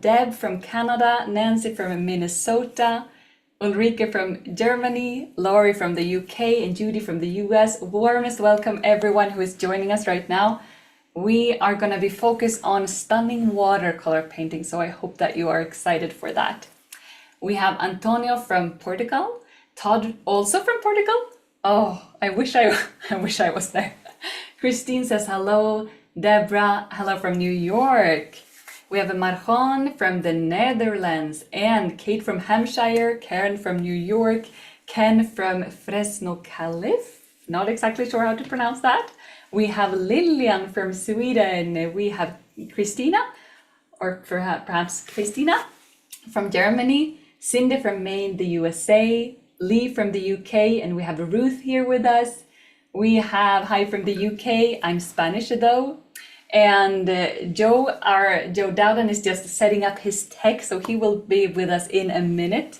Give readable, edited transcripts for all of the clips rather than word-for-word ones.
Deb from Canada, Nancy from Minnesota, Ulrike from Germany, Laurie from the UK, and Judy from the US. Warmest welcome everyone who is joining us right now. We are going to be focused on stunning watercolor painting, so I hope that you are excited for that. We have Antonio from Portugal, Todd also from Portugal. Oh, I wish I was there. Christine says hello. Deborah, hello from New York. We have a Marjon from the Netherlands and Kate from Hampshire, Karen from New York, Ken from Fresno, Calif. Not exactly sure how to pronounce that. We have Lilian from Sweden. We have Christina, or perhaps Christina from Germany, Cindy from Maine, the USA, Lee from the UK, and we have Ruth here with us. We have hi from the UK. I'm Spanish though. And Joe Dowden is just setting up his tech, so he will be with us in a minute.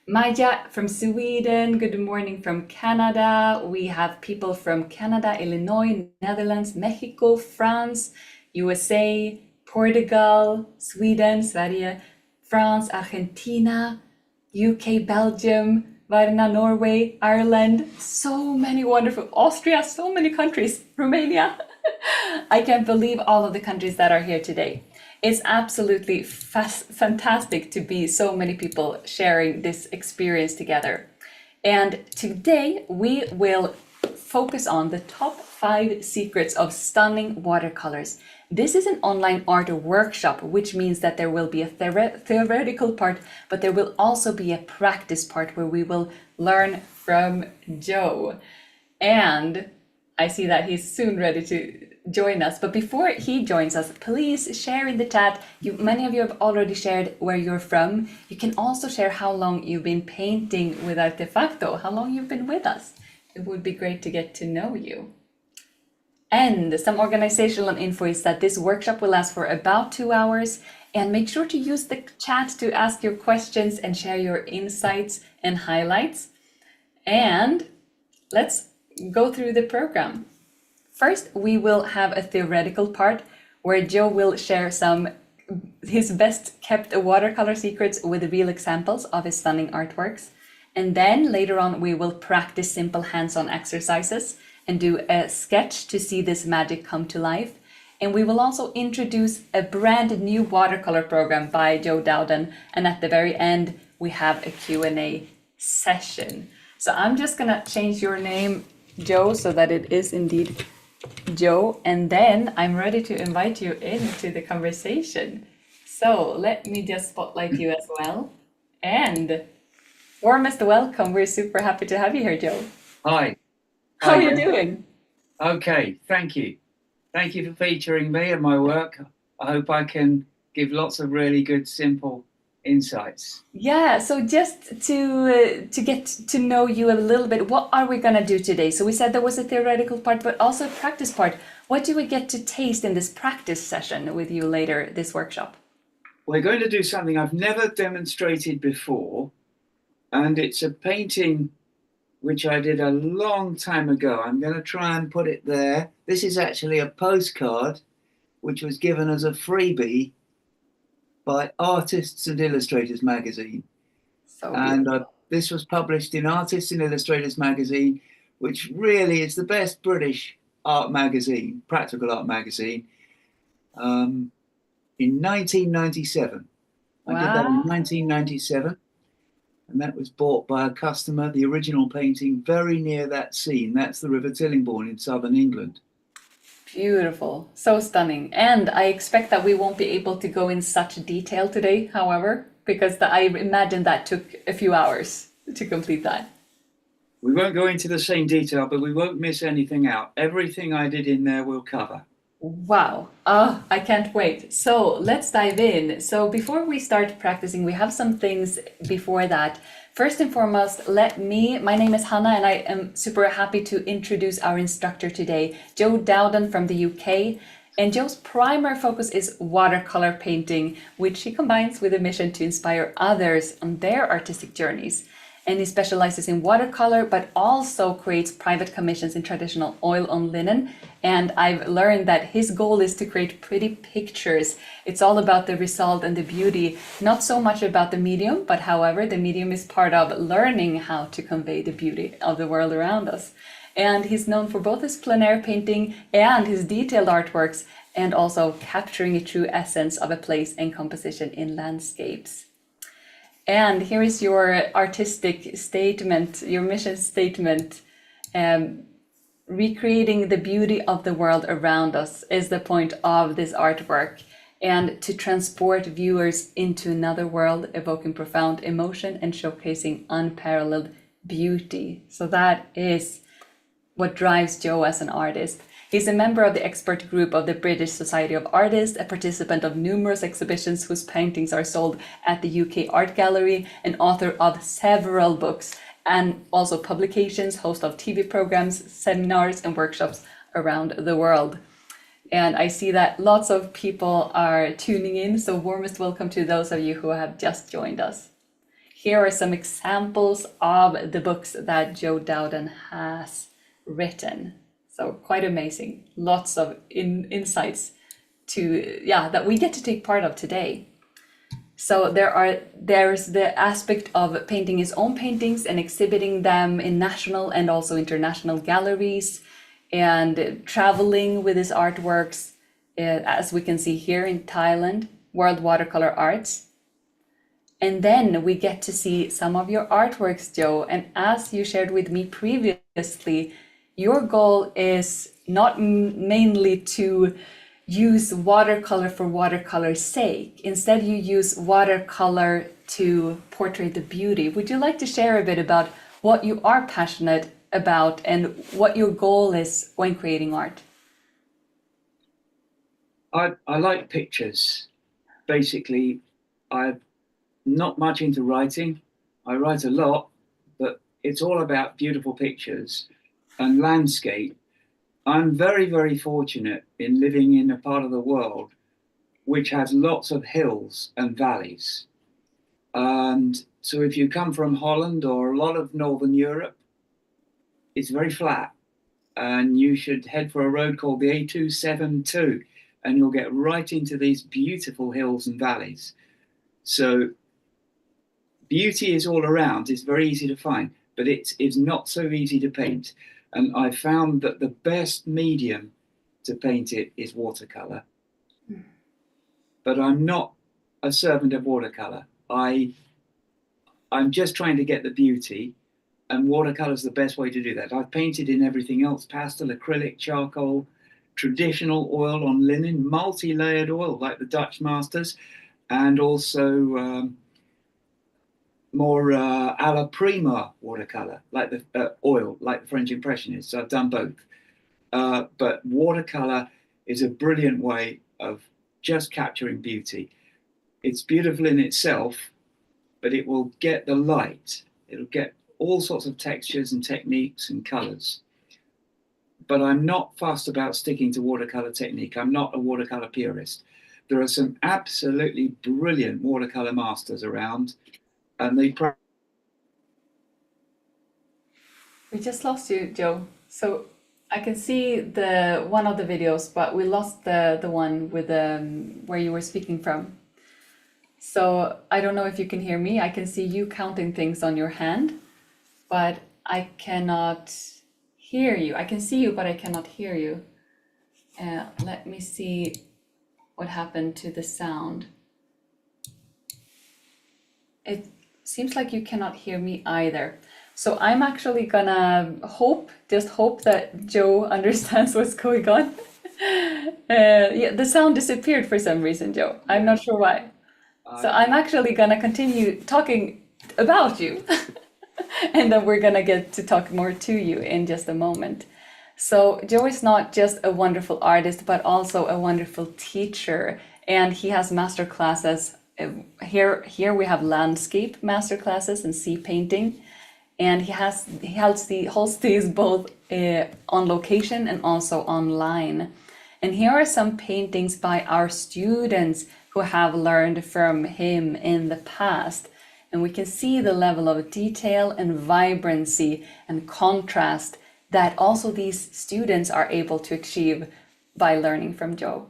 Maja from Sweden, good morning from Canada. We have people from Canada, Illinois, Netherlands, Mexico, France, USA, Portugal, Sweden, Sverige, France, Argentina, UK, Belgium, Varna, Norway, Ireland, so many wonderful, Austria, so many countries, Romania. I can't believe all of the countries that are here today. It's absolutely fantastic to be so many people sharing this experience together. And today we will focus on the top 5 secrets of stunning watercolors. This is an online art workshop, which means that there will be a theoretical part, but there will also be a practice part where we will learn from Joe. And I see that he's soon ready to join us. But before he joins us, please share in the chat. Many of you have already shared where you're from. You can also share how long you've been painting with Artefacto, how long you've been with us. It would be great to get to know you. And some organizational info is that this workshop will last for about 2 hours. And make sure to use the chat to ask your questions and share your insights and highlights. And let's go through the program. First, we will have a theoretical part where Joe will share his best kept watercolor secrets with real examples of his stunning artworks. And then later on, we will practice simple hands-on exercises and do a sketch to see this magic come to life. And we will also introduce a brand new watercolor program by Joe Dowden. And at the very end, we have a Q&A session. So I'm just gonna change your name, Joe, so that it is indeed Joe, and then I'm ready to invite you into the conversation. So let me just spotlight you as well. And warmest welcome. We're super happy to have you here, Joe. Hi. How are you doing? Okay, thank you. Thank you for featuring me and my work. I hope I can give lots of really good, simple insights. Yeah, so just to get to know you a little bit, what are we gonna do today? So we said there was a theoretical part, but also a practice part. What do we get to taste in this practice session with you later this workshop? We're going to do something I've never demonstrated before, and it's a painting which I did a long time ago. I'm going to try and put it there. This is actually a postcard which was given as a freebie by Artists and Illustrators magazine. This was published in Artists and Illustrators magazine, which really is the best British art magazine, practical art magazine, in 1997. Wow. I did that in 1997, and that was bought by a customer, the original painting, very near that scene. That's the River Tillingbourne in southern England. Beautiful, so stunning. And I expect that we won't be able to go in such detail today, however, because I imagine that took a few hours to complete that. We won't go into the same detail, but we won't miss anything out. Everything I did in there we'll cover. Wow, I can't wait. So let's dive in. So before we start practicing, we have some things before that. First and foremost, my name is Hannah, and I am super happy to introduce our instructor today, Joe Dowden from the UK. And Joe's primary focus is watercolor painting, which he combines with a mission to inspire others on their artistic journeys. and he specializes in watercolor, but also creates private commissions in traditional oil on linen. And I've learned that his goal is to create pretty pictures. It's all about the result and the beauty, not so much about the medium, but however, the medium is part of learning how to convey the beauty of the world around us. And he's known for both his plein air painting and his detailed artworks, and also capturing a true essence of a place and composition in landscapes. And here is your artistic statement, your mission statement. Recreating the beauty of the world around us is the point of this artwork, and to transport viewers into another world, evoking profound emotion and showcasing unparalleled beauty. So that is what drives Joe as an artist. He's a member of the expert group of the British Society of Artists, a participant of numerous exhibitions whose paintings are sold at the UK Art Gallery, an author of several books, and also publications, host of TV programs, seminars, and workshops around the world. And I see that lots of people are tuning in, so warmest welcome to those of you who have just joined us. Here are some examples of the books that Joe Dowden has written. So quite amazing. Lots of insights that we get to take part of today. So there's the aspect of painting his own paintings and exhibiting them in national and also international galleries, and traveling with his artworks, as we can see here in Thailand, World Watercolor Arts. And then we get to see some of your artworks, Joe. And as you shared with me previously, your goal is not mainly to use watercolor for watercolor's sake. Instead, you use watercolor to portray the beauty. Would you like to share a bit about what you are passionate about and what your goal is when creating art? I like pictures. Basically, I'm not much into writing. I write a lot, but it's all about beautiful pictures and landscape. I'm very, very fortunate in living in a part of the world which has lots of hills and valleys. And so if you come from Holland or a lot of Northern Europe, it's very flat. And you should head for a road called the A272, and you'll get right into these beautiful hills and valleys. So beauty is all around. It's very easy to find, but it's not so easy to paint. And I found that the best medium to paint it is watercolor. But I'm not a servant of watercolor. I'm just trying to get the beauty, and watercolor is the best way to do that. I've painted in everything else: pastel, acrylic, charcoal, traditional oil on linen, multi-layered oil like the Dutch masters, and also more a la prima watercolor, like the oil, like the French Impressionists. So I've done both. But watercolor is a brilliant way of just capturing beauty. It's beautiful in itself, but it will get the light. It'll get all sorts of textures and techniques and colors. But I'm not fussed about sticking to watercolor technique. I'm not a watercolor purist. There are some absolutely brilliant watercolor masters around, and We just lost you, Joe. So I can see the one of the videos, but we lost the one with where you were speaking from. So I don't know if you can hear me. I can see you counting things on your hand, but I cannot hear you. I can see you, but I cannot hear you. Let me see what happened to the sound. It seems like you cannot hear me either. So I'm actually gonna just hope that Joe understands what's going on. Yeah, the sound disappeared for some reason, Joe. I'm not sure why. So I'm actually gonna continue talking about you. And then we're gonna get to talk more to you in just a moment. So Joe is not just a wonderful artist, but also a wonderful teacher. And he has master classes. Here we have landscape master classes and sea painting. And he holds these both on location and also online. And here are some paintings by our students who have learned from him in the past. And we can see the level of detail and vibrancy and contrast that also these students are able to achieve by learning from Joe.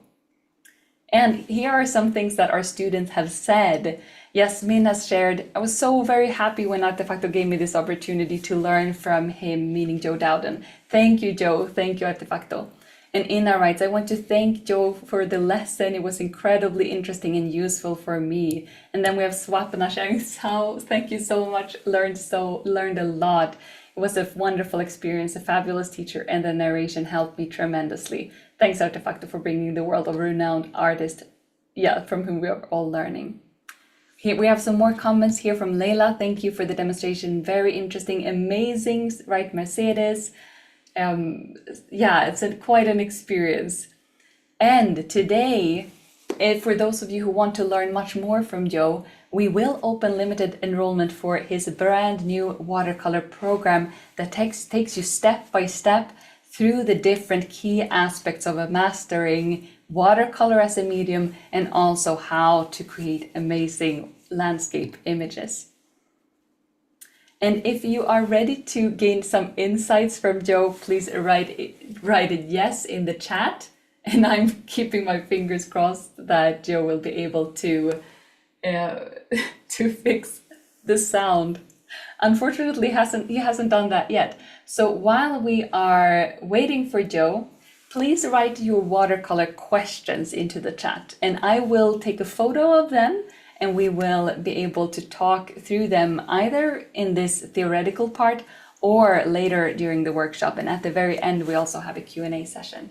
And here are some things that our students have said. Yasmin has shared, I was so very happy when Artefacto gave me this opportunity to learn from him, meaning Joe Dowden. Thank you, Joe. Thank you, Artefacto. And Ina writes, I want to thank Joe for the lesson. It was incredibly interesting and useful for me. And then we have Swapna sharing, so thank you so much. Learned a lot. It was a wonderful experience, a fabulous teacher, and the narration helped me tremendously. Thanks, Artefacto, for bringing the world of renowned artists, from whom we are all learning. Here we have some more comments here from Leila. Thank you for the demonstration. Very interesting, amazing, right, Mercedes? It's quite an experience. And today, for those of you who want to learn much more from Joe, we will open limited enrollment for his brand new watercolor program that takes you step by step through the different key aspects of mastering watercolor as a medium and also how to create amazing landscape images. And if you are ready to gain some insights from Joe, please write it yes in the chat. And I'm keeping my fingers crossed that Joe will be able to fix the sound. Unfortunately, he hasn't done that yet. So while we are waiting for Joe, please write your watercolor questions into the chat, and I will take a photo of them, and we will be able to talk through them either in this theoretical part or later during the workshop. And at the very end, we also have a Q&A session.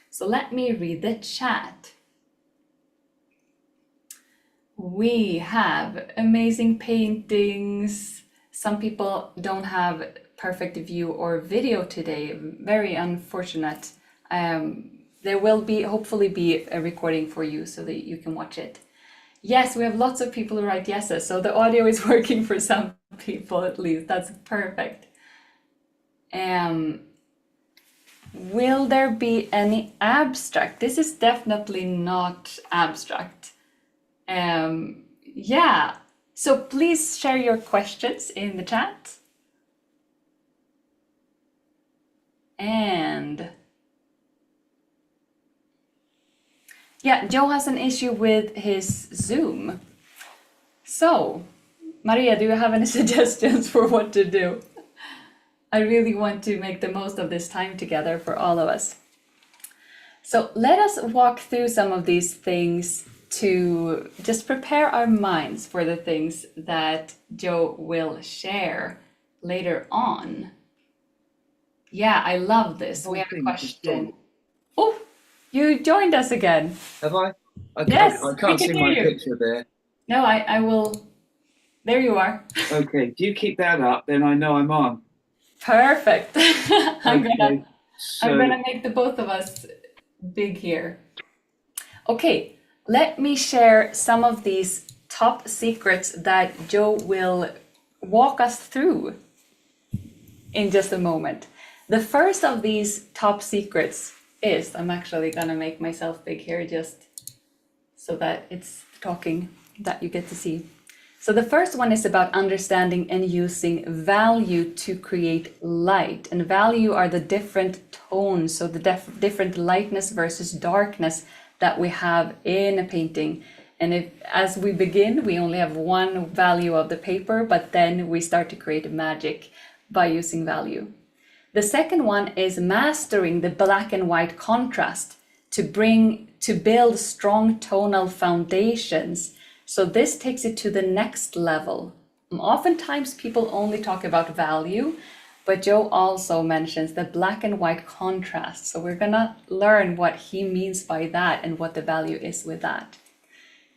So let me read the chat. We have amazing paintings. Some people don't have perfect view or video today. Very unfortunate. There will hopefully be a recording for you so that you can watch it. Yes, we have lots of people who write yeses, so the audio is working for some people at least. That's perfect. Will there be any abstract? This is definitely not abstract. So please share your questions in the chat. And Joe has an issue with his Zoom. So, Maria, do you have any suggestions for what to do? I really want to make the most of this time together for all of us. So let us walk through some of these things to just prepare our minds for the things that Joe will share later on. I love this. We have a question. Oh, you joined us again. Have I? Yes, I can't see my picture there. No, I will. There you are. Okay, do you keep that up? Then I know I'm on. Perfect. I'm gonna make the both of us big here. Okay, let me share some of these top secrets that Joe will walk us through in just a moment. The first of these top secrets is, I'm actually gonna make myself big here just so that it's talking that you get to see. So the first one is about understanding and using value to create light. And value are the different tones, so the different lightness versus darkness that we have in a painting. And as we begin, we only have one value of the paper, but then we start to create magic by using value. The second one is mastering the black and white contrast to build strong tonal foundations. So this takes it to the next level. Oftentimes people only talk about value, but Joe also mentions the black and white contrast. So we're gonna learn what he means by that and what the value is with that.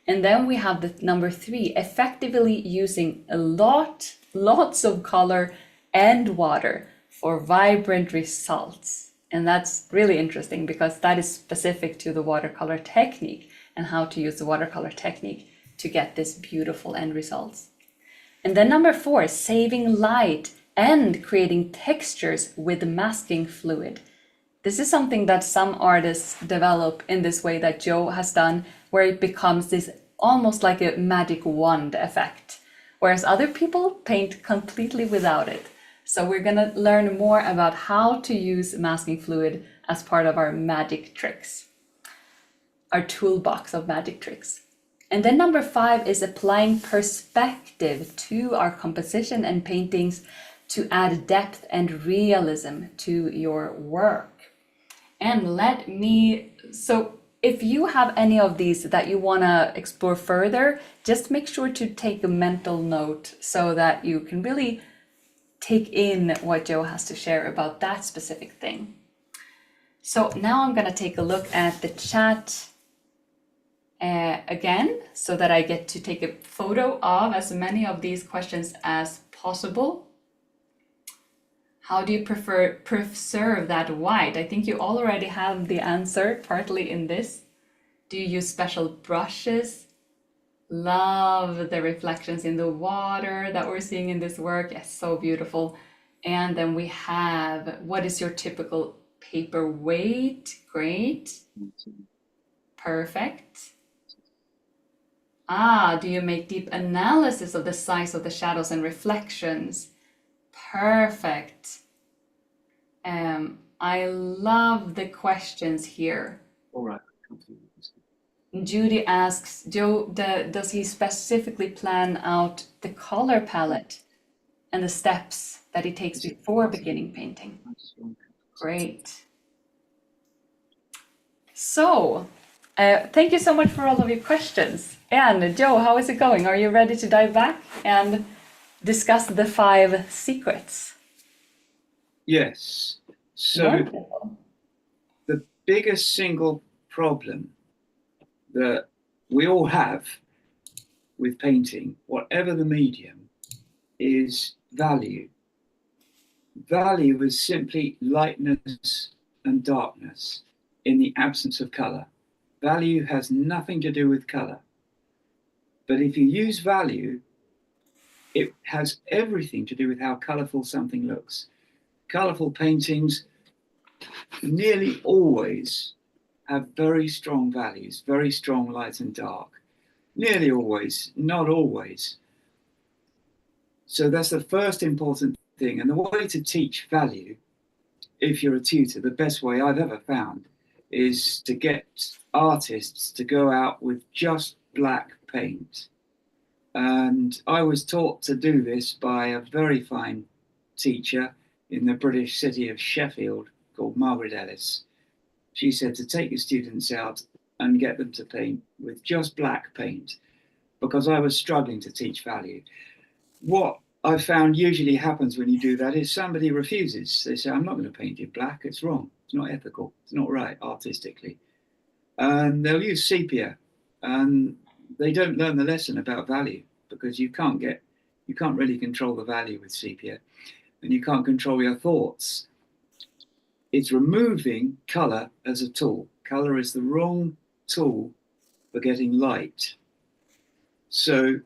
And then we have the number 3, effectively using lots of color and water for vibrant results. And that's really interesting because that is specific to the watercolor technique and how to use the watercolor technique to get this beautiful end results. And then number 4, saving light and creating textures with masking fluid. This is something that some artists develop in this way that Joe has done, where it becomes this almost like a magic wand effect, whereas other people paint completely without it. So we're going to learn more about how to use masking fluid as part of our magic tricks, our toolbox of magic tricks. And then number 5 is applying perspective to our composition and paintings to add depth and realism to your work. And so if you have any of these that you want to explore further, just make sure to take a mental note so that you can really take in what Joe has to share about that specific thing. So now I'm going to take a look at the chat again, so that I get to take a photo of as many of these questions as possible. How do you preserve that white? I think you already have the answer partly in this. Do you use special brushes? Love the reflections in the water that we're seeing in this work. Yes, so beautiful. And then we have, what is your typical paper weight? Great. Perfect. Do you make deep analysis of the size of the shadows and reflections? Perfect. I love the questions here. All right. Judy asks, Joe, does he specifically plan out the color palette and the steps that he takes before beginning painting? Great. So, thank you so much for all of your questions. And Joe, how is it going? Are you ready to dive back and discuss the 5 secrets? Yes. So Wonderful. the biggest single problem that we all have with painting, whatever the medium, is value. Value is simply lightness and darkness in the absence of color. Value has nothing to do with color. But if you use value, it has everything to do with how colorful something looks. Colorful paintings nearly always have very strong values, very strong light and dark. Nearly always, not always. So that's the first important thing. And the way to teach value, if you're a tutor, the best way I've ever found is to get artists to go out with just black paint. And I was taught to do this by a very fine teacher in the British city of Sheffield called Margaret Ellis. She said to take your students out and get them to paint with just black paint, because I was struggling to teach value. What I found usually happens when you do that is somebody refuses. They say, I'm not going to paint in black. It's wrong. It's not ethical. It's not right artistically. And they'll use sepia, and they don't learn the lesson about value, because you can't really control the value with sepia, and you can't control your thoughts. It's removing color as a tool. Color is the wrong tool for getting light. So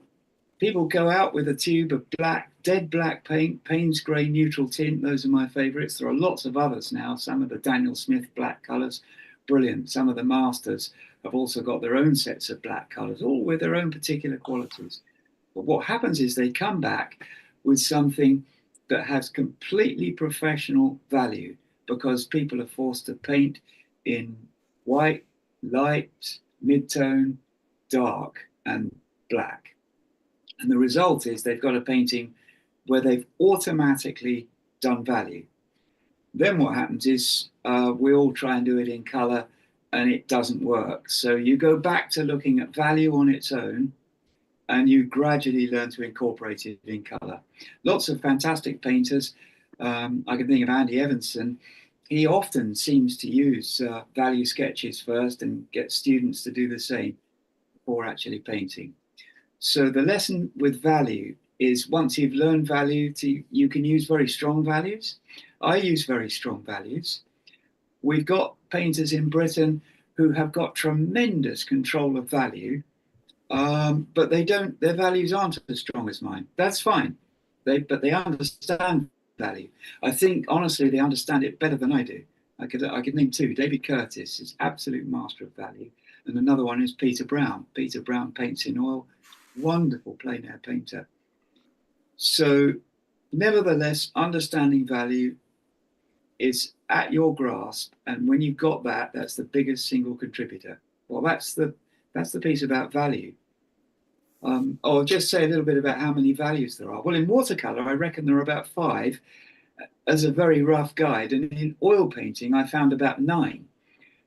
people go out with a tube of black, dead black paint, Payne's Grey neutral tint. Those are my favorites. There are lots of others now. Some of the Daniel Smith black colors, brilliant. Some of the masters have also got their own sets of black colors, all with their own particular qualities. But what happens is they come back with something that has completely professional value, because people are forced to paint in white, light, mid-tone, dark, and black. And the result is they've got a painting where they've automatically done value. Then what happens is we all try and do it in color, and it doesn't work. So you go back to looking at value on its own, and you gradually learn to incorporate it in color. Lots of fantastic painters. I can think of Andy Evanson. He often seems to use value sketches first and get students to do the same before actually painting. So the lesson with value is, once you've learned value, you can use very strong values. I use very strong values. We've got painters in Britain who have got tremendous control of value, but their values aren't as strong as mine. That's fine. But they understand value. I think, honestly, they understand it better than I do. I could name 2. David Curtis is absolute master of value, and another one is Peter Brown. Peter Brown paints in oil. Wonderful plein air painter. So nevertheless, understanding value is at your grasp, and when you've got that, that's the biggest single contributor. Well, that's the piece about value. I'll just say a little bit about how many values there are. Well, in watercolor, I reckon there are about 5 as a very rough guide, and in oil painting, I found about 9.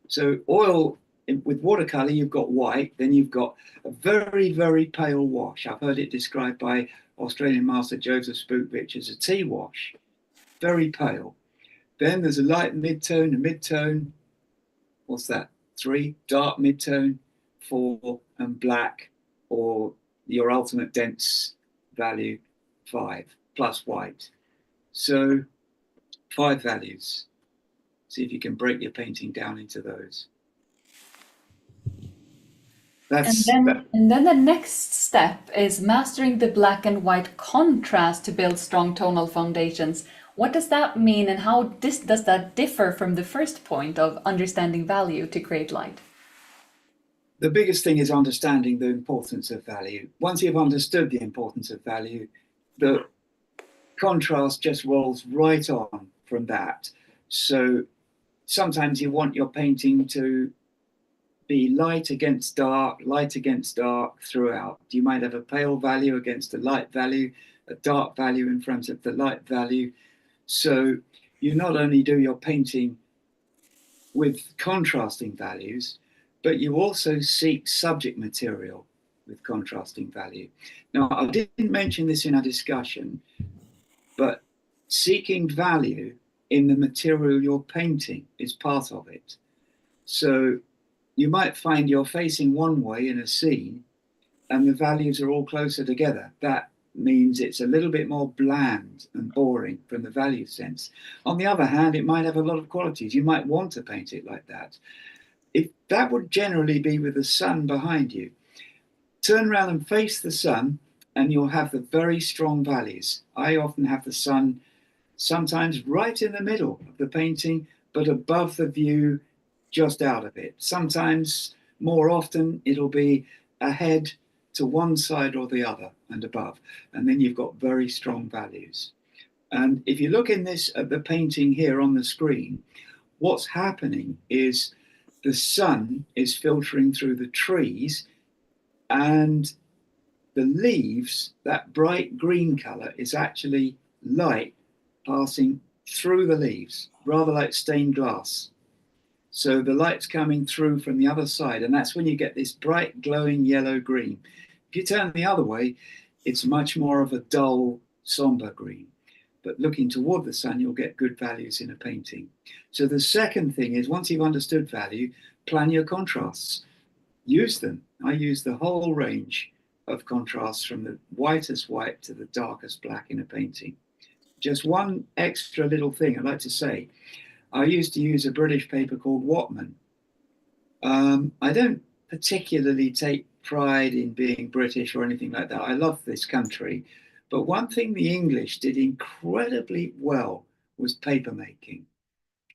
So oil with watercolor, you've got white, then you've got a very, very pale wash. I've heard it described by Australian master Joseph Spookvich as a tea wash, very pale. Then there's a light mid-tone, a mid-tone, what's that? 3, dark mid-tone, 4, and black, or your ultimate dense value, 5, plus white. So 5 values. See if you can break your painting down into those. And then the next step is mastering the black and white contrast to build strong tonal foundations. What does that mean, and how does that differ from the first point of understanding value to create light? The biggest thing is understanding the importance of value. Once you've understood the importance of value, the contrast just rolls right on from that. So sometimes you want your painting to be light against dark throughout. You might have a pale value against a light value, a dark value in front of the light value. So you not only do your painting with contrasting values, but you also seek subject material with contrasting value. Now, I didn't mention this in our discussion, but seeking value in the material you're painting is part of it. So you might find you're facing one way in a scene and the values are all closer together. That means it's a little bit more bland and boring from the value sense. On the other hand, it might have a lot of qualities. You might want to paint it like that. If that would generally be with the sun behind you. Turn around and face the sun and you'll have the very strong values. I often have the sun sometimes right in the middle of the painting, but above the view, just out of it. Sometimes, more often, it'll be ahead to one side or the other and above. And then you've got very strong values. And if you look in this at the painting here on the screen, what's happening is the sun is filtering through the trees, and the leaves, that bright green color, is actually light passing through the leaves, rather like stained glass. So the light's coming through from the other side, and that's when you get this bright glowing yellow green. If you turn the other way, it's much more of a dull, somber green. But looking toward the sun, you'll get good values in a painting. So the second thing is, once you've understood value, plan your contrasts. Use them. I use the whole range of contrasts from the whitest white to the darkest black in a painting. Just one extra little thing I'd like to say. I used to use a British paper called Whatman. I don't particularly take pride in being British or anything like that. I love this country. But one thing the English did incredibly well was paper making.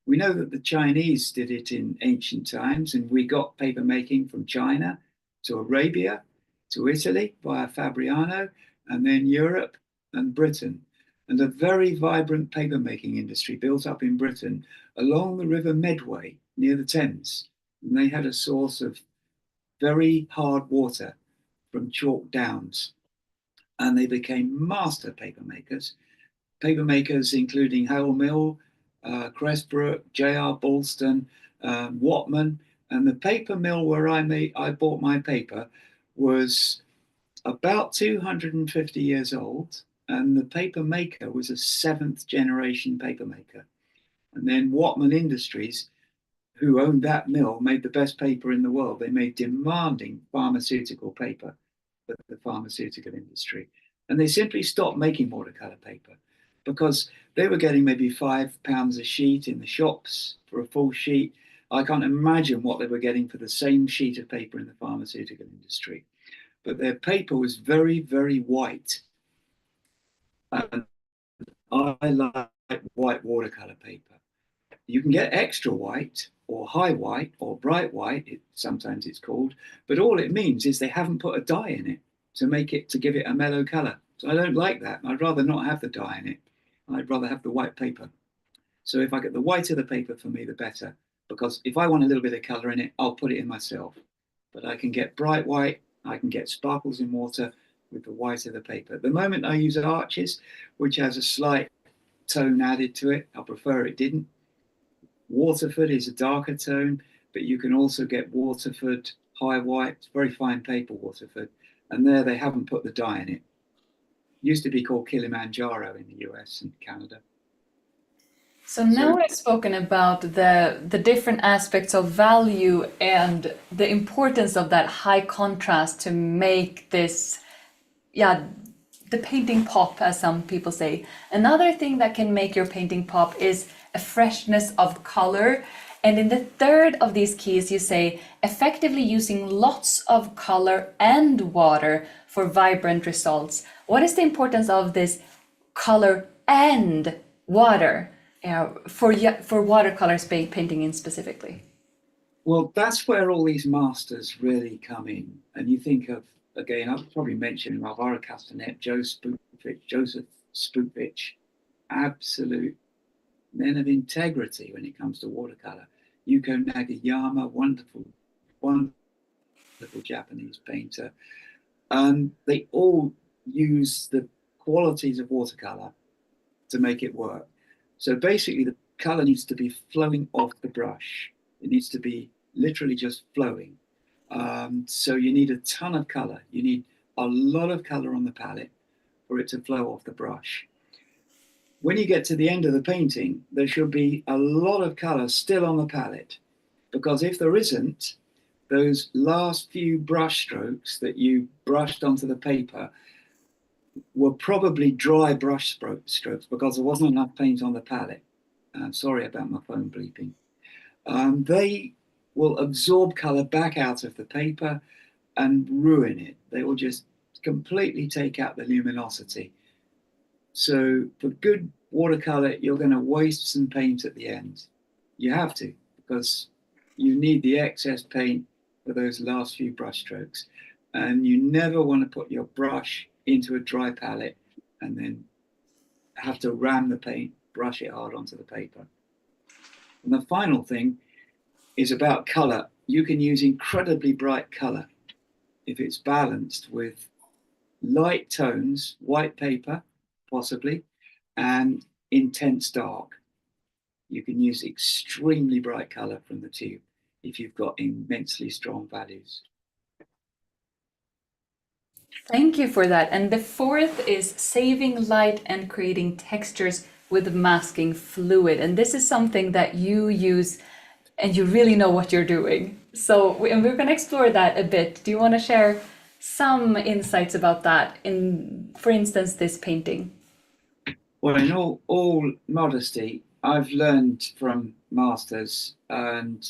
We know that the Chinese did it in ancient times, and we got paper making from China to Arabia to Italy via Fabriano, and then Europe and Britain. And a very vibrant paper making industry built up in Britain along the River Medway near the Thames. And they had a source of very hard water from chalk downs. And they became master paper makers including Hale Mill, Cressbrook, J.R. Ballston, Whatman. And the paper mill where I bought my paper was about 250 years old. And the paper maker was a 7th generation paper maker. And then Whatman Industries, who owned that mill, made the best paper in the world. They made demanding pharmaceutical paper for the pharmaceutical industry. And they simply stopped making watercolor paper because they were getting maybe £5 a sheet in the shops for a full sheet. I can't imagine what they were getting for the same sheet of paper in the pharmaceutical industry. But their paper was very, very white. And I like white watercolor paper. You can get extra white or high white or bright white, sometimes it's called, but all it means is they haven't put a dye in it to give it a mellow color. So I don't like that. I'd rather not have the dye in it. I'd rather have the white paper. So if I get the white of the paper, for me, the better. Because if I want a little bit of color in it, I'll put it in myself. But I can get bright white, I can get sparkles in water with the white of the paper. At the moment, I use Arches, which has a slight tone added to it. I prefer it didn't. Waterford is a darker tone, but you can also get Waterford high white. It's very fine paper, Waterford. And there they haven't put the dye in it. Used to be called Kilimanjaro in the US and Canada. So now we've spoken about the different aspects of value and the importance of that high contrast to make this, yeah, the painting pop, as some people say. Another thing that can make your painting pop is a freshness of color. And in the third of these keys, you say effectively using lots of color and water for vibrant results. What is the importance of this color and water for watercolor painting in specifically? Well, that's where all these masters really come in. And you think of, again, I've probably mentioned Alvaro Castanet, Joseph Sputich, absolute men of integrity when it comes to watercolor. Yuko Nagayama, wonderful, wonderful Japanese painter. They all use the qualities of watercolor to make it work. So basically, the color needs to be flowing off the brush. It needs to be literally just flowing. So you need a ton of color. You need a lot of color on the palette for it to flow off the brush. When you get to the end of the painting, there should be a lot of color still on the palette, because if there isn't, those last few brush strokes that you brushed onto the paper were probably dry brush strokes because there wasn't enough paint on the palette. Sorry about my phone bleeping. They will absorb color back out of the paper and ruin it. They will just completely take out the luminosity. So for good watercolor, you're going to waste some paint at the end. You have to, because you need the excess paint for those last few brush strokes. And you never want to put your brush into a dry palette and then have to ram the paint, brush it hard onto the paper. And the final thing is about color. You can use incredibly bright color if it's balanced with light tones, white paper, possibly, and intense dark. You can use extremely bright color from the tube if you've got immensely strong values. Thank you for that. And the fourth is saving light and creating textures with masking fluid. And this is something that you use and you really know what you're doing. So and we're going to explore that a bit. Do you want to share some insights about that in, for instance, this painting? Well, in all modesty, I've learned from masters, and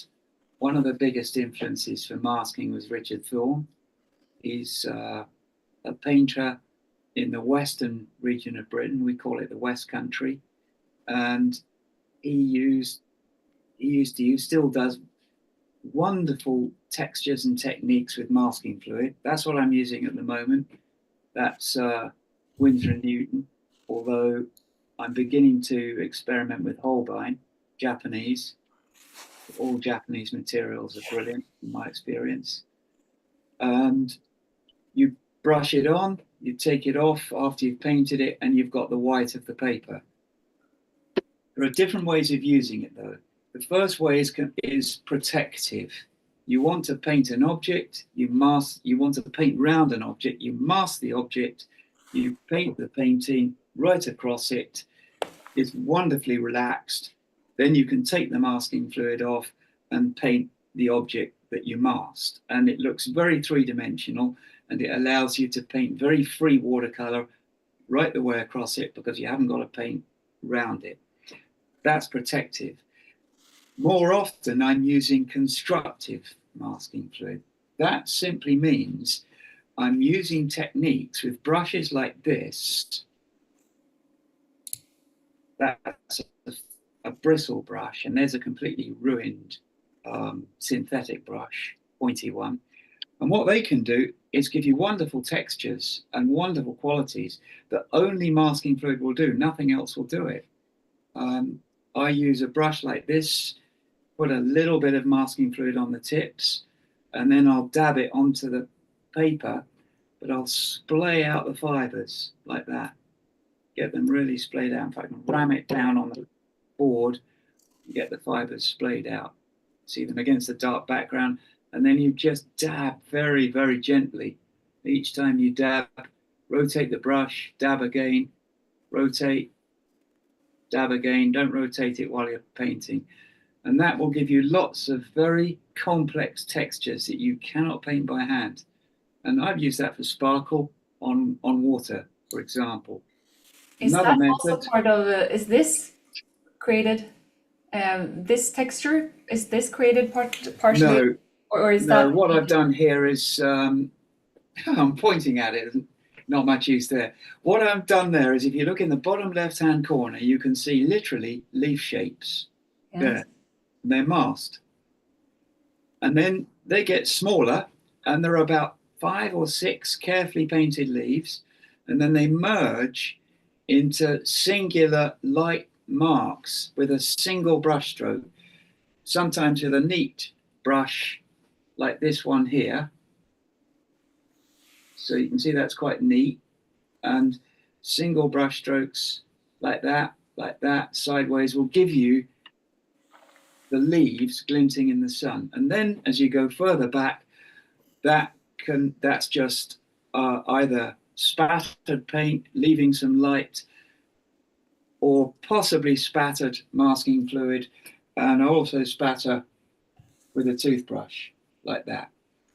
one of the biggest influences for masking was Richard Thorne. He's a painter in the western region of Britain. We call it the West Country, and he still does wonderful textures and techniques with masking fluid. That's what I'm using at the moment. That's Winsor & Newton, although I'm beginning to experiment with Holbein, Japanese. All Japanese materials are brilliant in my experience. And you brush it on, you take it off after you've painted it, and you've got the white of the paper. There are different ways of using it, though. The first way is protective. You want to paint an object, you want to paint round an object, you mask the object, you paint the painting right across it. It's wonderfully relaxed. Then you can take the masking fluid off and paint the object that you masked. And it looks very three-dimensional, and it allows you to paint very free watercolor right the way across it because you haven't got to paint round it. That's protective. More often, I'm using constructive masking fluid. That simply means I'm using techniques with brushes like this. That's a bristle brush, and there's a completely ruined synthetic brush, pointy one. And what they can do is give you wonderful textures and wonderful qualities that only masking fluid will do. Nothing else will do it. I use a brush like this, put a little bit of masking fluid on the tips, and then I'll dab it onto the paper, but I'll splay out the fibers like that. Get them really splayed out. In fact, I can ram it down on the board and get the fibers splayed out. See them against the dark background, and then you just dab very, very gently. Each time you dab, rotate the brush, dab again, rotate, dab again. Don't rotate it while you're painting. And that will give you lots of very complex textures that you cannot paint by hand. And I've used that for sparkle on water, for example. Is Another that also method. part of, is this created, this texture, is this created partially? No, Or is no. that? What I've done here is I'm pointing at it. Not much use there. What I've done there is, if you look in the bottom left-hand corner, you can see literally leaf shapes. Yes. There. They're masked. And then they get smaller, and there are about 5 or 6 carefully painted leaves, and then they merge into singular light marks with a single brush stroke, sometimes with a neat brush like this one here. So you can see that's quite neat, and single brush strokes like that, sideways will give you the leaves glinting in the sun. And then as you go further back, that's just either spattered paint leaving some light, or possibly spattered masking fluid, and also spatter with a toothbrush like that.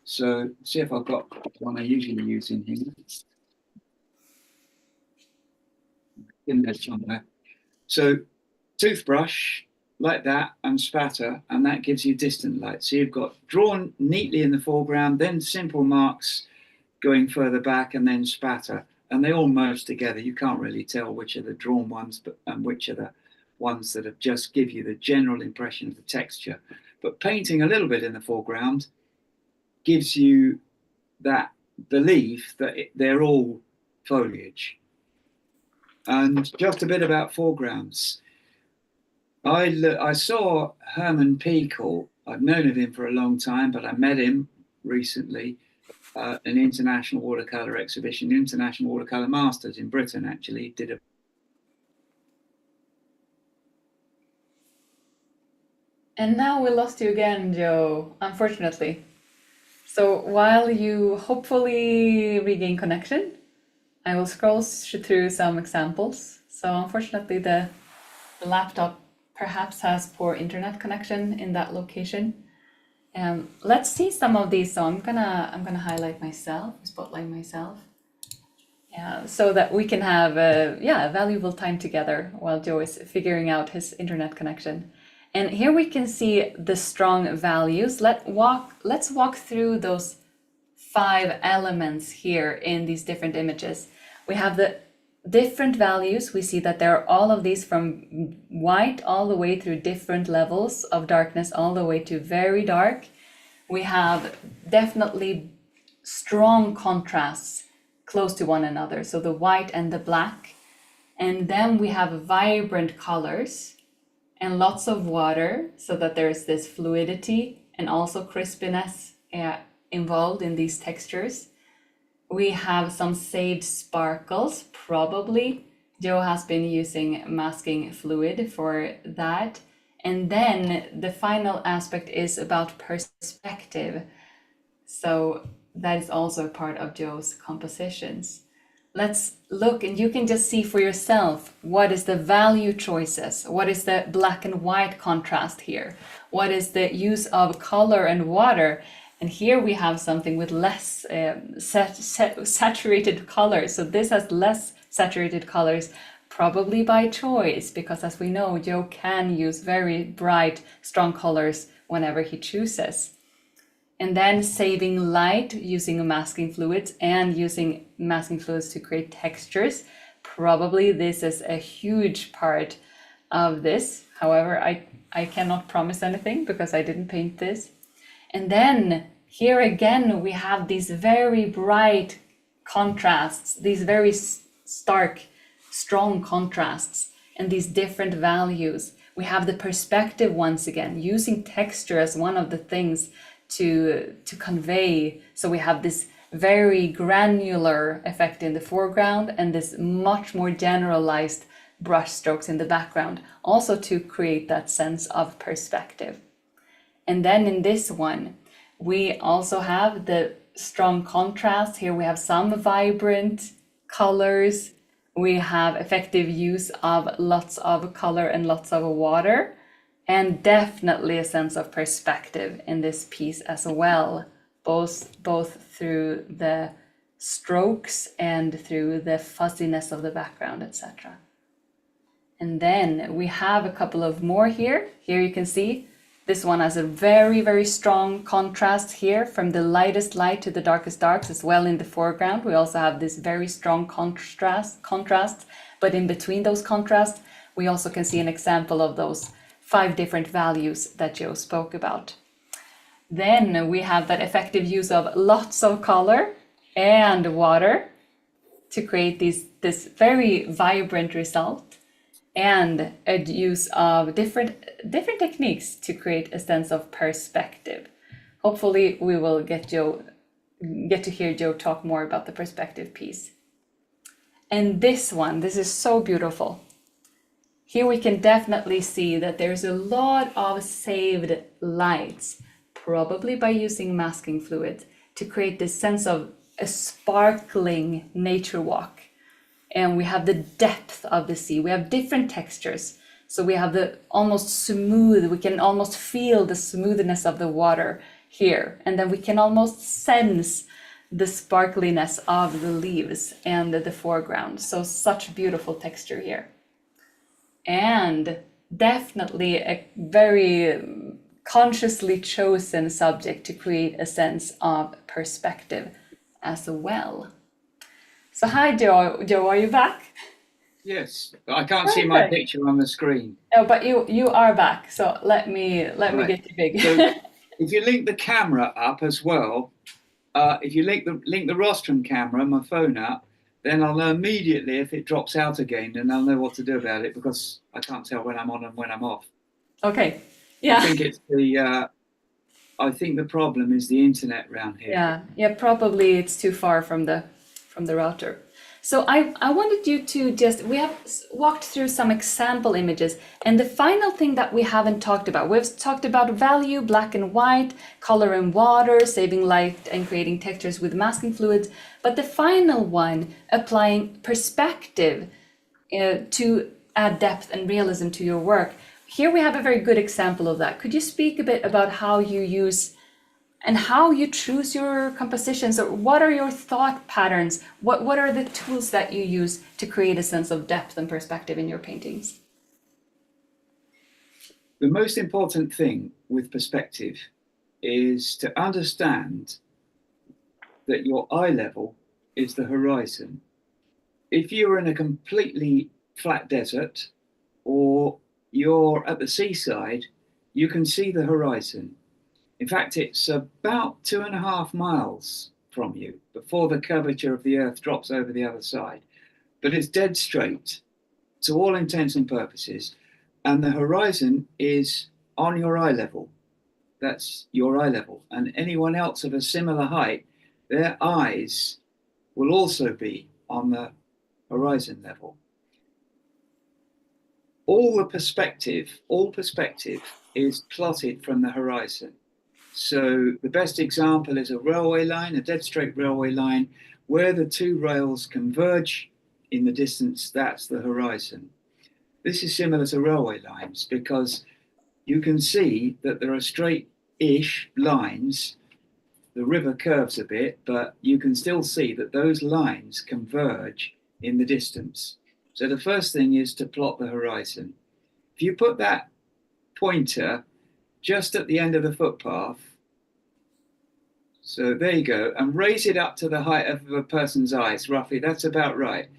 So see if I've got one I usually use in here. In there somewhere. So toothbrush like that and spatter, and that gives you distant light. So you've got drawn neatly in the foreground, then simple marks going further back, and then spatter, and they all merge together. You can't really tell which are the drawn ones and which are the ones that have just give you the general impression of the texture. But painting a little bit in the foreground gives you that belief that they're all foliage. And just a bit about foregrounds. I saw Herman Pekel. I've known of him for a long time, but I met him recently at an international watercolor exhibition, International Watercolor Masters in Britain, actually. Did a And now we lost you again, Joe, unfortunately. So while you hopefully regain connection, I will scroll through some examples. So unfortunately, the laptop perhaps has poor internet connection in that location. Let's see some of these. So I'm gonna highlight myself, spotlight myself, so that we can have a valuable time together while Joe is figuring out his internet connection. And here we can see the strong values. Let's walk through those 5 elements here in these different images. We have the different values. We see that there are all of these from white all the way through different levels of darkness, all the way to very dark. We have definitely strong contrasts close to one another, so the white and the black. And then we have vibrant colors and lots of water, so that there's this fluidity and also crispiness involved in these textures. We have some saved sparkles, probably Joe has been using masking fluid for that. And then the final aspect is about perspective. So that is also a part of Joe's compositions. Let's look, and you can just see for yourself what is the value choices, what is the black and white contrast here, what is the use of color and water. And here we have something with less saturated colors. So this has less saturated colors, probably by choice, because as we know, Joe can use very bright, strong colors whenever he chooses. And then saving light using masking fluids and using masking fluids to create textures. Probably this is a huge part of this. However, I cannot promise anything because I didn't paint this. And then Here again, we have these very bright contrasts, these very stark, strong contrasts, and these different values. We have the perspective once again, using texture as one of the things to convey. So we have this very granular effect in the foreground and this much more generalized brush strokes in the background, also to create that sense of perspective. And then in this one, we also have the strong contrast. Here we have some vibrant colors. We have effective use of lots of color and lots of water, and definitely a sense of perspective in this piece as well, both through the strokes and through the fuzziness of the background, etc. And then we have a couple of more here. Here you can see this one has a very, very strong contrast here from the lightest light to the darkest darks as well in the foreground. We also have this very strong contrast, but in between those contrasts, we also can see an example of those 5 different values that Joe spoke about. Then we have that effective use of lots of color and water to create this very vibrant result, and a use of different techniques to create a sense of perspective. Hopefully we will get to hear Joe talk more about the perspective piece. And this is so beautiful. Here we can definitely see that there's a lot of saved lights, probably by using masking fluid, to create this sense of a sparkling nature walk. And we have the depth of the sea. We have different textures. So we have the almost smooth, we can almost feel the smoothness of the water here. And then we can almost sense the sparkliness of the leaves and the foreground. So such beautiful texture here. And definitely a very consciously chosen subject to create a sense of perspective as well. So hi, Joe. Joe, are you back? Yes, I can't see my picture on the screen. Oh, but you are back. So let me get you big. So if you link the camera up as well, if you link the rostrum camera, my phone up, then I'll know immediately if it drops out again, and I'll know what to do about it, because I can't tell when I'm on and when I'm off. Okay. Yeah. I think the problem is the internet around here. Yeah. Probably it's too far from the router. So I wanted you to we have walked through some example images, and the final thing that we haven't talked about, we've talked about value, black and white, color and water, saving light and creating textures with masking fluids, but the final one, applying perspective to add depth and realism to your work. Here we have a very good example of that. Could you speak a bit about how you use and how you choose your compositions, or what are your thought patterns? What are the tools that you use to create a sense of depth and perspective in your paintings? The most important thing with perspective is to understand that your eye level is the horizon. If you're in a completely flat desert or you're at the seaside, you can see the horizon. In fact, it's about 2.5 miles from you before the curvature of the earth drops over the other side. But it's dead straight to all intents and purposes. And the horizon is on your eye level. That's your eye level. And anyone else of a similar height, their eyes will also be on the horizon level. All perspective is plotted from the horizon. So the best example is a railway line, a dead straight railway line, where the 2 rails converge in the distance. That's the horizon. This is similar to railway lines because you can see that there are straight-ish lines. The river curves a bit, but you can still see that those lines converge in the distance. So the first thing is to plot the horizon. If you put that pointer just at the end of the footpath, so there you go, and raise it up to the height of a person's eyes, roughly, that's about right.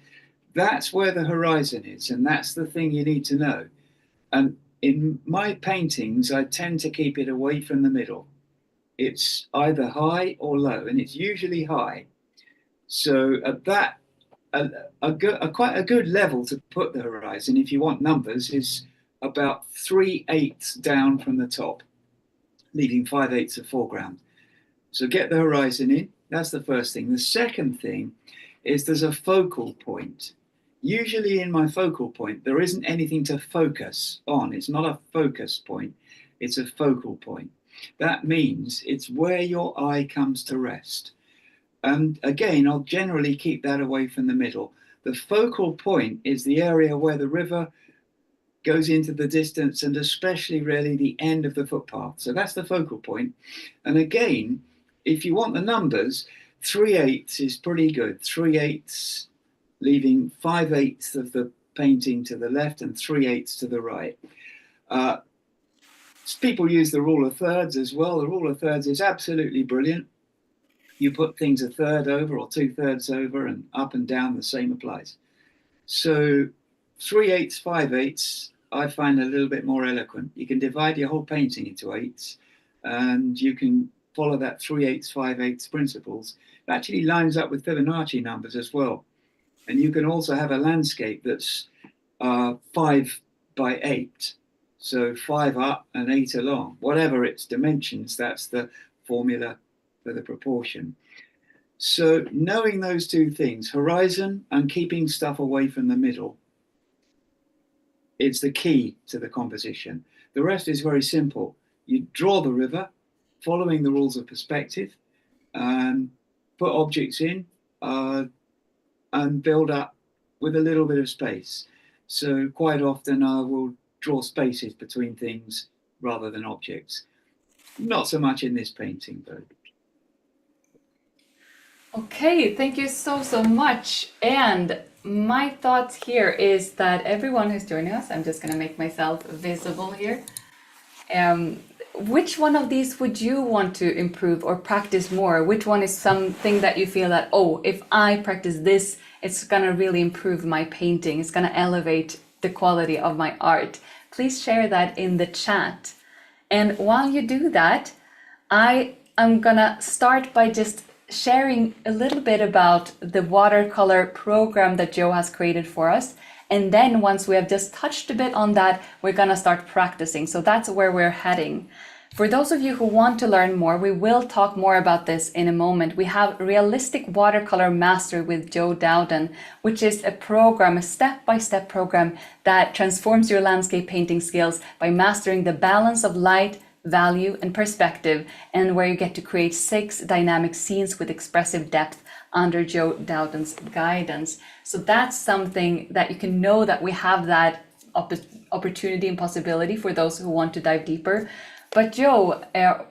That's where the horizon is, and that's the thing you need to know. And in my paintings, I tend to keep it away from the middle. it's either high or low, and it's usually high. So at that, quite a good level to put the horizon, if you want numbers, is about 3/8 down from the top, leaving 5/8 of foreground. So get the horizon in. That's the first thing. The second thing is there's a focal point. Usually in my focal point, there isn't anything to focus on. It's not a focus point, it's a focal point. That means it's where your eye comes to rest. And again, I'll generally keep that away from the middle. The focal point is the area where the river goes into the distance, and especially really the end of the footpath. So that's the focal point. And again, if you want the numbers, 3/8 is pretty good. 3/8, leaving 5/8 of the painting to the left and 3/8 to the right. People use the rule of thirds as well. The rule of thirds is absolutely brilliant. You put things a third over or 2/3 over, and up and down the same applies. So 3/8, 5/8, I find a little bit more eloquent. You can divide your whole painting into eighths, and you can follow that 3/8, 5/8 principles. It actually lines up with Fibonacci numbers as well. And you can also have a landscape that's 5/8. So 5 up and 8 along. Whatever its dimensions, that's the formula for the proportion. So knowing those two things, horizon and keeping stuff away from the middle, it's the key to the composition. The rest is very simple. You draw the river, following the rules of perspective, and put objects in, and build up with a little bit of space. So quite often I will draw spaces between things rather than objects. Not so much in this painting, though. Okay, thank you so much. And my thoughts here is that everyone who's joining us, I'm just going to make myself visible here. Which one of these would you want to improve or practice more? Which one is something that you feel that, oh, if I practice this, it's going to really improve my painting. It's going to elevate the quality of my art. Please share that in the chat. And while you do that, I am going to start by just sharing a little bit about the watercolor program that Joe has created for us. And then once we have just touched a bit on that, we're going to start practicing. So that's where we're heading. For those of you who want to learn more, we will talk more about this in a moment. We have Realistic Watercolor Mastery with Joe Dowden, which is a program, a step-by-step program that transforms your landscape painting skills by mastering the balance of light, value, and perspective, and where you get to create 6 dynamic scenes with expressive depth under Joe Dowden's guidance. So that's something that you can know that we have that opportunity and possibility for those who want to dive deeper. But Joe,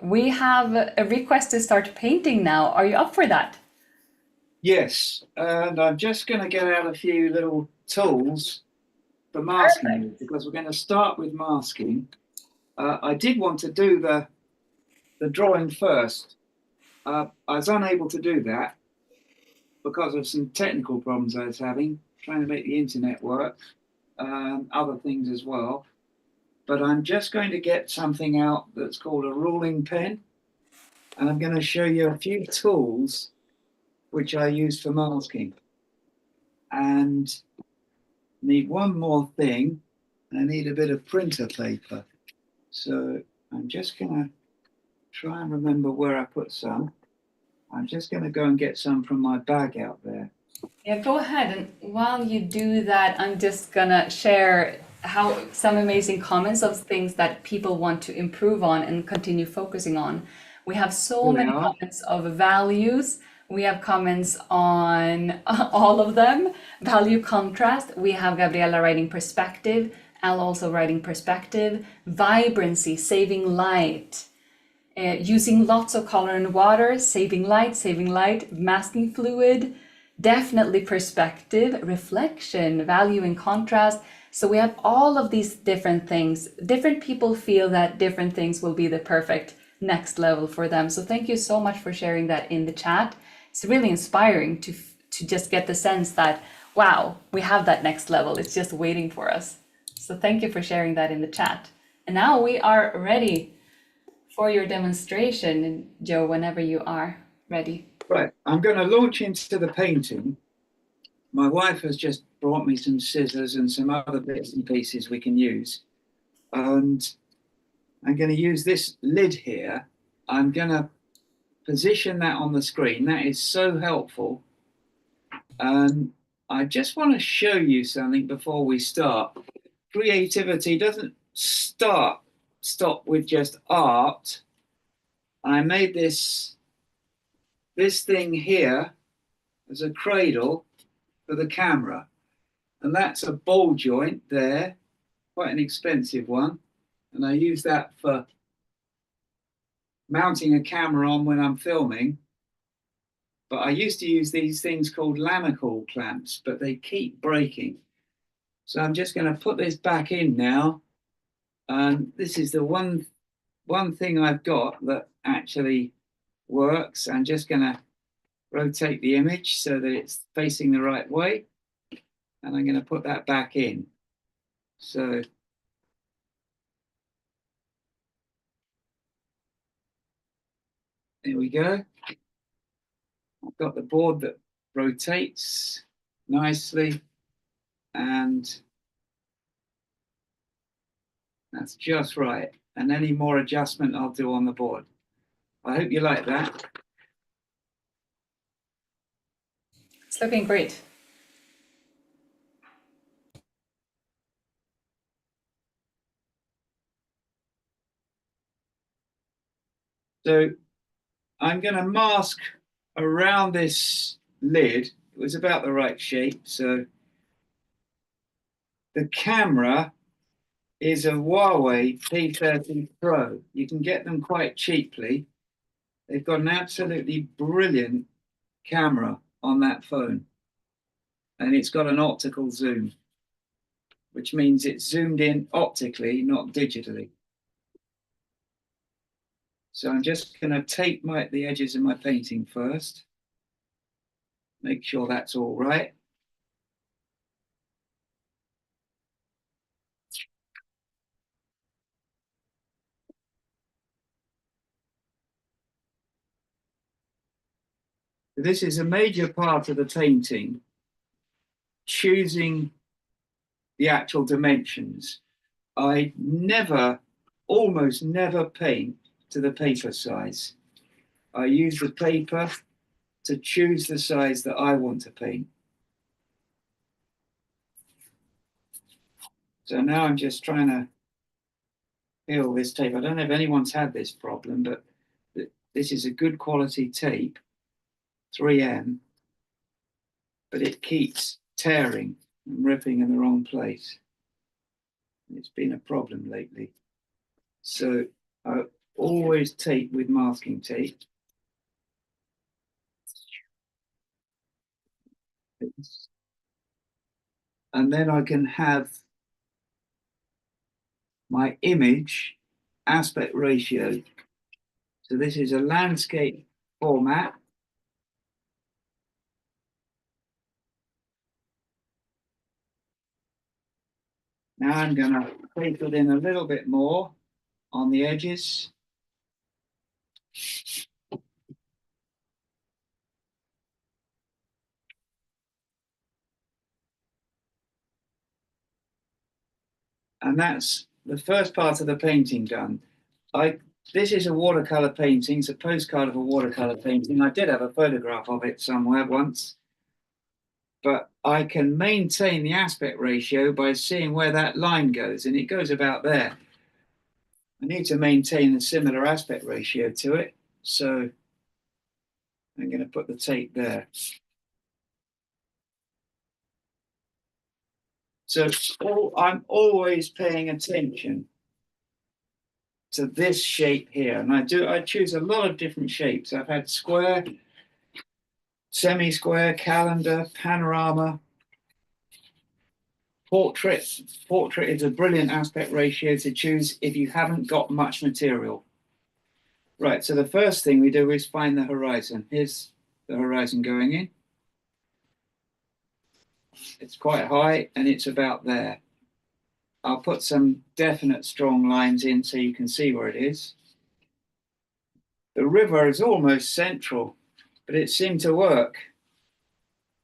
we have a request to start painting now. Are you up for that? Yes, and I'm just going to get out a few little tools for masking. Perfect. Because we're going to start with masking. I did want to do the drawing first. I was unable to do that because of some technical problems I was having, trying to make the internet work, other things as well. But I'm just going to get something out that's called a ruling pen, and I'm going to show you a few tools which I use for masking. And need one more thing. I need a bit of printer paper. So I'm just going to try and remember where I put some. I'm just going to go and get some from my bag out there. Yeah, go ahead. And while you do that, I'm just going to share some amazing comments of things that people want to improve on and continue focusing on. We have so many comments of values. We have comments on all of them. Value contrast. We have Gabriela writing perspective. Al also writing perspective. Vibrancy, saving light. Using lots of color and water, saving light, masking fluid. Definitely perspective, reflection, value and contrast. So we have all of these different things. Different people feel that different things will be the perfect next level for them. So thank you so much for sharing that in the chat. It's really inspiring to just get the sense that, wow, we have that next level. It's just waiting for us. So thank you for sharing that in the chat. And now we are ready for your demonstration, Joe, whenever you are ready. Right, I'm going to launch into the painting. My wife has just brought me some scissors and some other bits and pieces we can use. And I'm going to use this lid here. I'm going to position that on the screen. That is so helpful. And I just want to show you something before we start. Creativity doesn't stop with just art. I made this thing here as a cradle for the camera. And that's a ball joint there, quite an expensive one. And I use that for mounting a camera on when I'm filming. But I used to use these things called lamical clamps, but they keep breaking. So I'm just going to put this back in now. And this is the one thing I've got that actually works. I'm just going to rotate the image so that it's facing the right way. And I'm going to put that back in. So there we go. I've got the board that rotates nicely, and that's just right. And any more adjustment I'll do on the board. I hope you like that. It's looking great. So I'm going to mask around this lid. It was about the right shape. So the camera is a Huawei P30 Pro. You can get them quite cheaply. They've got an absolutely brilliant camera on that phone. And it's got an optical zoom, which means it's zoomed in optically, not digitally. So I'm just going to tape the edges of my painting first. Make sure that's all right. This is a major part of the painting, choosing the actual dimensions. I almost never paint to the paper size. I use the paper to choose the size that I want to paint. So now I'm just trying to peel this tape. I don't know if anyone's had this problem, but this is a good quality tape, 3M, but it keeps tearing and ripping in the wrong place. It's been a problem lately. So I always tape with masking tape. And then I can have my image aspect ratio. So this is a landscape format. Now I'm going to tape it in a little bit more on the edges. And that's the first part of the painting done. This is a watercolor painting. It's a postcard of a watercolor painting. I did have a photograph of it somewhere once, but I can maintain the aspect ratio by seeing where that line goes, and it goes about there. I need to maintain a similar aspect ratio to it, so I'm going to put the tape there. So I'm always paying attention to this shape here, and I choose a lot of different shapes. I've had square, semi-square, calendar, panorama, portrait. Portrait is a brilliant aspect ratio to choose if you haven't got much material. Right, so the first thing we do is find the horizon. Here's the horizon going in. It's quite high and it's about there. I'll put some definite strong lines in so you can see where it is. The river is almost central, but it seemed to work.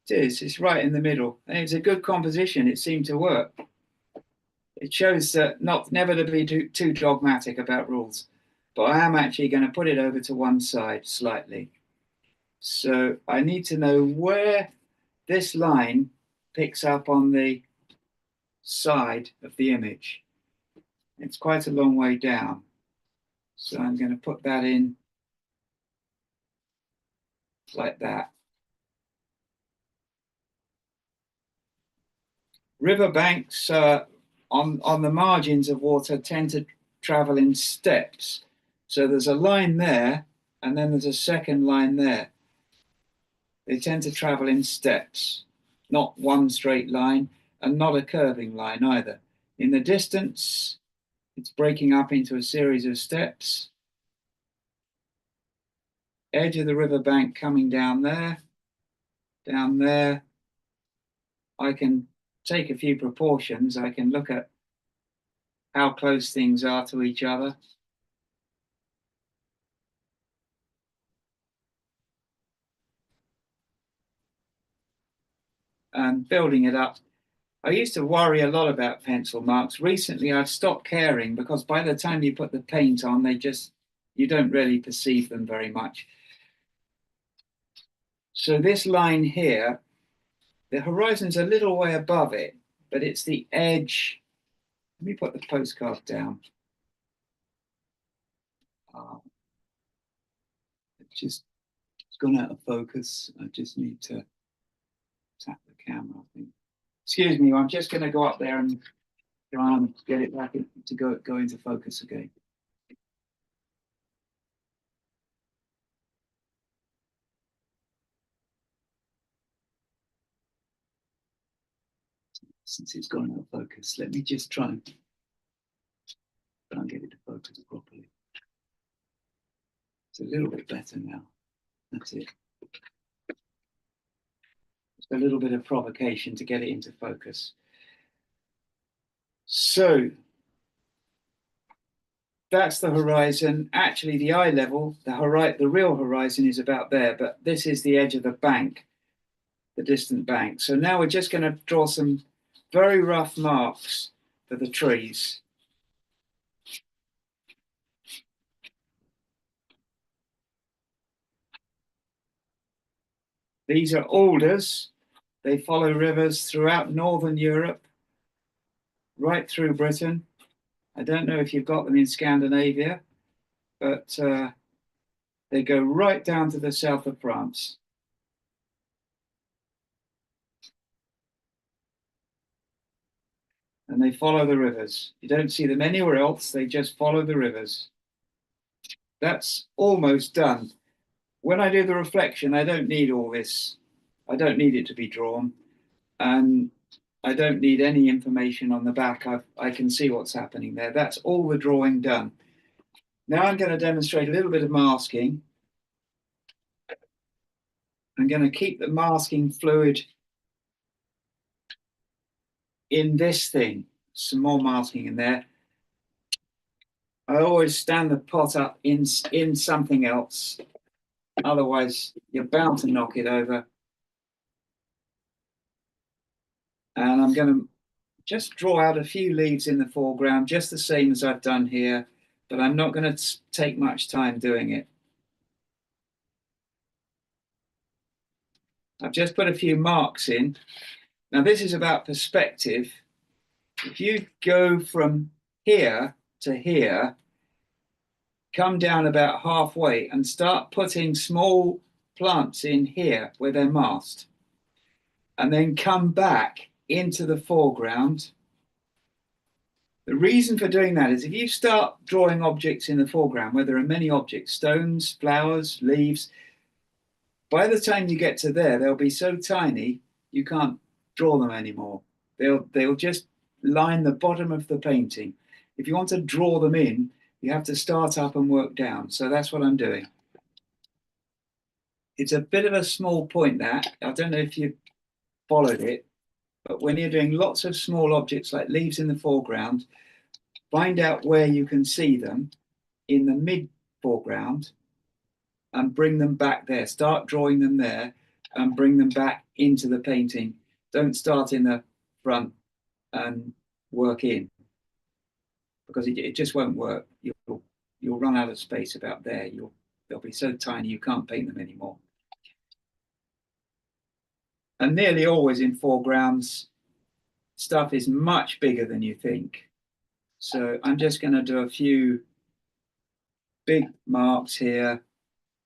It is, it's right in the middle. And it's a good composition, it seemed to work. It shows that never to be too dogmatic about rules, but I am actually going to put it over to one side slightly. So I need to know where this line picks up on the side of the image. It's quite a long way down. So I'm going to put that in like that. Riverbanks on the margins of water tend to travel in steps. So there's a line there, and then there's a second line there. They tend to travel in steps, not one straight line, and not a curving line either. In the distance, it's breaking up into a series of steps. Edge of the riverbank coming down there, down there. I can take a few proportions. I can look at how close things are to each other. And building it up. I used to worry a lot about pencil marks. Recently, I've stopped caring because by the time you put the paint on, you don't really perceive them very much. So this line here, the horizon's a little way above it, but it's the edge. Let me put the postcard down. It's gone out of focus. I just need to tap the camera, I think. Excuse me, I'm just going to go up there and try and get it back to go into focus again. Since it's gone out of focus, let me just try and get it to focus properly. It's a little bit better now. That's it. Just a little bit of provocation to get it into focus. So that's the horizon. Actually, the eye level, the real horizon is about there, but this is the edge of the bank, the distant bank. So now we're just going to draw some very rough marks for the trees. These are alders. They follow rivers throughout Northern Europe, right through Britain. I don't know if you've got them in Scandinavia, but they go right down to the south of France. And they follow the rivers. You don't see them anywhere else. They just follow the rivers. That's almost done. When I do the reflection, I don't need all this. I don't need it to be drawn. And I don't need any information on the back. I can see what's happening there. That's all the drawing done. Now I'm going to demonstrate a little bit of masking. I'm going to keep the masking fluid in this thing. Some more masking in there. I always stand the pot up in something else. Otherwise, you're bound to knock it over. And I'm going to just draw out a few leaves in the foreground, just the same as I've done here, but I'm not going to take much time doing it. I've just put a few marks in. Now, this is about perspective. If you go from here to here, come down about halfway and start putting small plants in here where they're masked, and then come back into the foreground. The reason for doing that is if you start drawing objects in the foreground where there are many objects, stones, flowers, leaves, by the time you get to there, they'll be so tiny you can't draw them anymore. They'll just line the bottom of the painting. If you want to draw them in, you have to start up and work down. So that's what I'm doing. It's a bit of a small point that. I don't know if you followed it, but when you're doing lots of small objects like leaves in the foreground, find out where you can see them in the mid foreground and bring them back there. Start drawing them there and bring them back into the painting. Don't start in the front and work in, because it just won't work. You'll run out of space about there. They'll be so tiny you can't paint them anymore. And nearly always in foregrounds, stuff is much bigger than you think. So I'm just going to do a few big marks here.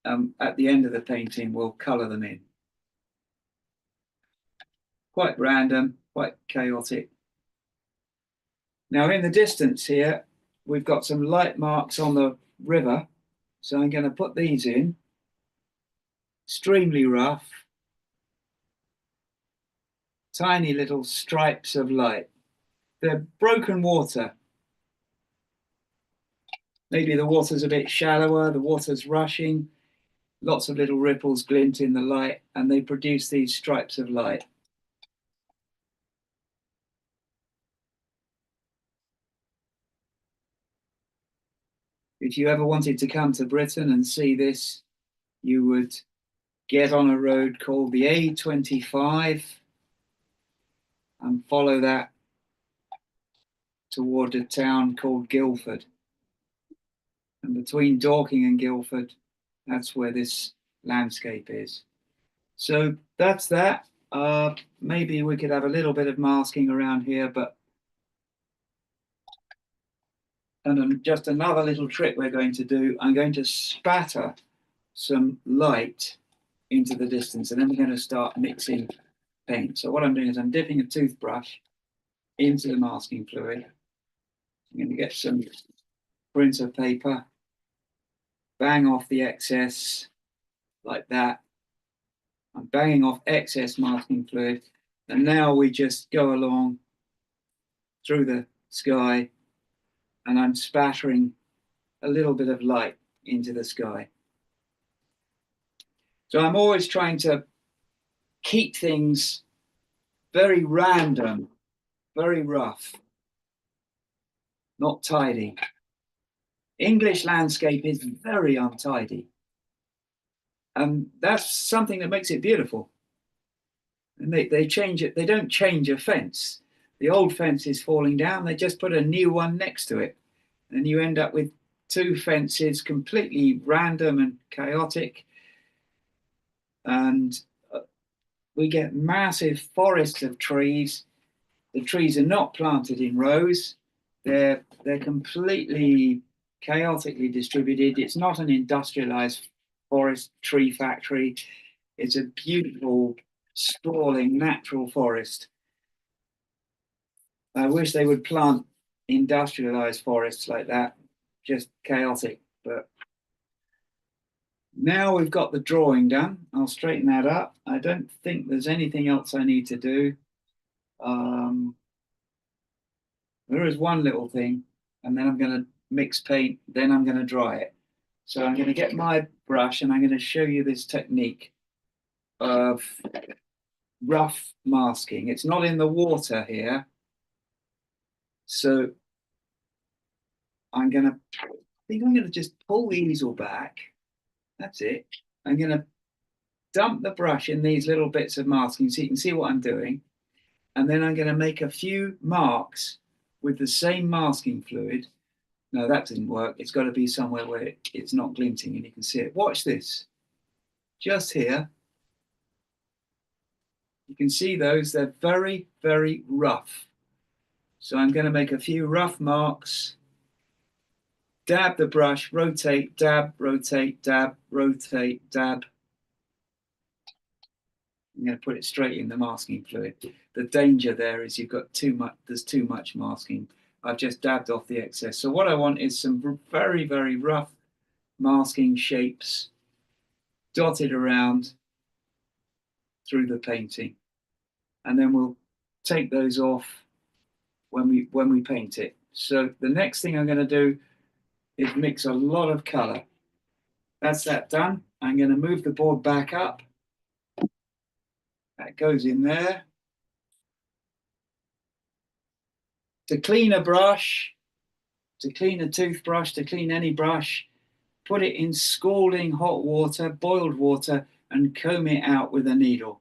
At the end of the painting, we'll color them in. Quite random, quite chaotic. Now in the distance here, we've got some light marks on the river. So I'm going to put these in. Extremely rough. Tiny little stripes of light. They're broken water. Maybe the water's a bit shallower, the water's rushing. Lots of little ripples glint in the light, and they produce these stripes of light. If you ever wanted to come to Britain and see this, you would get on a road called the A25 and follow that toward a town called Guildford. And between Dorking and Guildford, that's where this landscape is. So that's that. Maybe we could have a little bit of masking around here, but just another little trick we're going to do, I'm going to spatter some light into the distance, and then we're going to start mixing paint. So what I'm doing is I'm dipping a toothbrush into the masking fluid. I'm going to get some printer paper, bang off the excess like that. I'm banging off excess masking fluid, and now we just go along through the sky, and I'm spattering a little bit of light into the sky. So I'm always trying to keep things very random, very rough, not tidy. English landscape is very untidy. And that's something that makes it beautiful. And they change it, they don't change a fence. The old fence is falling down, they just put a new one next to it. And you end up with two fences completely random and chaotic. And we get massive forests of trees. The trees are not planted in rows. They're completely chaotically distributed. It's not an industrialized forest tree factory. It's a beautiful, sprawling, natural forest. I wish they would plant industrialized forests like that, just chaotic. But now we've got the drawing done. I'll straighten that up. I don't think there's anything else I need to do. There is one little thing, and then I'm going to mix paint, then I'm going to dry it. So I'm going to get my brush and I'm going to show you this technique of rough masking. It's not in the water here. So I think I'm going to just pull the easel back. That's it. I'm going to dump the brush in these little bits of masking so you can see what I'm doing. And then I'm going to make a few marks with the same masking fluid. No, that didn't work. It's got to be somewhere where it's not glinting and you can see it. Watch this. Just here. You can see those. They're very, very rough. So I'm going to make a few rough marks. Dab the brush, rotate, dab, rotate, dab, rotate, dab. I'm going to put it straight in the masking fluid. The danger there is you've got too much, there's too much masking. I've just dabbed off the excess. So what I want is some very, very rough masking shapes dotted around through the painting. And then we'll take those off when we paint it. So the next thing I'm going to do is mix a lot of color. That's that done. I'm going to move the board back up. That goes in there. To clean a brush, to clean a toothbrush, to clean any brush, put it in scalding hot water, boiled water, and comb it out with a needle.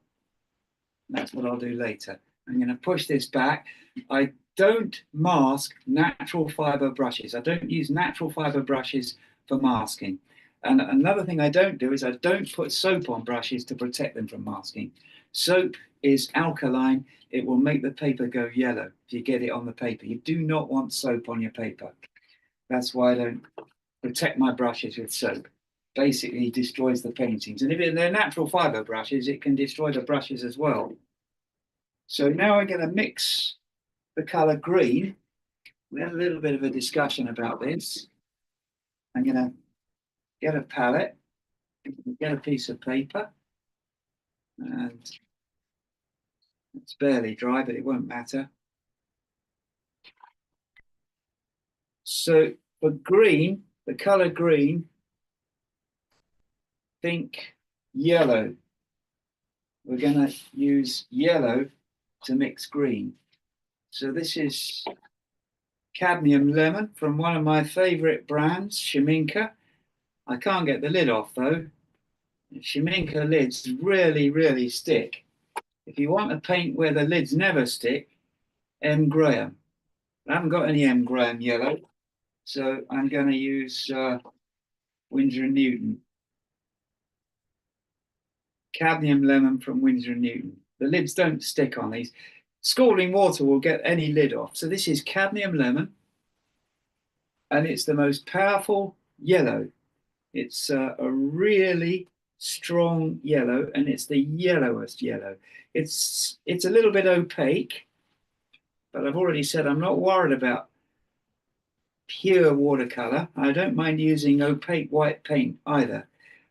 That's what I'll do later. I'm going to push this back. I don't mask natural fiber brushes. I don't use natural fiber brushes for masking. And another thing I don't do is I don't put soap on brushes to protect them from masking. Soap is alkaline. It will make the paper go yellow if you get it on the paper. You do not want soap on your paper. That's why I don't protect my brushes with soap. Basically destroys the paintings. And if they're natural fiber brushes, it can destroy the brushes as well. So now I'm going to mix the color green. We had a little bit of a discussion about this. I'm going to get a palette, get a piece of paper, and it's barely dry, but it won't matter. So for green, the color green, think yellow. We're going to use yellow to mix green. So this is cadmium lemon from one of my favorite brands, Sheminka. I can't get the lid off though. Sheminka lids really, really stick. If you want a paint where the lids never stick, M. Graham. I haven't got any M. Graham yellow, so I'm going to use Winsor & Newton. Cadmium lemon from Winsor & Newton. The lids don't stick on these. Scalding water will get any lid off. So this is cadmium lemon, and it's the most powerful yellow. It's a really strong yellow, and it's the yellowest yellow. It's a little bit opaque, but I've already said I'm not worried about pure watercolor. I don't mind using opaque white paint either,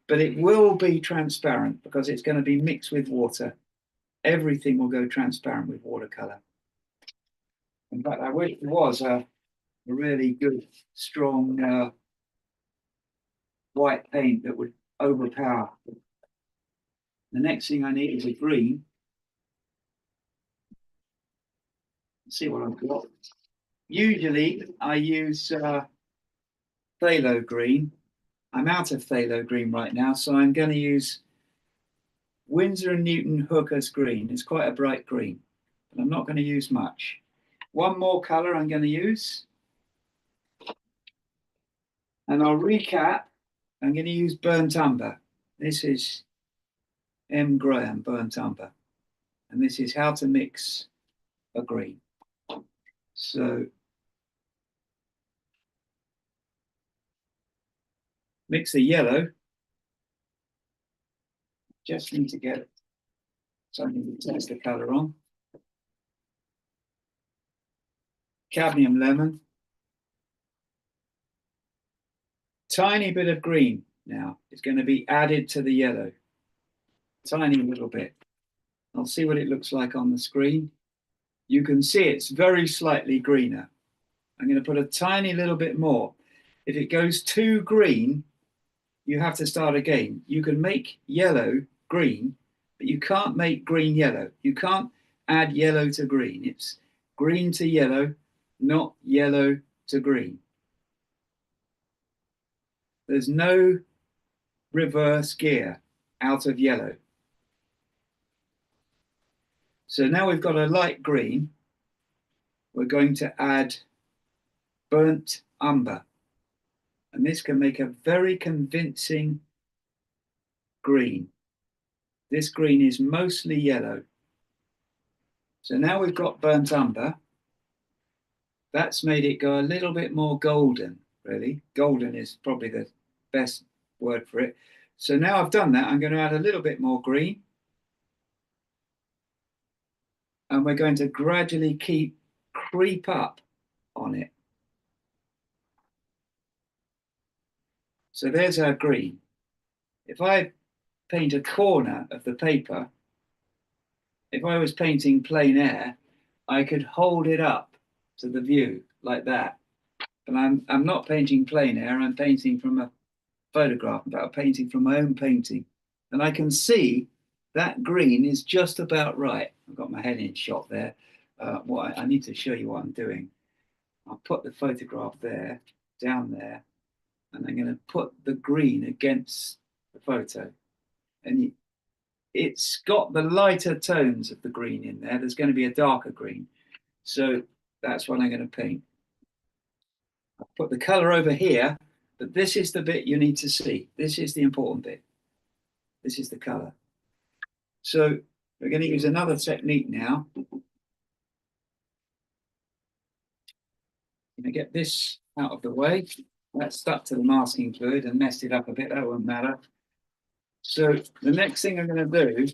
but it will be transparent because it's going to be mixed with water. Everything will go transparent with watercolor. In fact, I wish it was a really good, strong white paint that would overpower. The next thing I need is a green. Let's see what I've got. Usually I use phthalo green. I'm out of phthalo green right now, so I'm going to use Winsor & Newton Hooker's green. It's quite a bright green, but I'm not going to use much. One more color I'm going to use. And I'll recap. I'm going to use burnt umber. This is M. Graham burnt umber. And this is how to mix a green. So mix the yellow. Just need to get something to test the color on. Cadmium lemon. Tiny bit of green now is going to be added to the yellow. Tiny little bit. I'll see what it looks like on the screen. You can see it's very slightly greener. I'm going to put a tiny little bit more. If it goes too green, you have to start again. You can make yellow green, but you can't make green yellow. You can't add yellow to green. It's green to yellow, not yellow to green. There's no reverse gear out of yellow. So now we've got a light green. We're going to add burnt umber. And this can make a very convincing green. This green is mostly yellow. So now we've got burnt umber. That's made it go a little bit more golden, really. Golden is probably the best word for it. So now I've done that, I'm going to add a little bit more green. And we're going to gradually creep up on it. So there's our green. If I paint a corner of the paper, if I was painting plein air, I could hold it up to the view like that. But I'm not painting plein air, I'm painting from a photograph, but I'm painting from my own painting. And I can see that green is just about right. I've got my head in shot there. I need to show you what I'm doing. I'll put the photograph there, down there, And I'm going to put the green against the photo. And it's got the lighter tones of the green in there. There's going to be a darker green. So that's what I'm going to paint. I'll put the color over here, but this is the bit you need to see. This is the important bit. This is the color. So we're going to use another technique now. I'm going to get this out of the way. That stuck to the masking fluid and messed it up a bit. That won't matter. So the next thing I'm going to do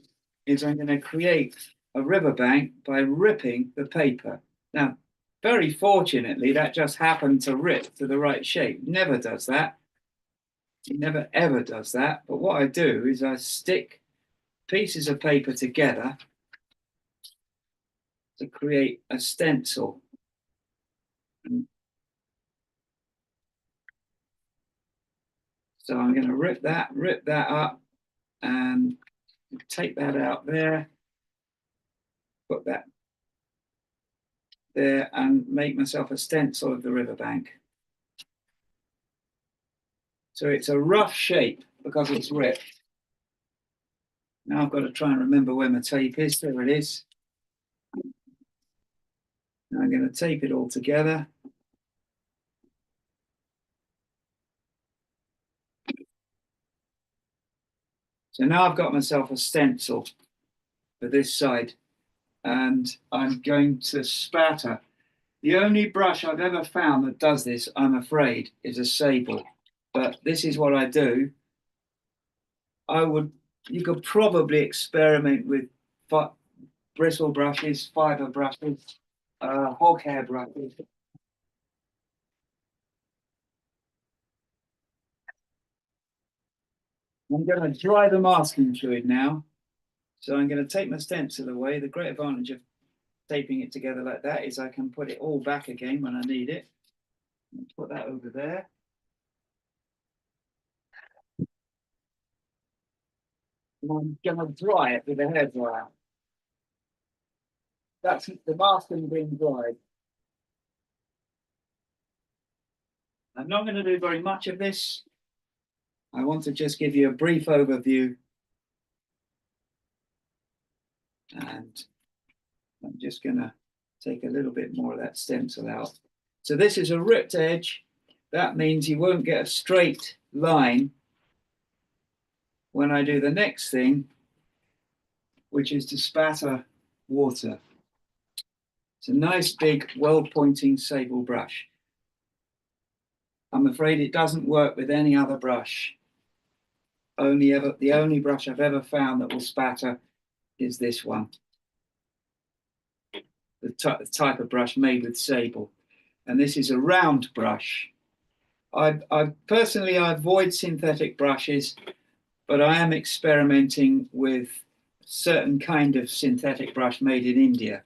is I'm going to create a riverbank by ripping the paper. Now, very fortunately, that just happened to rip to the right shape. Never does that. It never ever does that. But what I do is I stick pieces of paper together to create a stencil. So I'm going to rip that up and take that out there, put that there and make myself a stencil of the riverbank. So it's a rough shape because it's ripped. Now I've got to try and remember where my tape is. There it is. Now I'm going to tape it all together. So now I've got myself a stencil for this side, and I'm going to spatter. The only brush I've ever found that does this, I'm afraid, is a sable. But this is what I do. You could probably experiment with bristle brushes, fiber brushes, hog hair brushes. I'm going to dry the masking fluid now. So I'm going to take my stencil away. The great advantage of taping it together like that is I can put it all back again when I need it. Put that over there. And I'm going to dry it with a hairdryer. That's the masking being dried. I'm not going to do very much of this. I want to just give you a brief overview. And I'm just going to take a little bit more of that stencil out. So this is a ripped edge. That means you won't get a straight line when I do the next thing, which is to spatter water. It's a nice big, well-pointing sable brush. I'm afraid it doesn't work with any other brush. The only brush I've ever found that will spatter is this one. The type of brush made with sable. And this is a round brush. I personally avoid synthetic brushes, but I am experimenting with a certain kind of synthetic brush made in India.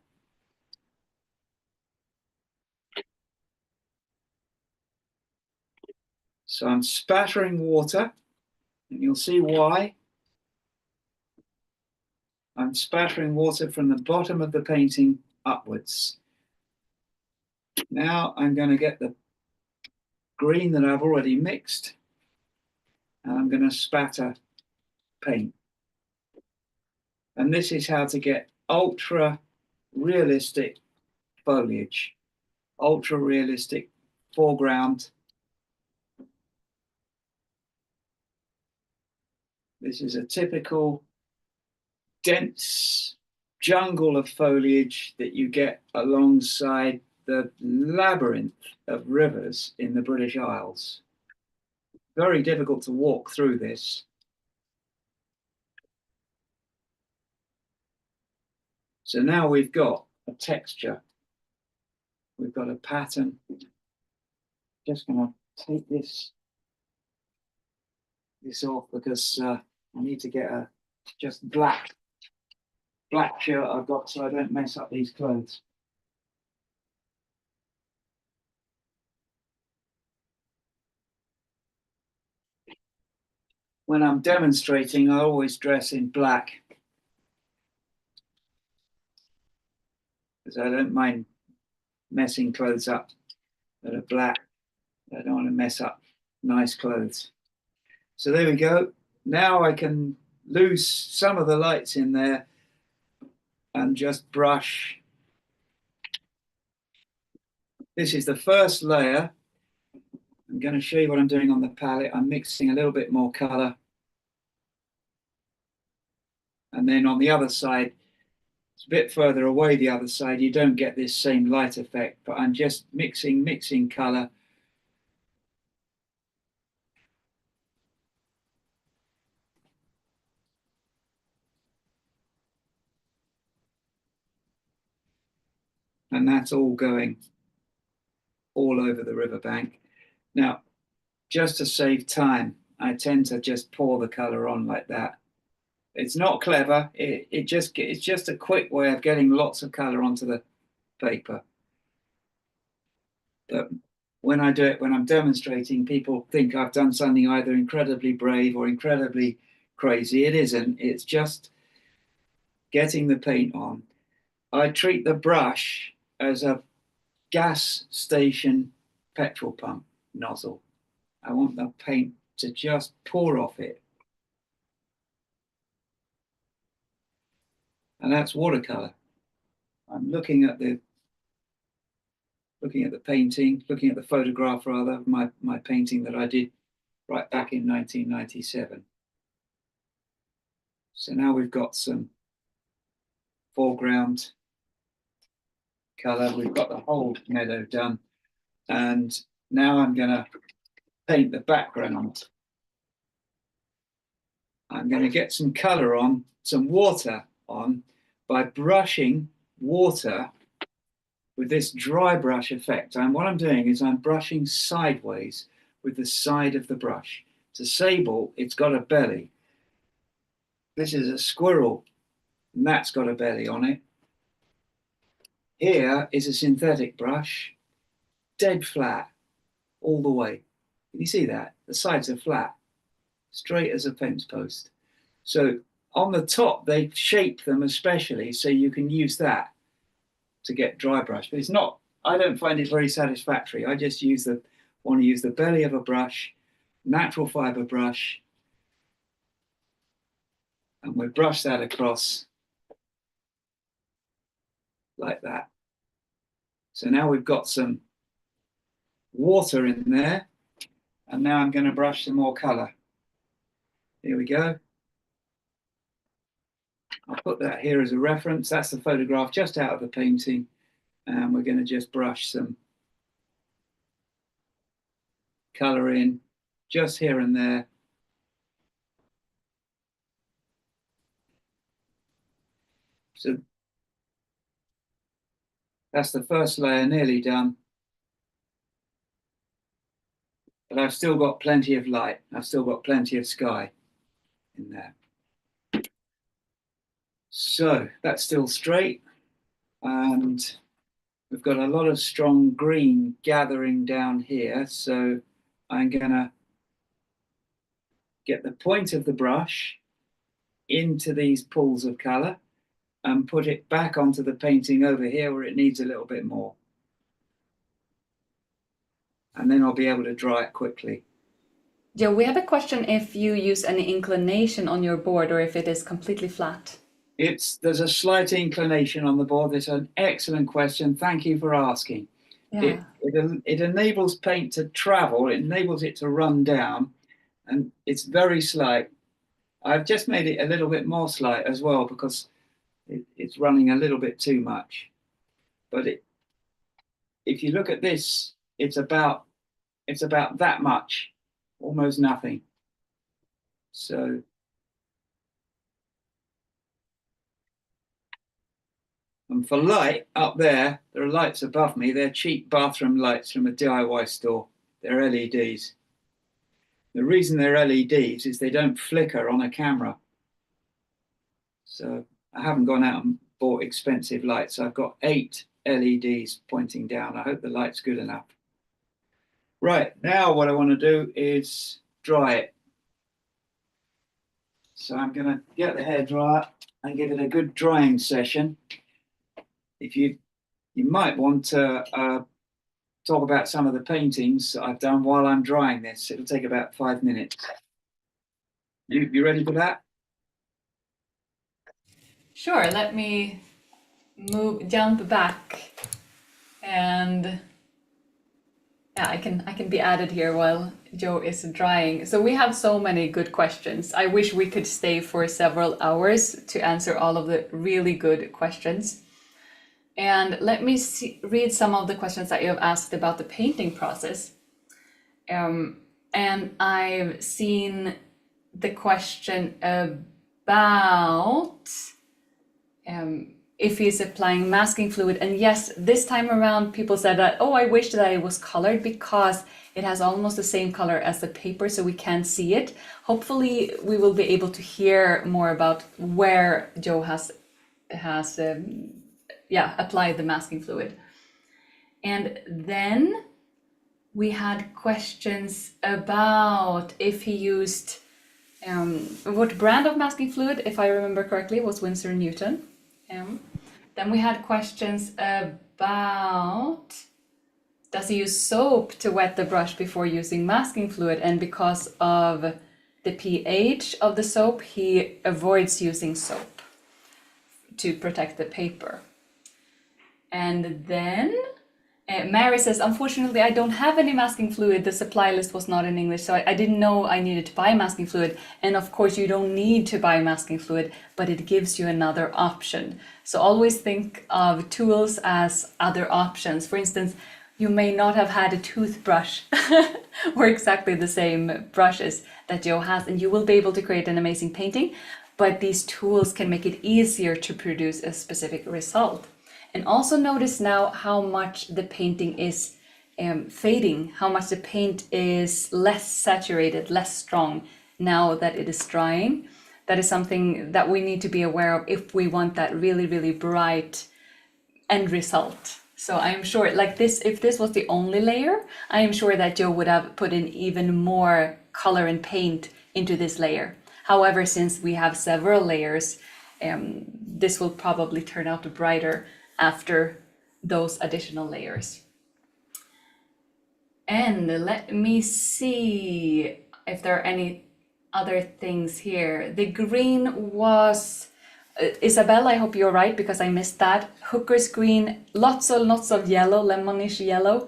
So I'm spattering water, and you'll see why. I'm spattering water from the bottom of the painting upwards. Now I'm going to get the green that I've already mixed, and I'm going to spatter paint. And this is how to get ultra realistic foliage, ultra realistic foreground. This is a typical dense jungle of foliage that you get alongside the labyrinth of rivers in the British Isles. Very difficult to walk through this. So now we've got a texture. We've got a pattern. Just going to take this off because I need to get a just black shirt I've got so I don't mess up these clothes. When I'm demonstrating, I always dress in black because I don't mind messing clothes up that are black. I don't want to mess up nice clothes. So there we go. Now I can lose some of the lights in there and just brush. This is the first layer. I'm going to show you what I'm doing on the palette. I'm mixing a little bit more color. And then on the other side, it's a bit further away the other side, you don't get this same light effect, but I'm just mixing color. And that's all going all over the riverbank. Now, just to save time, I tend to just pour the color on like that. It's not clever. It's just a quick way of getting lots of color onto the paper. But when I do it, when I'm demonstrating, people think I've done something either incredibly brave or incredibly crazy. It isn't. It's just getting the paint on. I treat the brush as a gas station petrol pump nozzle. I want the paint to just pour off it. And that's watercolor. I'm looking at the painting, looking at the photograph rather, of my painting that I did right back in 1997. So now we've got some foreground color. We've got the whole meadow done. And now I'm going to paint the background. I'm going to get some color on, some water on, by brushing water with this dry brush effect. And what I'm doing is I'm brushing sideways with the side of the brush. It's a sable, it's got a belly. This is a squirrel, and that's got a belly on it. Here is a synthetic brush, dead flat, all the way. Can you see that? The sides are flat, straight as a fence post. So on the top, they shape them especially so you can use that to get dry brush. But it's not, I don't find it very satisfactory. I just want to use the belly of a brush, natural fiber brush, and we brush that across like that. So now we've got some water in there, and now I'm going to brush some more color. Here we go. I'll put that here as a reference. That's the photograph just out of the painting, and we're going to just brush some color in just here and there. So that's the first layer nearly done. But I've still got plenty of light. I've still got plenty of sky in there. So that's still straight. And we've got a lot of strong green gathering down here. So I'm going to get the point of the brush into these pools of color and put it back onto the painting over here where it needs a little bit more. And then I'll be able to dry it quickly. Joe, we have a question if you use any inclination on your board or if it is completely flat. There's a slight inclination on the board. It's an excellent question. Thank you for asking. Yeah. It enables paint to travel. It enables it to run down, and it's very slight. I've just made it a little bit more slight as well because it's running a little bit too much. But if you look at this, it's about that much, almost nothing. So and for light up there are lights above me. They're cheap bathroom lights from a DIY store. They're LEDs. The reason they're LEDs is they don't flicker on a camera. So I haven't gone out and bought expensive lights. I've got 8 LEDs pointing down. I hope the light's good enough. Right, now what I want to do is dry it. So I'm going to get the hairdryer and give it a good drying session. If you might want to talk about some of the paintings I've done while I'm drying this. It'll take about 5 minutes. You ready for that? Sure, let me jump back, and yeah, I can be added here while Joe is drying. So we have so many good questions. I wish we could stay for several hours to answer all of the really good questions. And let me read some of the questions that you have asked about the painting process. And I've seen the question about if he's applying masking fluid. And yes, this time around, people said that, oh, I wish that it was colored because it has almost the same color as the paper, so we can't see it. Hopefully, we will be able to hear more about where Joe has applied the masking fluid. And then we had questions about if he used what brand of masking fluid, if I remember correctly, was Winsor & Newton. Then we had questions about, does he use soap to wet the brush before using masking fluid? And because of the pH of the soap, he avoids using soap to protect the paper. And then Mary says, unfortunately, I don't have any masking fluid. The supply list was not in English, so I didn't know I needed to buy masking fluid. And of course, you don't need to buy masking fluid, but it gives you another option. So always think of tools as other options. For instance, you may not have had a toothbrush or exactly the same brushes that Joe has, and you will be able to create an amazing painting, but these tools can make it easier to produce a specific result. And also notice now how much the painting is fading, how much the paint is less saturated, less strong now that it is drying. That is something that we need to be aware of if we want that really, really bright end result. So I'm sure, like this, if this was the only layer, I am sure that Joe would have put in even more color and paint into this layer. However, since we have several layers, this will probably turn out brighter after those additional layers. And let me see if there are any other things here. The green was Isabel, I hope you're right because I missed that. Hooker's green, lots of yellow, lemonish yellow.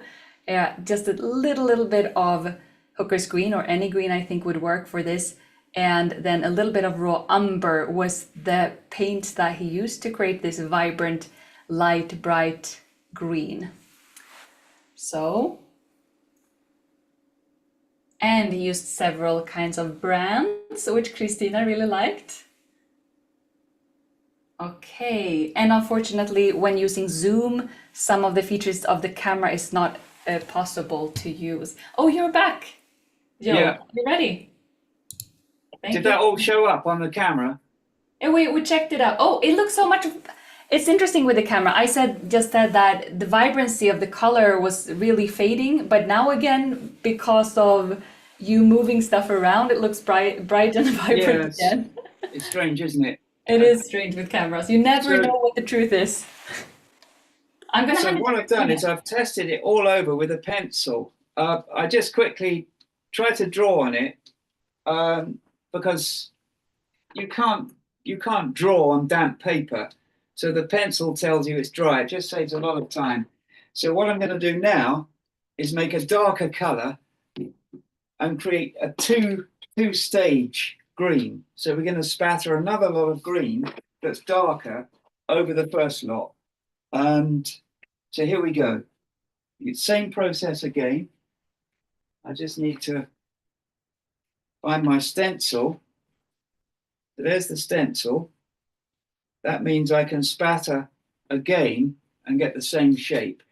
Just a little bit of Hooker's green, or any green I think would work for this. And then a little bit of raw umber was the paint that he used to create this vibrant, light, bright green. So, and he used several kinds of brands, which Christina really liked. Okay, and unfortunately, when using Zoom, some of the features of the camera is not possible to use. Oh, you're back, Joe. Yeah. You ready? Did that all show up on the camera? And we checked it out. Oh, it looks so much. It's interesting with the camera. I just said that the vibrancy of the color was really fading, but now again, because of you moving stuff around, it looks bright and vibrant again. It's strange, isn't it? It is strange with cameras. You never know what the truth is. So what I've done is I've tested it all over with a pencil. I just quickly tried to draw on it because you can't draw on damp paper. So the pencil tells you it's dry. It just saves a lot of time. So what I'm going to do now is make a darker color and create a two-stage green. So we're going to spatter another lot of green that's darker over the first lot. And so here we go. Same process again. I just need to find my stencil. So there's the stencil. That means I can spatter again and get the same shape.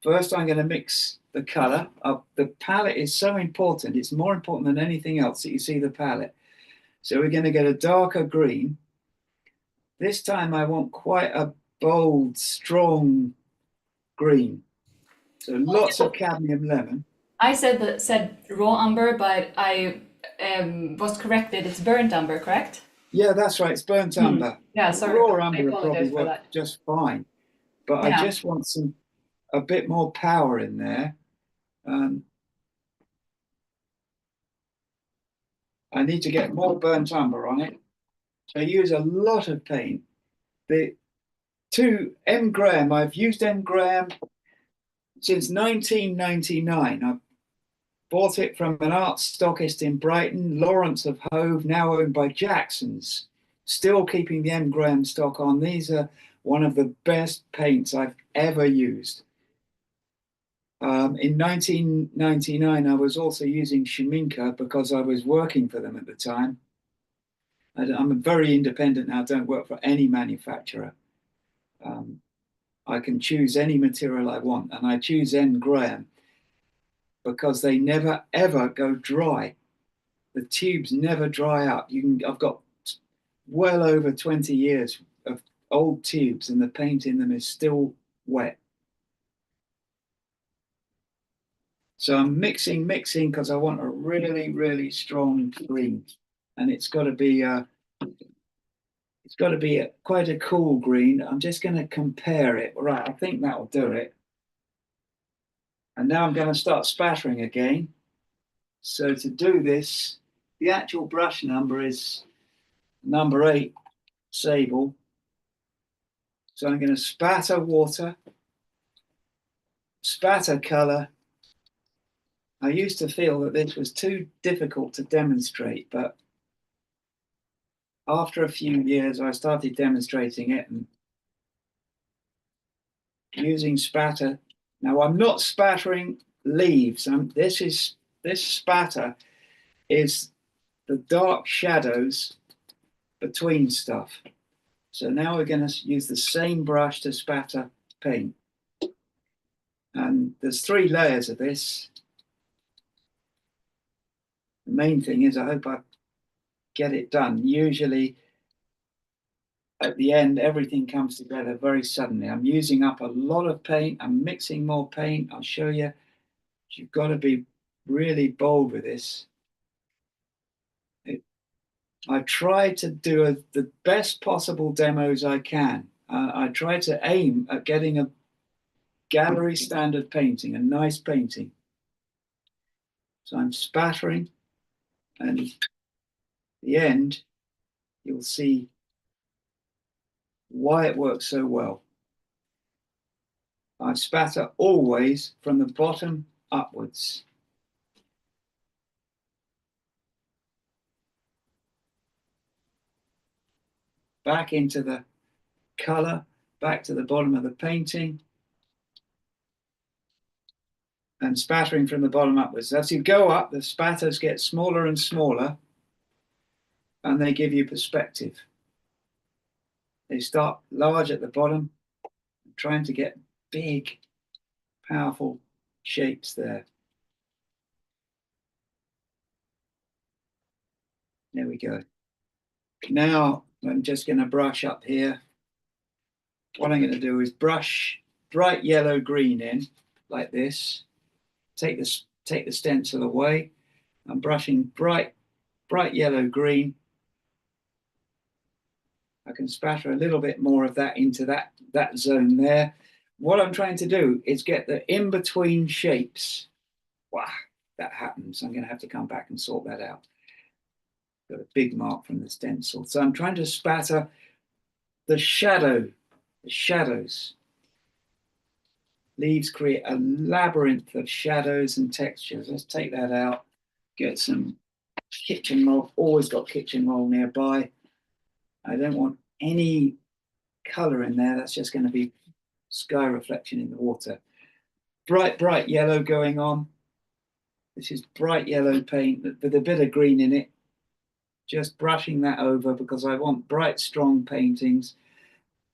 First, I'm going to mix the color up. The palette is so important. It's more important than anything else that you see the palette. So we're going to get a darker green. This time I want quite a bold, strong green. So lots of cadmium lemon. I said raw umber, but I was corrected. It's burnt umber, correct? Yeah, that's right. It's burnt umber. Yeah, sorry. Raw umber will probably work just fine. But I just want a bit more power in there. I need to get more burnt umber on it. So I use a lot of paint. The M. Graham, I've used M. Graham since 1999. I bought it from an art stockist in Brighton, Lawrence of Hove, now owned by Jackson's. Still keeping the M. Graham stock on. These are one of the best paints I've ever used. In 1999, I was also using Schminke because I was working for them at the time. I'm very independent now, I don't work for any manufacturer. I can choose any material I want, and I choose M. Graham because they never ever go dry. The tubes never dry up. I've got well over 20 years of old tubes, and the paint in them is still wet. So I'm mixing because I want a really, really strong green, and it's got to be quite a cool green. I'm just going to compare it. Right, I think that'll do it. And now I'm going to start spattering again. So to do this, the actual brush number is number 8, sable. So I'm going to spatter water, spatter color. I used to feel that this was too difficult to demonstrate, but after a few years, I started demonstrating it and using spatter. Now I'm not spattering leaves. This spatter is the dark shadows between stuff. So now we're going to use the same brush to spatter paint. And there's 3 layers of this. The main thing is I hope I get it done. Usually at the end, everything comes together very suddenly. I'm using up a lot of paint. I'm mixing more paint. I'll show you. You've got to be really bold with this. I try to do the best possible demos I can. I try to aim at getting a gallery standard painting, a nice painting. So I'm spattering, and at the end, you'll see why it works so well. I spatter always from the bottom upwards. Back into the color, back to the bottom of the painting, and spattering from the bottom upwards. As you go up, the spatters get smaller and smaller, and they give you perspective. They start large at the bottom, trying to get big, powerful shapes there. There we go. Now I'm just going to brush up here. What I'm going to do is brush bright yellow green in like this. Take the stencil away. I'm brushing bright yellow green. I can spatter a little bit more of that into that zone there. What I'm trying to do is get the in-between shapes. Wow, that happens. I'm going to have to come back and sort that out. Got a big mark from the stencil. So I'm trying to spatter the shadows. Leaves create a labyrinth of shadows and textures. Let's take that out. Get some kitchen roll. Always got kitchen roll nearby. I don't want any color in there. That's just going to be sky reflection in the water. Bright yellow going on. This is bright yellow paint with a bit of green in it. Just brushing that over because I want bright, strong paintings.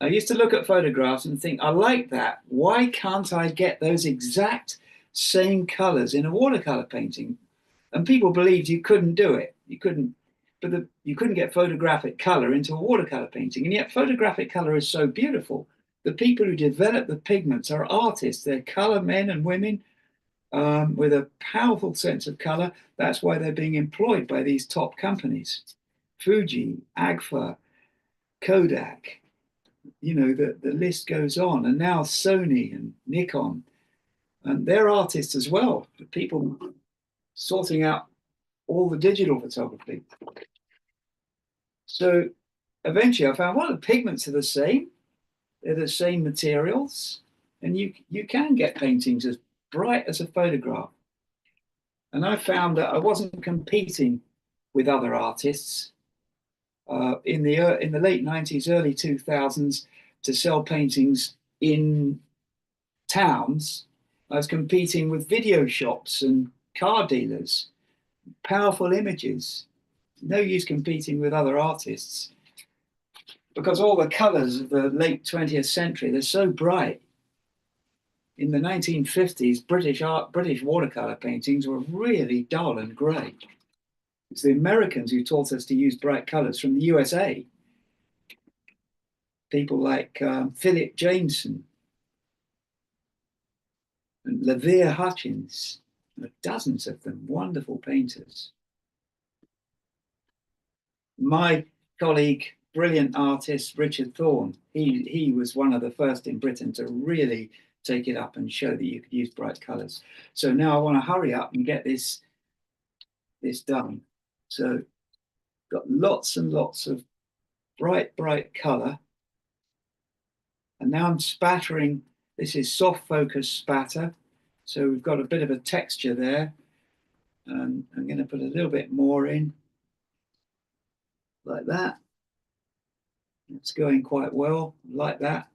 I used to look at photographs and think, I like that. Why can't I get those exact same colors in a watercolor painting? And people believed you couldn't do it. You couldn't get photographic color into a watercolor painting. And yet photographic color is so beautiful. The people who develop the pigments are artists. They're color men and women with a powerful sense of color. That's why they're being employed by these top companies. Fuji, Agfa, Kodak, you know, the list goes on. And now Sony and Nikon. And they're artists as well, the people sorting out all the digital photography. So eventually I found, well, the pigments are the same. They're the same materials. And you can get paintings as bright as a photograph. And I found that I wasn't competing with other artists in the late 90s, early 2000s to sell paintings in towns. I was competing with video shops and car dealers, powerful images. No use competing with other artists because all the colors of the late 20th century, they're so bright. In the 1950s, British watercolor paintings were really dull and grey. It's the Americans who taught us to use bright colors from the USA. People like Philip Jameson and Levere Hutchins, dozens of them, wonderful painters. My colleague, brilliant artist, Richard Thorne, he was one of the first in Britain to really take it up and show that you could use bright colors. So now I want to hurry up and get this done. So got lots and lots of bright color. And now I'm spattering. This is soft focus spatter. So we've got a bit of a texture there. And I'm going to put a little bit more in, like that. It's going quite well, like that.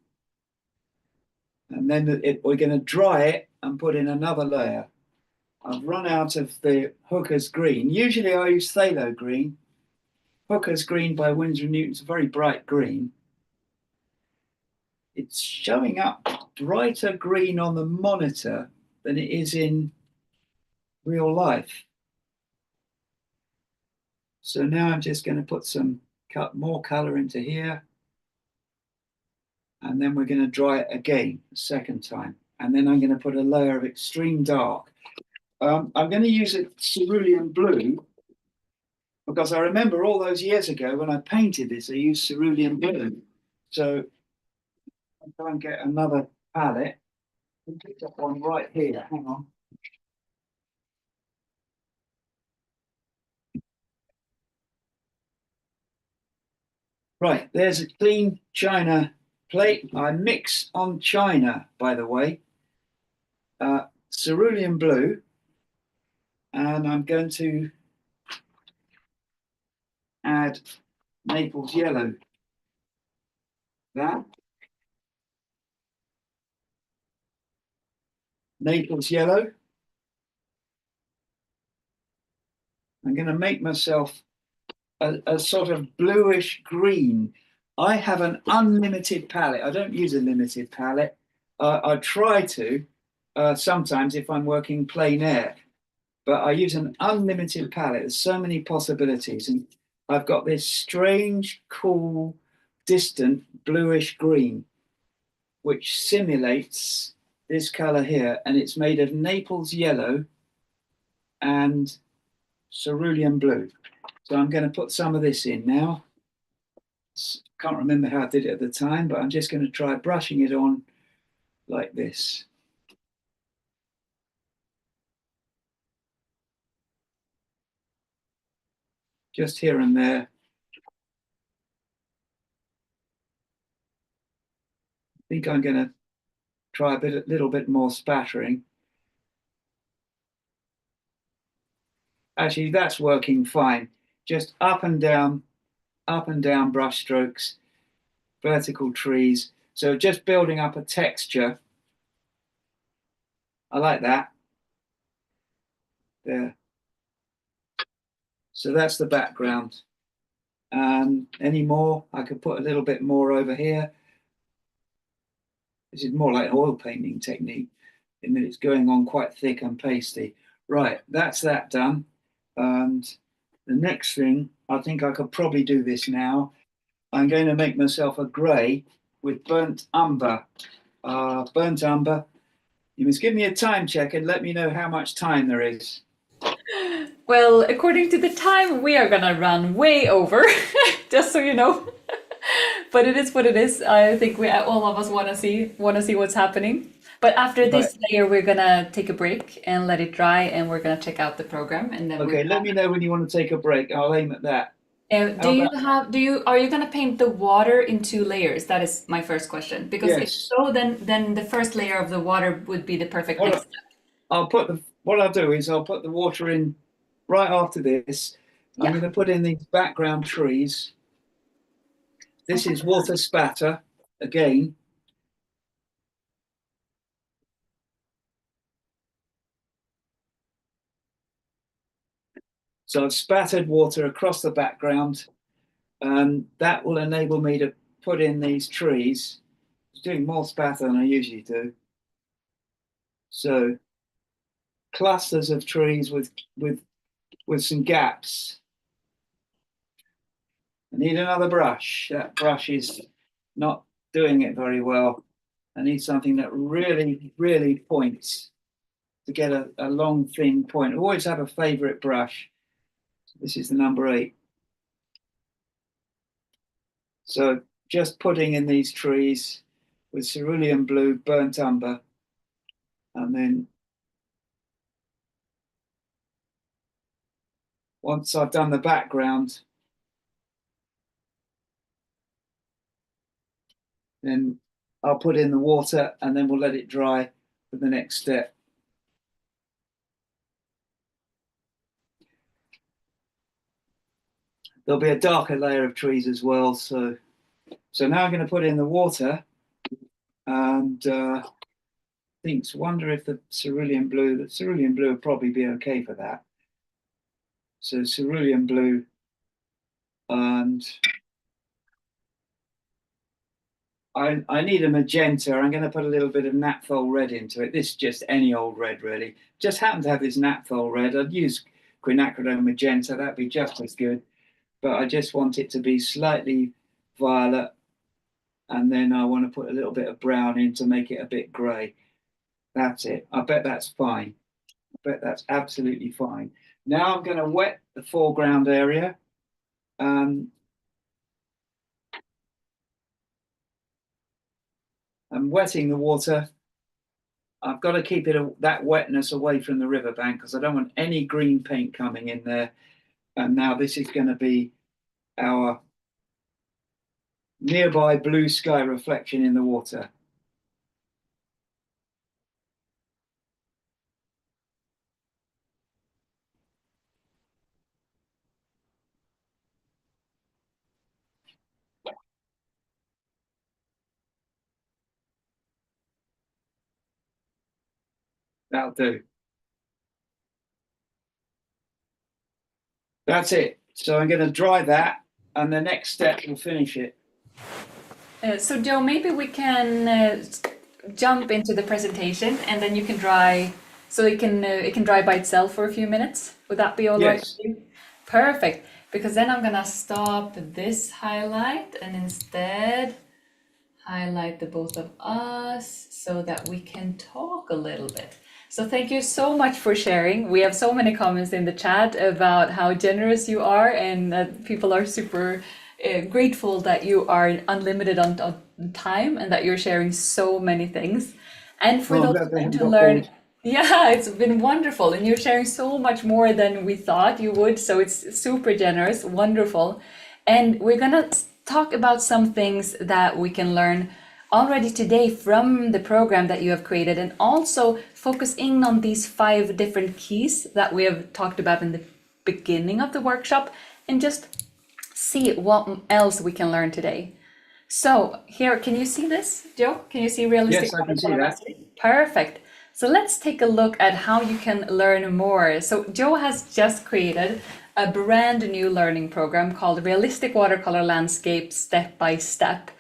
And then we're going to dry it and put in another layer. I've run out of the Hooker's Green. Usually I use phthalo green. Hooker's Green by Winsor & Newton's a very bright green. It's showing up brighter green on the monitor than it is in real life. So now I'm just going to put more color into here. And then we're going to dry it again a second time. And then I'm going to put a layer of extreme dark. I'm going to use a cerulean blue because I remember all those years ago when I painted this, I used cerulean blue. So I'll try and get another palette. I picked up one right here. Hang on. Right, there's a clean china plate. I mix on china, by the way, cerulean blue, and I'm going to add Naples yellow. That. Naples yellow. I'm going to make myself a sort of bluish green. I have an unlimited palette. I don't use a limited palette. I try to sometimes if I'm working plein air, but I use an unlimited palette. There's so many possibilities. And I've got this strange, cool, distant bluish green, which simulates this color here. And it's made of Naples yellow and cerulean blue. So I'm going to put some of this in now. Can't remember how I did it at the time, but I'm just going to try brushing it on like this. Just here and there. I think I'm going to try a little bit more spattering. Actually, that's working fine. Just up and down brush strokes, vertical trees. So just building up a texture. I like that. There. So that's the background. And any more, I could put a little bit more over here. This is more like an oil painting technique in that it's going on quite thick and pasty. Right, that's that done. And the next thing, I think I could probably do this now. I'm going to make myself a grey with burnt umber. Burnt umber. You must give me a time check and let me know how much time there is. Well, according to the time, we are gonna run way over, just so you know. But it is what it is. I think we all of us want to see what's happening. But after Right. this layer, we're gonna take a break and let it dry, and we're gonna check out the program, and then we're Okay, let me know when you want to take a break. I'll aim at that. Do How you about are you gonna paint the water in two layers? That is my first question. Because if yes? so, then the first layer of the water would be the perfect next What step. what I'll do is I'll put the water in right after this. I'm Yeah. going to put in these background trees. Oh, This is fantastic. water spatter again. So I've spattered water across the background, and that will enable me to put in these trees. I'm doing more spatter than I usually do. So clusters of trees with some gaps. I need another brush. That brush is not doing it very well. I need something that really, really points to get a long, thin point. I always have a favorite brush. This is the number 8. So just putting in these trees with cerulean blue, burnt umber, and then once I've done the background, then I'll put in the water and then we'll let it dry for the next step. There'll be a darker layer of trees as well. So now I'm going to put in the water and wonder if the cerulean blue would probably be okay for that. So cerulean blue, and I need a magenta. I'm going to put a little bit of naphthalene red into it. This is just any old red, really. Just happen to have this naphthalene red. I'd use quinacridone magenta. That'd be just as good. But I just want it to be slightly violet. And then I want to put a little bit of brown in to make it a bit grey. That's it. I bet that's fine. I bet that's absolutely fine. Now I'm going to wet the foreground area. I'm wetting the water. I've got to keep that wetness away from the riverbank because I don't want any green paint coming in there. And now this is going to be our nearby blue sky reflection in the water. That'll do. That's it. So I'm going to dry that, and the next step will finish it. So Joe, maybe we can jump into the presentation, and then you can dry, so it can dry by itself for a few minutes. Would that be all right with Yes. you? Perfect. Because then I'm gonna stop this highlight and instead highlight the both of us so that we can talk a little bit. So thank you so much for sharing. We have so many comments in the chat about how generous you are, and that people are super grateful that you are unlimited on time and that you're sharing so many things. And for Well, I'm those glad who they want haven't to got learn, bored. yeah, it's been wonderful, and you're sharing so much more than we thought you would. So it's super generous, wonderful. And we're gonna talk about some things that we can learn already today from the program that you have created, and also focus in on these 5 different keys that we have talked about in the beginning of the workshop, and just see what else we can learn today. So here, can you see this, Joe? Can you see realistic Yes, I can see watercolor that. mastery? Perfect. So let's take a look at how you can learn more. So Joe has just created a brand new learning program called Realistic Watercolor Landscape Step by Step.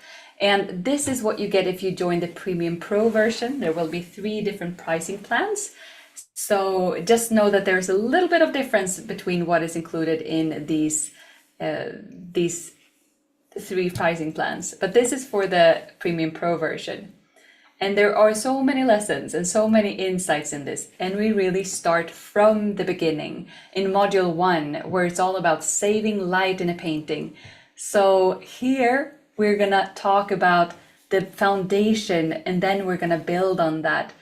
And this is what you get if you join the Premium Pro version. There will be 3 different pricing plans. So just know that there's a little bit of difference between what is included in these 3 pricing plans, but this is for the Premium Pro version. And there are so many lessons and so many insights in this. And we really start from the beginning in module 1, where it's all about saving light in a painting. So here we're gonna talk about the foundation, and then we're going to build on that.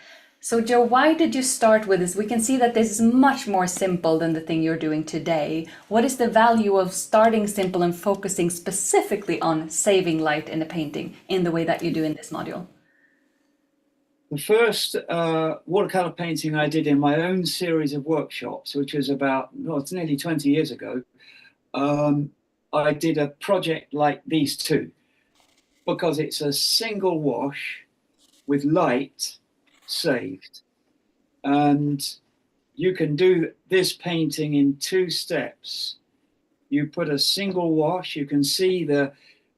So Joe, why did you start with this? We can see that this is much more simple than the thing you're doing today. What is the value of starting simple and focusing specifically on saving light in a painting in the way that you do in this module? The first watercolor painting I did in my own series of workshops, which was it's nearly 20 years ago, I did a project like these two, because it's a single wash with light saved. And you can do this painting in 2 steps. You put a single wash, you can see the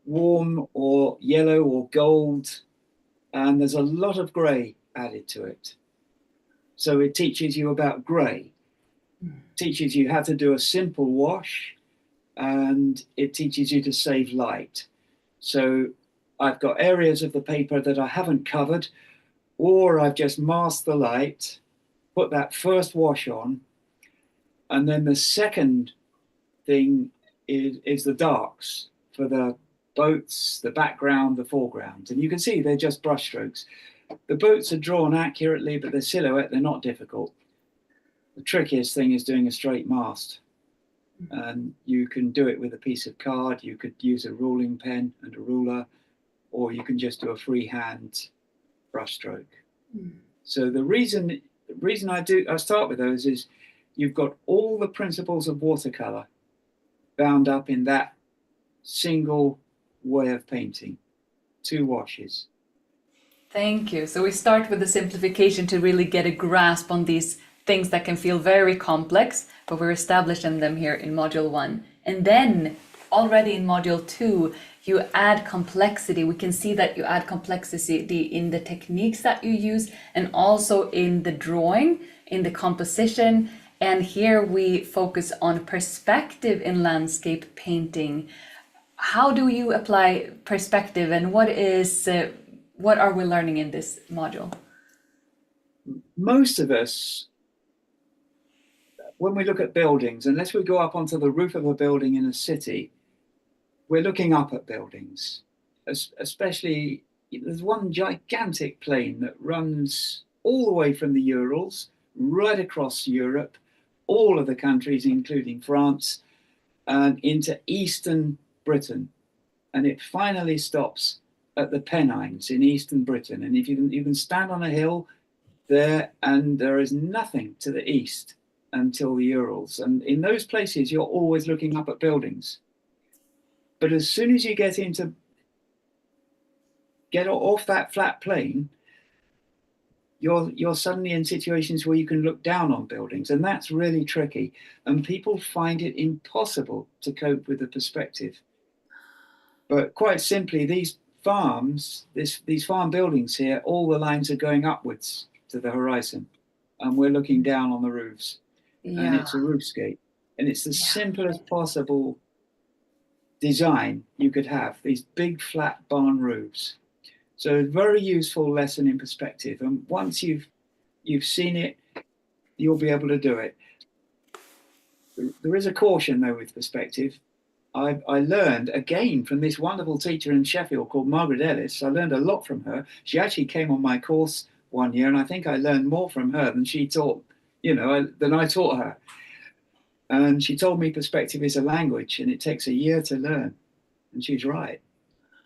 warm or yellow or gold, and there's a lot of gray added to it. So it teaches you about gray, teaches you how to do a simple wash, and it teaches you to save light. So I've got areas of the paper that I haven't covered, or I've just masked the light, put that first wash on, and then the second thing is the darks for the boats, the background, the foreground. And you can see they're just brush strokes. The boats are drawn accurately, but the silhouette, they're not difficult. The trickiest thing is doing a straight mast. And you can do it with a piece of card. You could use a ruling pen and a ruler, or you can just do a freehand brush stroke. So the reason I start with those is you've got all the principles of watercolor bound up in that single way of painting, 2 washes. Thank you. So we start with the simplification to really get a grasp on these things that can feel very complex, but we're establishing them here in module 1. And then already in module 2, you add complexity. We can see that you add complexity in the techniques that you use and also in the drawing, in the composition. And here we focus on perspective in landscape painting. How do you apply perspective, and what are we learning in this module? Most of us, when we look at buildings, unless we go up onto the roof of a building in a city, we're looking up at buildings. Especially, there's one gigantic plane that runs all the way from the Urals, right across Europe, all of the countries, including France, and into Eastern Britain. And it finally stops at the Pennines in Eastern Britain. And if you can stand on a hill there, and there is nothing to the east until the Urals. And in those places, you're always looking up at buildings. But as soon as you get off that flat plane, you're suddenly in situations where you can look down on buildings, and that's really tricky. And people find it impossible to cope with the perspective. But quite simply, these farms, these farm buildings here, all the lines are going upwards to the horizon, and we're looking down on the roofs. And it's a roofscape, and it's the simplest possible design you could have, these big flat barn roofs. So a very useful lesson in perspective, and once you've seen it, you'll be able to do it. There is a caution though with perspective. I learned again from this wonderful teacher in Sheffield called Margaret Ellis. I learned a lot from her. She actually came on my course one year, and I think I learned more from her than she taught, than I taught her. And she told me perspective is a language, and it takes a year to learn. And she's right.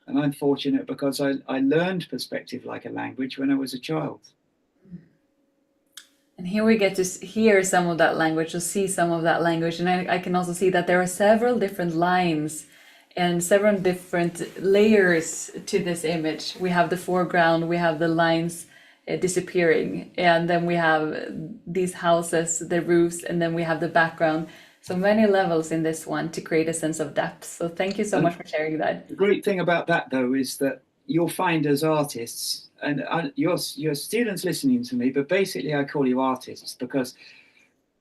And I'm fortunate because I learned perspective like a language when I was a child. And here we get to hear some of that language, to see some of that language. And I can also see that there are several different lines and several different layers to this image. We have the foreground, we have the lines disappearing, and then we have these houses, the roofs, and then we have the background. So many levels in this one to create a sense of depth. So thank you so much for sharing that. The great thing about that, though, is that you'll find as artists, and your students listening to me, but basically I call you artists because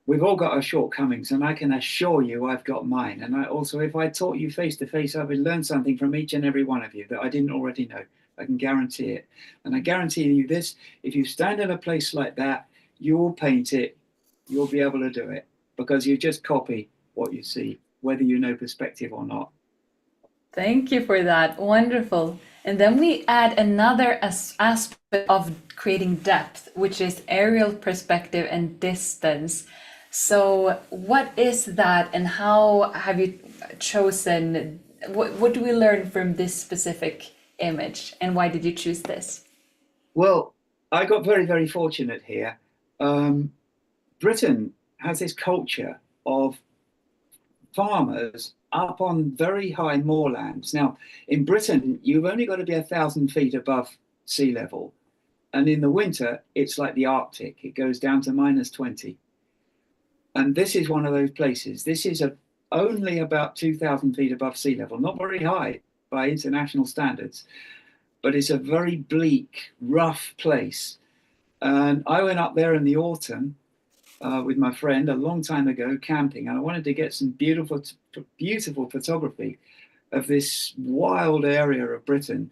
we've all got our shortcomings, and I can assure you I've got mine. And I also, if I taught you face to face, I would learn something from each and every one of you that I didn't already know. I can guarantee it. And I guarantee you this, if you stand in a place like that, you will paint it, you'll be able to do it, because you just copy what you see, whether you know perspective or not. Thank you for that. Wonderful. And then we add another aspect of creating depth, which is aerial perspective and distance. So, what is that, and how have you chosen? What do we learn from this specific image, and why did you choose this? Well, I got very, very fortunate here. Um, Britain has this culture of farmers up on very high moorlands. Now, in Britain, you've only got to be 1,000 feet above sea level. And in the winter, it's like the Arctic. It goes down to -20. And this is one of those places. This is only about 2,000 feet above sea level, not very high by international standards, but it's a very bleak, rough place. And I went up there in the autumn with my friend a long time ago camping, and I wanted to get some beautiful, beautiful photography of this wild area of Britain.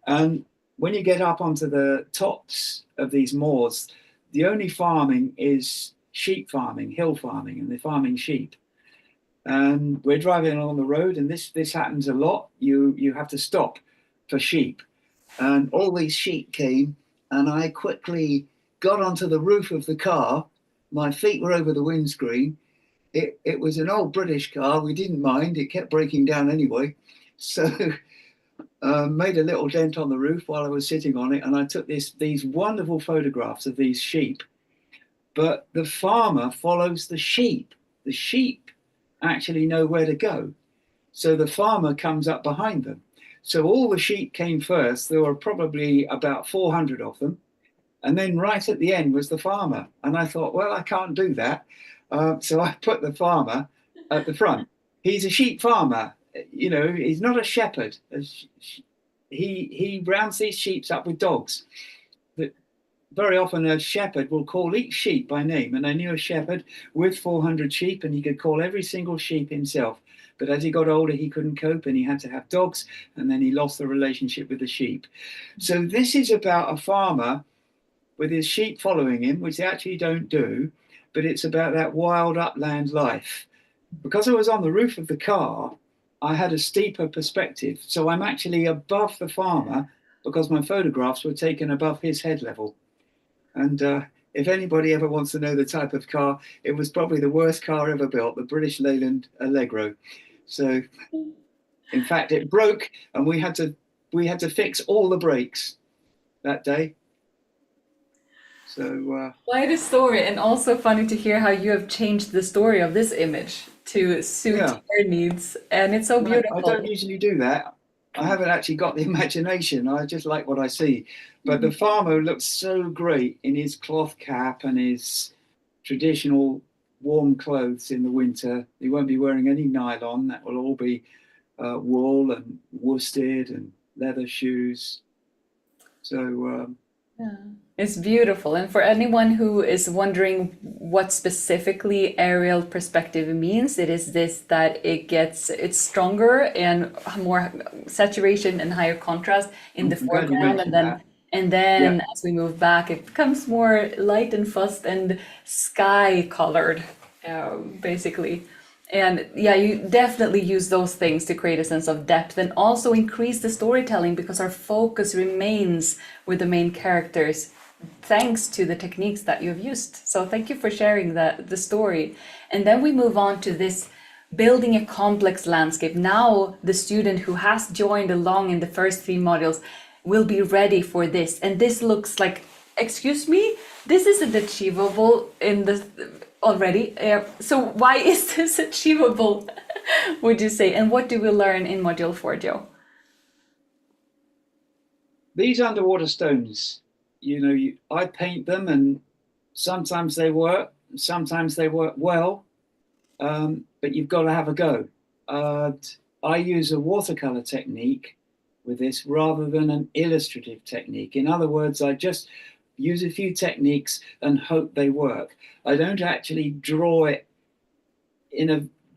And when you get up onto the tops of these moors, the only farming is sheep farming, hill farming, and they're farming sheep. And we're driving along the road, and this happens a lot. You have to stop for sheep, and all these sheep came, and I quickly got onto the roof of the car. My feet were over the windscreen. It was an old British car. We didn't mind. It kept breaking down anyway. So made a little dent on the roof while I was sitting on it. And I took these wonderful photographs of these sheep. But the farmer follows the sheep. The sheep actually know where to go. So the farmer comes up behind them. So all the sheep came first. There were probably about 400 of them. And then right at the end was the farmer. And I thought, well, I can't do that. So I put the farmer at the front. He's a sheep farmer. You know, he's not a shepherd. He rounds these sheep up with dogs. But very often a shepherd will call each sheep by name. And I knew a shepherd with 400 sheep, and he could call every single sheep himself. But as he got older, he couldn't cope, and he had to have dogs. And then he lost the relationship with the sheep. So this is about a farmer with his sheep following him, which they actually don't do, but it's about that wild upland life. Because I was on the roof of the car, I had a steeper perspective. So I'm actually above the farmer because my photographs were taken above his head level. And if anybody ever wants to know the type of car, it was probably the worst car ever built, the British Leyland Allegro. So in fact, it broke, and we had to fix all the brakes that day. So Quite a story, and also funny to hear how you have changed the story of this image to suit yeah, your needs, and it's so I don't beautiful. usually do that. I haven't actually got the imagination. I just like what I see. But the farmer looks so great in his cloth cap and his traditional warm clothes in the winter. He won't be wearing any nylon. That will all be wool and worsted and leather shoes. So Yeah. It's beautiful. And for anyone who is wondering what specifically aerial perspective means, it is this that it's stronger and more saturation and higher contrast in the I'm glad you foreground, and mentioned then that. Yeah. as we move back, it becomes more light and fussed and sky colored, basically. And yeah, you definitely use those things to create a sense of depth and also increase the storytelling because our focus remains with the main characters thanks to the techniques that you've used. So thank you for sharing the story. And then we move on to this building a complex landscape. Now the student who has joined along in the first three modules will be ready for this. And this looks like, excuse me, this isn't achievable in the already. So why is this achievable, would you say? And what do we learn in module 4, Joe? These underwater stones, I paint them, and sometimes they work, sometimes they work well, but you've got to have a go. I use a watercolor technique with this rather than an illustrative technique. In other words, I just use a few techniques and hope they work. I don't actually draw it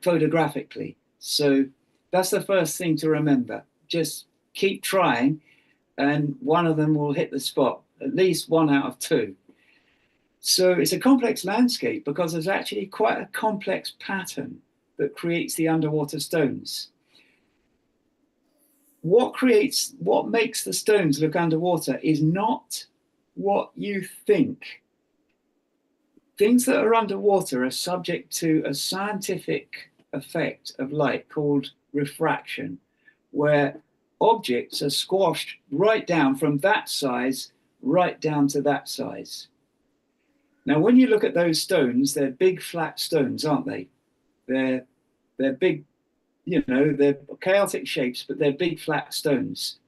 photographically. So that's the first thing to remember. Just keep trying, and one of them will hit the spot, at least 1 out of 2. So it's a complex landscape because there's actually quite a complex pattern that creates the underwater stones. what makes the stones look underwater is not what you think. Things that are underwater are subject to a scientific effect of light called refraction, where objects are squashed right down from that size right down to that size. Now, when you look at those stones, they're big flat stones, aren't they? They're big, they're chaotic shapes, but they're big flat stones.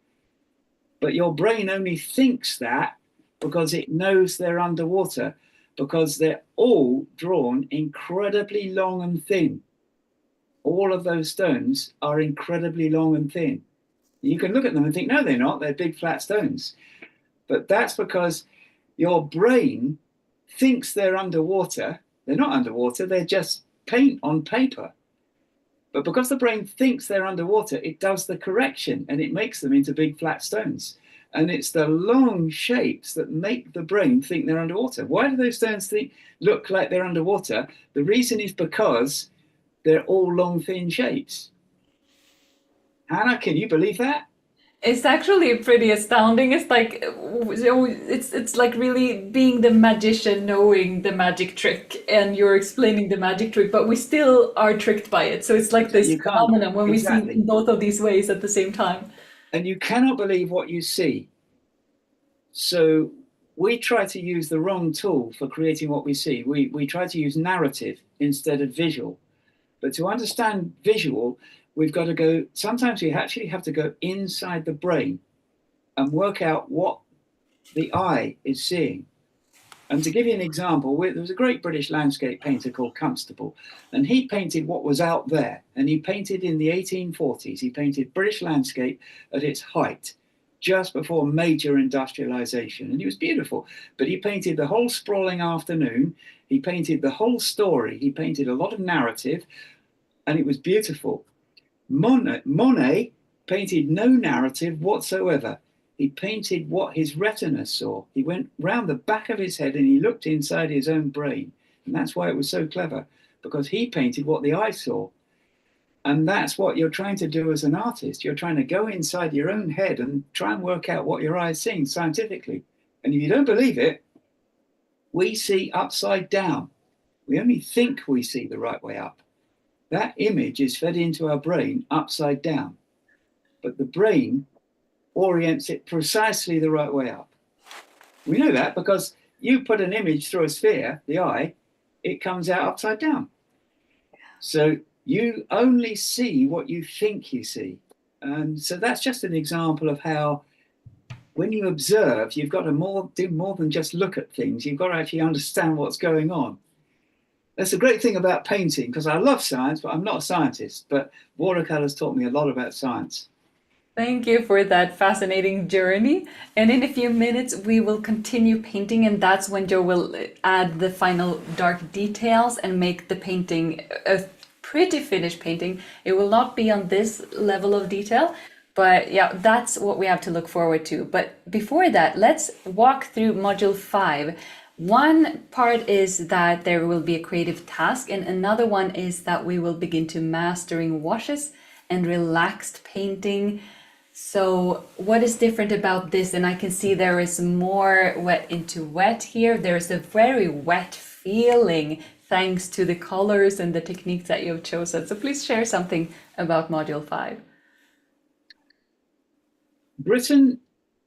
But your brain only thinks that because it knows they're underwater, because they're all drawn incredibly long and thin. All of those stones are incredibly long and thin. You can look at them and think, no, they're not. They're big flat stones. But that's because your brain thinks they're underwater. They're not underwater. They're just paint on paper. But because the brain thinks they're underwater, it does the correction and it makes them into big flat stones. And it's the long shapes that make the brain think they're underwater. Why do those stones look like they're underwater? The reason is because they're all long, thin shapes. Hannah, can you believe that? It's actually pretty astounding. It's like it's like really being the magician knowing the magic trick and you're explaining the magic trick, but we still are tricked by it. So it's like this You can't, phenomenon when we see exactly. in both of these ways at the same time. And you cannot believe what you see. So we try to use the wrong tool for creating what we see. We try to use narrative instead of visual. But to understand visual, we've got to go, sometimes we actually have to go inside the brain and work out what the eye is seeing. And to give you an example, there was a great British landscape painter called Constable, and he painted what was out there. And he painted in the 1840s. He painted British landscape at its height, just before major industrialization. And it was beautiful. But he painted the whole sprawling afternoon. He painted the whole story. He painted a lot of narrative, and it was beautiful. Monet painted no narrative whatsoever. He painted what his retina saw. He went round the back of his head and he looked inside his own brain. And that's why it was so clever, because he painted what the eye saw. And that's what you're trying to do as an artist. You're trying to go inside your own head and try and work out what your eye is seeing scientifically. And if you don't believe it, we see upside down. We only think we see the right way up. That image is fed into our brain upside down. But the brain orients it precisely the right way up. We know that because you put an image through a sphere, the eye, it comes out upside down. So you only see what you think you see. And so that's just an example of how when you observe, you've got to do more than just look at things. You've got to actually understand what's going on. That's the great thing about painting, because I love science, but I'm not a scientist. But watercolors taught me a lot about science. Thank you for that fascinating journey. And in a few minutes, we will continue painting, and that's when Joe will add the final dark details and make the painting a pretty finished painting. It will not be on this level of detail, but yeah, that's what we have to look forward to. But before that, let's walk through module 5. One part is that there will be a creative task, and another one is that we will begin to mastering washes and relaxed painting. So what is different about this? And I can see there is more wet into wet here. There's a very wet feeling thanks to the colors and the techniques that you've chosen. So please share something about module 5. Britain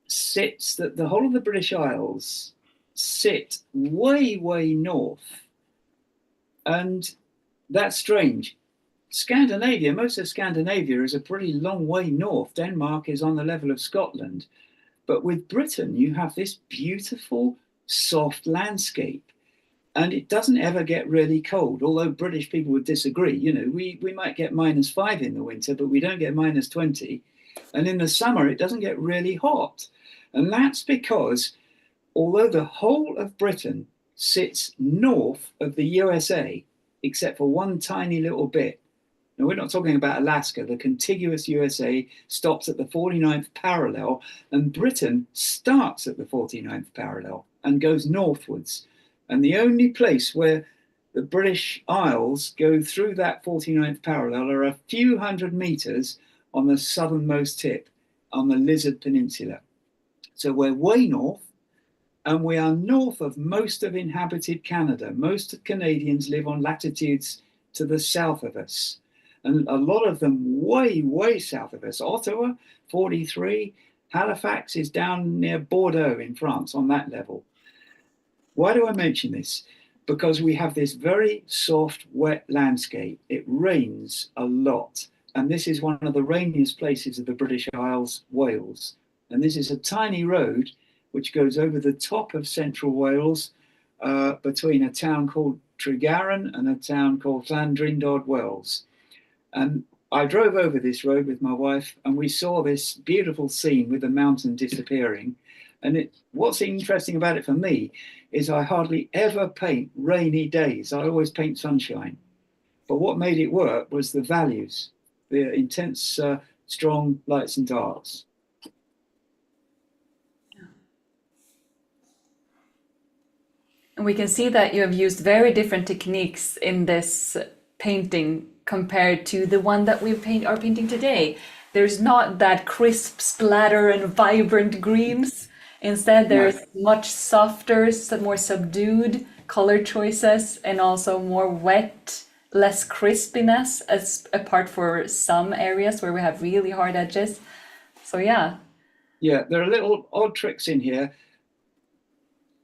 sits, the whole of the British Isles sit way, way north. And that's strange. Scandinavia, most of Scandinavia is a pretty long way north. Denmark is on the level of Scotland. But with Britain, you have this beautiful, soft landscape. And it doesn't ever get really cold, although British people would disagree. You know, we might get -5 in the winter, but we don't get -20. And in the summer, it doesn't get really hot. And that's because although the whole of Britain sits north of the USA, except for one tiny little bit. Now, we're not talking about Alaska. The contiguous USA stops at the 49th parallel, and Britain starts at the 49th parallel and goes northwards. And the only place where the British Isles go through that 49th parallel are a few hundred meters on the southernmost tip. on the Lizard Peninsula. So we're way north, and we are north of most of inhabited Canada. Most Canadians live on latitudes to the south of us, and a lot of them way, way south of us. Ottawa, 43. Halifax is down near Bordeaux in France on that level. Why do I mention this? Because we have this very soft, wet landscape. It rains a lot. And this is one of the rainiest places of the British Isles, Wales. And this is a tiny road which goes over the top of central Wales, between a town called Tregaron and a town called Llandrindod Wells. And I drove over this road with my wife, and we saw this beautiful scene with the mountain disappearing. And what's interesting about it for me is I hardly ever paint rainy days. I always paint sunshine. But what made it work was the values, the intense, strong lights and darks. And we can see that you have used very different techniques in this painting compared to the one that we are painting today. There's not that crisp splatter and vibrant greens. Instead, there's much softer, more subdued color choices, and also more wet, less crispiness, as apart for some areas where we have really hard edges. So yeah. Yeah, there are little odd tricks in here.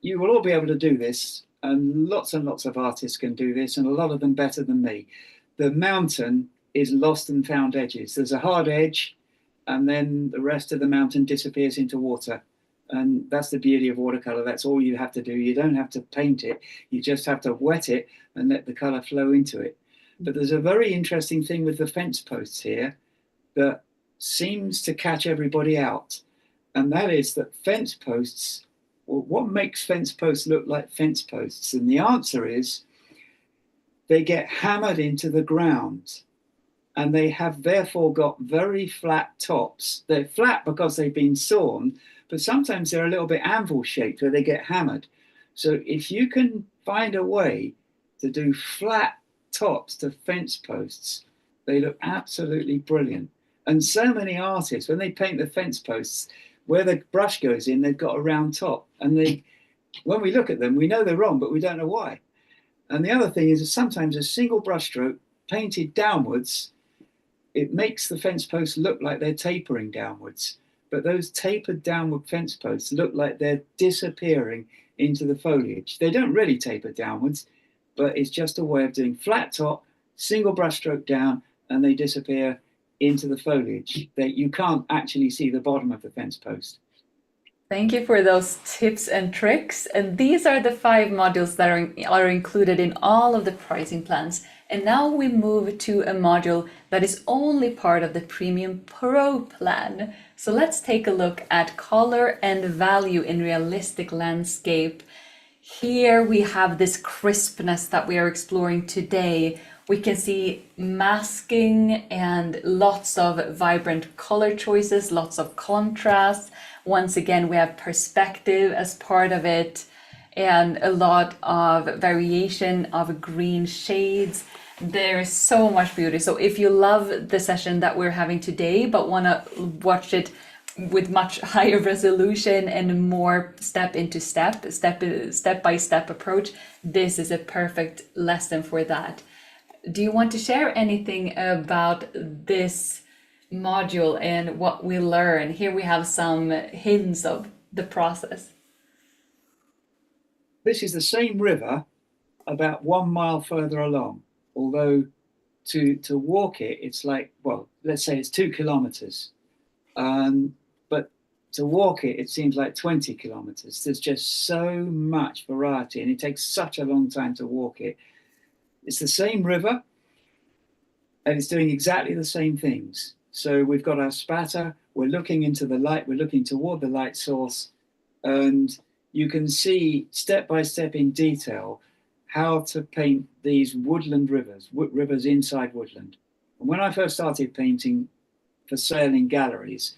You will all be able to do this, and lots of artists can do this, and a lot of them better than me. The mountain is lost and found edges. There's a hard edge, and then the rest of the mountain disappears into water. And that's the beauty of watercolor. That's all you have to do. You don't have to paint it. You just have to wet it and let the color flow into it. But there's a very interesting thing with the fence posts here that seems to catch everybody out. And that is that fence posts, well, what makes fence posts look like fence posts? And the answer is they get hammered into the ground, and they have therefore got very flat tops. They're flat because they've been sawn, but sometimes they're a little bit anvil shaped where they get hammered. So if you can find a way to do flat tops to fence posts, they look absolutely brilliant. And so many artists, when they paint the fence posts, where the brush goes in, they've got a round top. And when we look at them, we know they're wrong, but we don't know why. And the other thing is that sometimes a single brushstroke painted downwards, it makes the fence posts look like they're tapering downwards. But those tapered downward fence posts look like they're disappearing into the foliage. They don't really taper downwards, but it's just a way of doing flat top, single brushstroke down, and they disappear into the foliage. You can't actually see the bottom of the fence post. Thank you for those tips and tricks. And these are the 5 modules that are included in all of the pricing plans. And now we move to a module that is only part of the Premium Pro plan. So let's take a look at color and value in realistic landscape. Here we have this crispness that we are exploring today. We can see masking and lots of vibrant color choices, lots of contrast. Once again, we have perspective as part of it, and a lot of variation of green shades. There's so much beauty. So if you love the session that we're having today, but want to watch it with much higher resolution and more step by step approach, this is a perfect lesson for that. Do you want to share anything about this module and what we learn? Here we have some hints of the process. This is the same river about 1 mile further along, although to walk it, it's like, well, let's say it's 2 kilometers. But to walk it, it seems like 20 kilometers. There's just so much variety, and it takes such a long time to walk it. It's the same river, and it's doing exactly the same things. So we've got our spatter, we're looking into the light, we're looking toward the light source, and you can see step by step in detail how to paint these woodland rivers, rivers inside woodland. And when I first started painting for sale in galleries,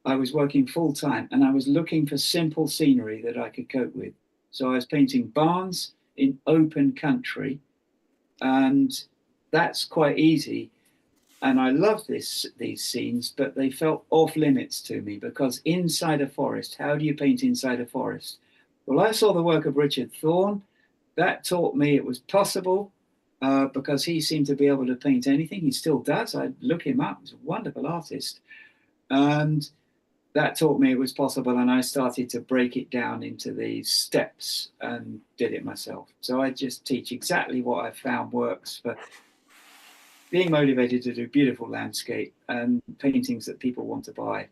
I was working full time, and I was looking for simple scenery that I could cope with. So I was painting barns in open country, and that's quite easy. And I love these scenes, but they felt off limits to me because inside a forest, how do you paint inside a forest? Well, I saw the work of Richard Thorne. That taught me it was possible because he seemed to be able to paint anything. He still does. I look him up. He's a wonderful artist. And that taught me it was possible. And I started to break it down into these steps and did it myself. So I just teach exactly what I found works for being motivated to do beautiful landscape and paintings that people want to buy.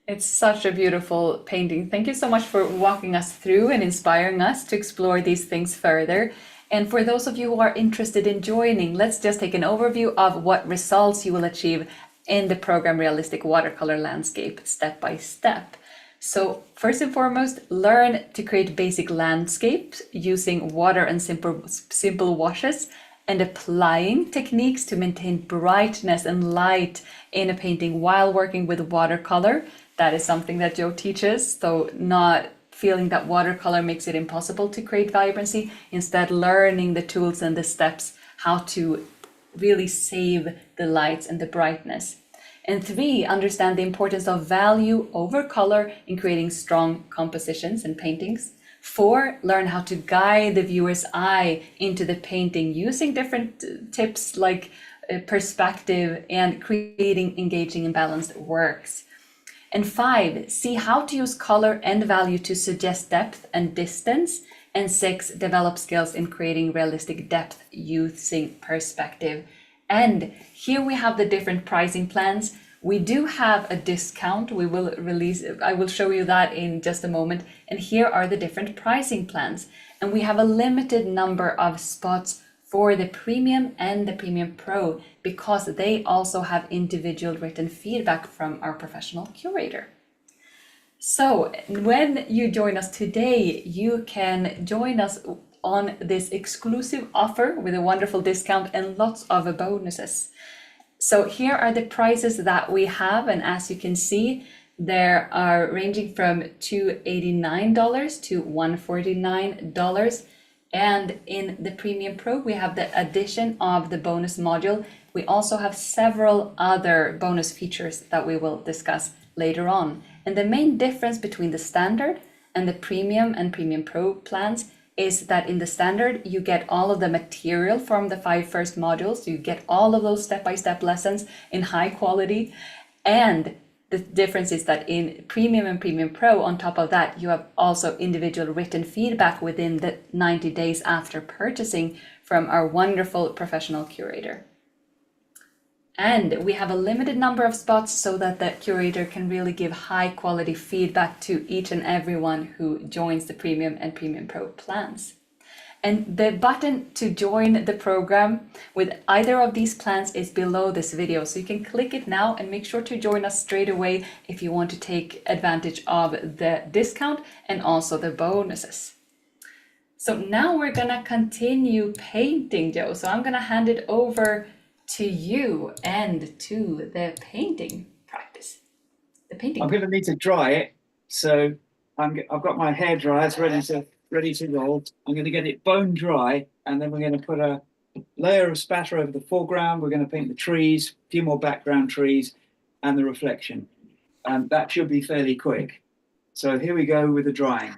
It's such a beautiful painting. Thank you so much for walking us through and inspiring us to explore these things further. And for those of you who are interested in joining, let's just take an overview of what results you will achieve in the program Realistic Watercolor Landscape step by step. So first and foremost, learn to create basic landscapes using water and simple washes, and applying techniques to maintain brightness and light in a painting while working with watercolor. That is something that Joe teaches, so not feeling that watercolor makes it impossible to create vibrancy, instead learning the tools and the steps how to really save the lights and the brightness. And 3, understand the importance of value over color in creating strong compositions and paintings. 4, learn how to guide the viewer's eye into the painting using different tips like perspective and creating engaging and balanced works. And 5, see how to use color and value to suggest depth and distance. And 6, develop skills in creating realistic depth using perspective. And here we have the different pricing plans. We do have a discount. I will show you that in just a moment. And here are the different pricing plans. And we have a limited number of spots for the Premium and the Premium Pro because they also have individual written feedback from our professional curator. So when you join us today, you can join us on this exclusive offer with a wonderful discount and lots of bonuses. So here are the prices that we have, and as you can see, there are ranging from $289 to $149. And in the Premium Pro, we have the addition of the bonus module. We also have several other bonus features that we will discuss later on. And the main difference between the standard and the Premium and Premium Pro plans is that in the standard, you get all of the material from the 5 first modules. You get all of those step-by-step lessons in high quality. And the difference is that in Premium and Premium Pro, on top of that, you have also individual written feedback within the 90 days after purchasing from our wonderful professional curator. And we have a limited number of spots so that the curator can really give high quality feedback to each and everyone who joins the Premium and Premium Pro plans. And the button to join the program with either of these plans is below this video. So you can click it now and make sure to join us straight away if you want to take advantage of the discount and also the bonuses. So now we're gonna continue painting, Joe. So I'm gonna hand it over to you and to the painting practice. I'm going to need to dry it, so I've got my hair dryers ready to roll. I'm going to get it bone dry, and then we're going to put a layer of spatter over the foreground. We're going to paint the trees, a few more background trees, and the reflection. And that should be fairly quick. So here we go with the drying.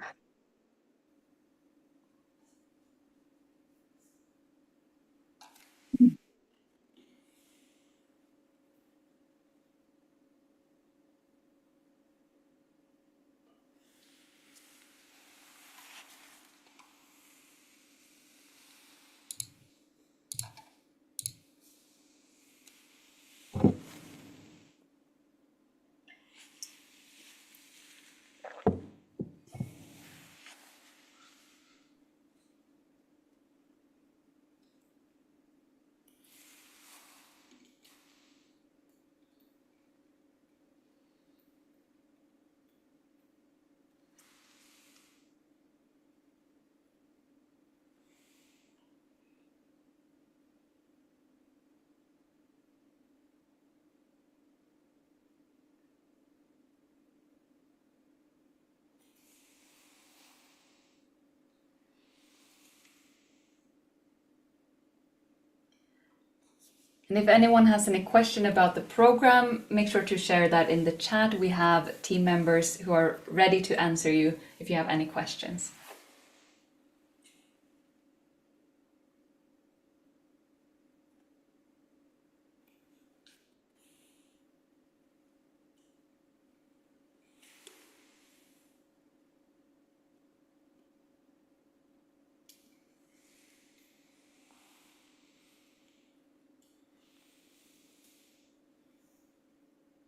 And if anyone has any question about the program, make sure to share that in the chat. We have team members who are ready to answer you if you have any questions.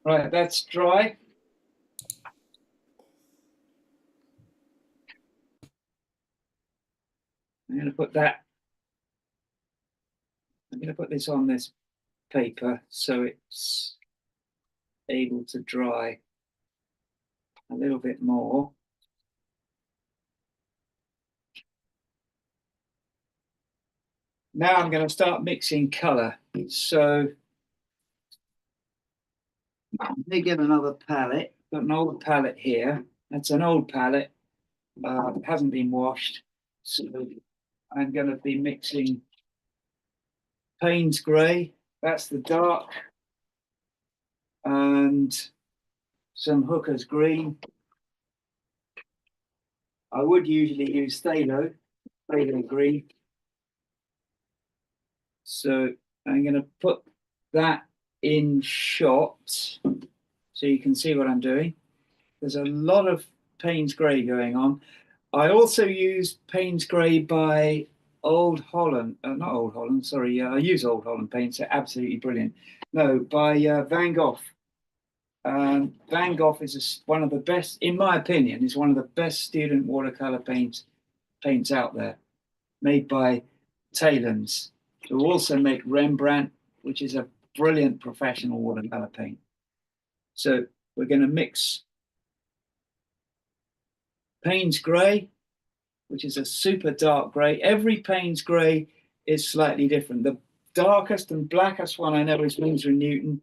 Right, that's dry. I'm going to put this on this paper so it's able to dry a little bit more. Now I'm going to start mixing color. So let me get another palette. Got an old palette here. That's an old palette. Hasn't been washed. So I'm going to be mixing Payne's Grey. That's the dark. And some Hooker's Green. I would usually use phthalo green. So I'm going to put that in shot so you can see what I'm doing. There's a lot of Payne's Grey going on. I also use Payne's Grey by Old Holland, not Old Holland, sorry, I use Old Holland paints, they're absolutely brilliant. No, by Van Gogh. Van Gogh is one of the best, in my opinion, is one of the best student watercolor paints out there, made by Talens, who also make Rembrandt, which is a brilliant professional watercolor paint. So we're going to mix Payne's Grey, which is a super dark grey. Every Payne's Grey is slightly different. The darkest and blackest one I know is Winsor & Newton.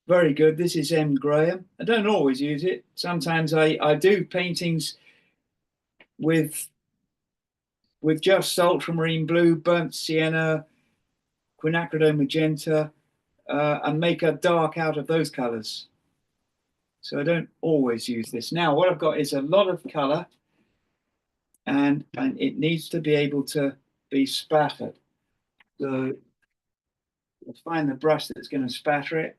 Very good. This is M. Graham. I don't always use it. Sometimes I do paintings with just ultramarine blue, burnt sienna, quinacridone magenta, and make a dark out of those colors. So I don't always use this. Now, what I've got is a lot of color, and it needs to be able to be spattered. So I'll find the brush that's going to spatter it.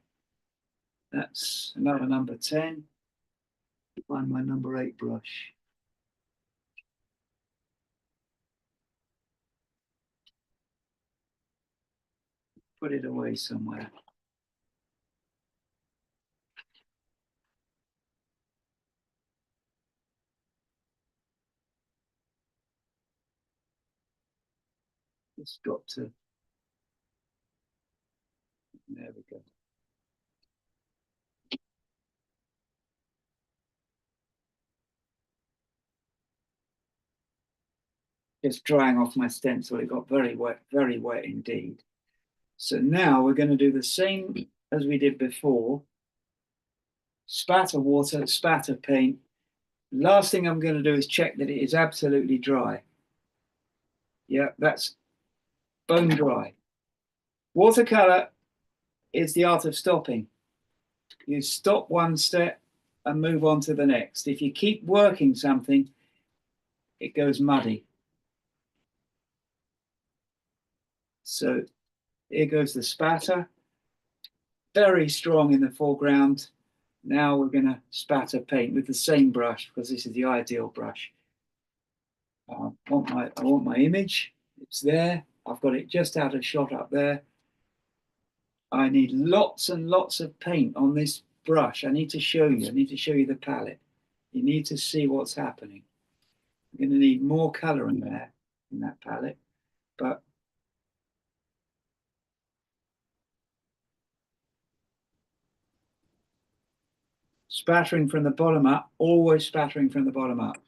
That's another number 10. Find my number 8 brush. Put it away somewhere. It's got to. There we go. Just drying off my stencil. It got very wet indeed. So now we're going to do the same as we did before. Spatter water, spatter paint. Last thing I'm going to do is check that it is absolutely dry. Yeah, that's bone dry. Watercolor is the art of stopping. You stop one step and move on to the next. If you keep working something, it goes muddy. So here goes the spatter. Very strong in the foreground. Now we're going to spatter paint with the same brush because this is the ideal brush. I want my image. It's there. I've got it just out of shot up there. I need lots and lots of paint on this brush. I need to show you. I need to show you the palette. You need to see what's happening. I'm going to need more color in there, in that palette. But spattering from the bottom up, always spattering from the bottom up.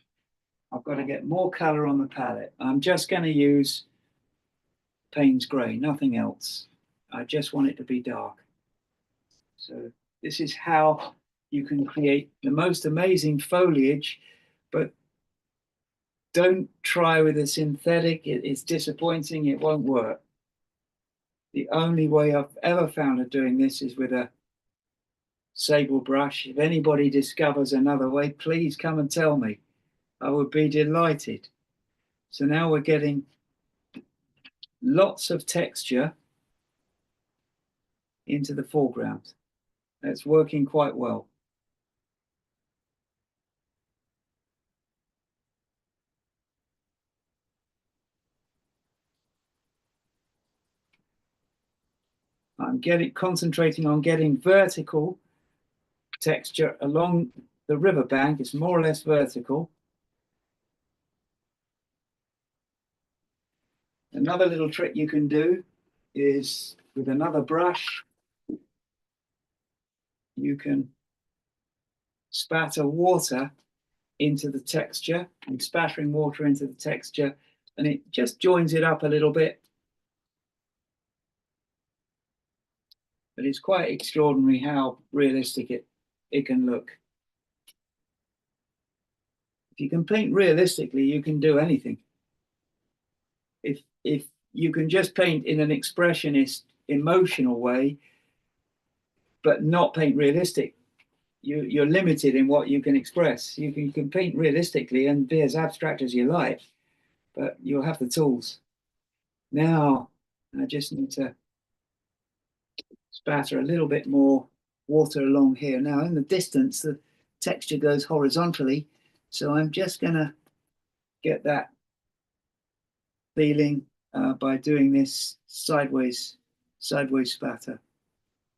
I've got to get more color on the palette. I'm just going to use Payne's Grey, nothing else. I just want it to be dark. So this is how you can create the most amazing foliage, but don't try with a synthetic. It's disappointing. It won't work. The only way I've ever found of doing this is with a sable brush. If anybody discovers another way, please come and tell me. I would be delighted. So now we're getting lots of texture into the foreground. That's working quite well. I'm concentrating on getting vertical texture along the riverbank. It's more or less vertical. Another little trick you can do is with another brush, you can spatter water into the texture, and spattering water into the texture, and it just joins it up a little bit. But it's quite extraordinary how realistic it can look. If you can paint realistically, you can do anything. If you can just paint in an expressionist, emotional way, but not paint realistic, you're limited in what you can express. You can paint realistically and be as abstract as you like, but you'll have the tools. Now, I just need to spatter a little bit more water along here. Now, in the distance, the texture goes horizontally, so I'm just going to get that feeling by doing this sideways spatter.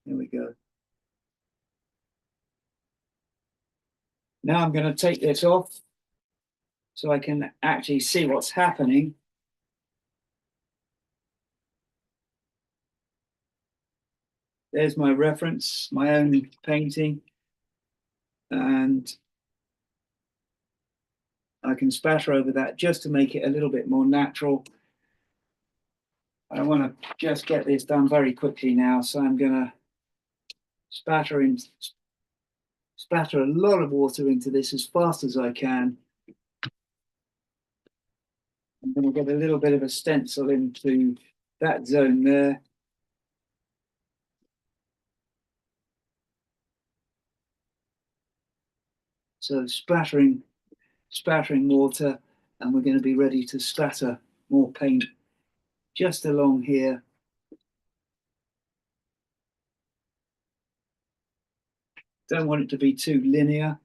There we go. Now I'm going to take this off so I can actually see what's happening. There's my reference, my own painting, and I can spatter over that just to make it a little bit more natural. I want to just get this done very quickly now, so I'm going to spatter a lot of water into this as fast as I can. I'm going to get a little bit of a stencil into that zone there. So splattering water, and we're going to be ready to spatter more paint just along here. Don't want it to be too linear.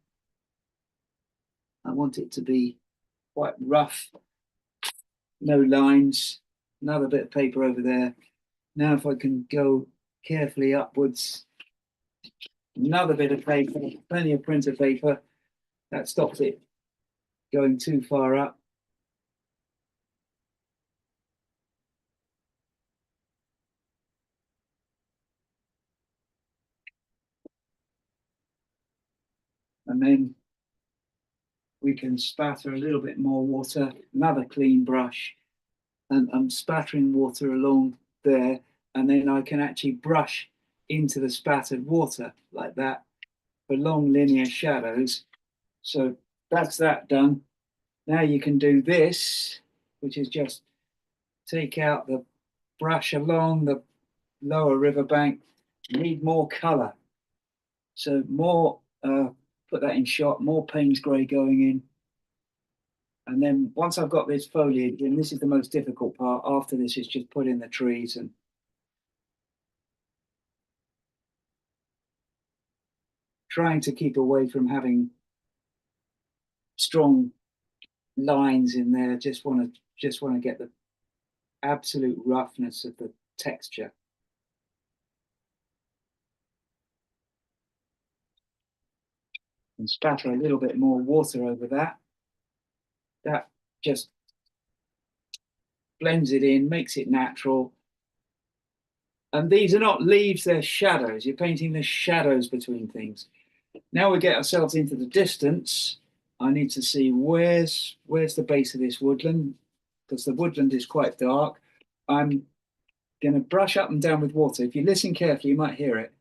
I want it to be quite rough, no lines. Another bit of paper over there. Now if I can go carefully upwards, another bit of paper, plenty of printer paper. That stops it going too far up. And then we can spatter a little bit more water, another clean brush, and I'm spattering water along there, and then I can actually brush into the spattered water like that for long linear shadows. So that's that done. Now you can do this, which is just take out the brush along the lower riverbank. You need more color. So more, put that in shot, more Payne's grey going in. And then once I've got this foliage, and this is the most difficult part, after this is just put in the trees and trying to keep away from having strong lines in there. Just want to get the absolute roughness of the texture. And spatter a little bit more water over that. That just blends it in, makes it natural. And these are not leaves, they're shadows. You're painting the shadows between things. Now we get ourselves into the distance. I need to see where's the base of this woodland, because the woodland is quite dark. I'm going to brush up and down with water. If you listen carefully, you might hear it.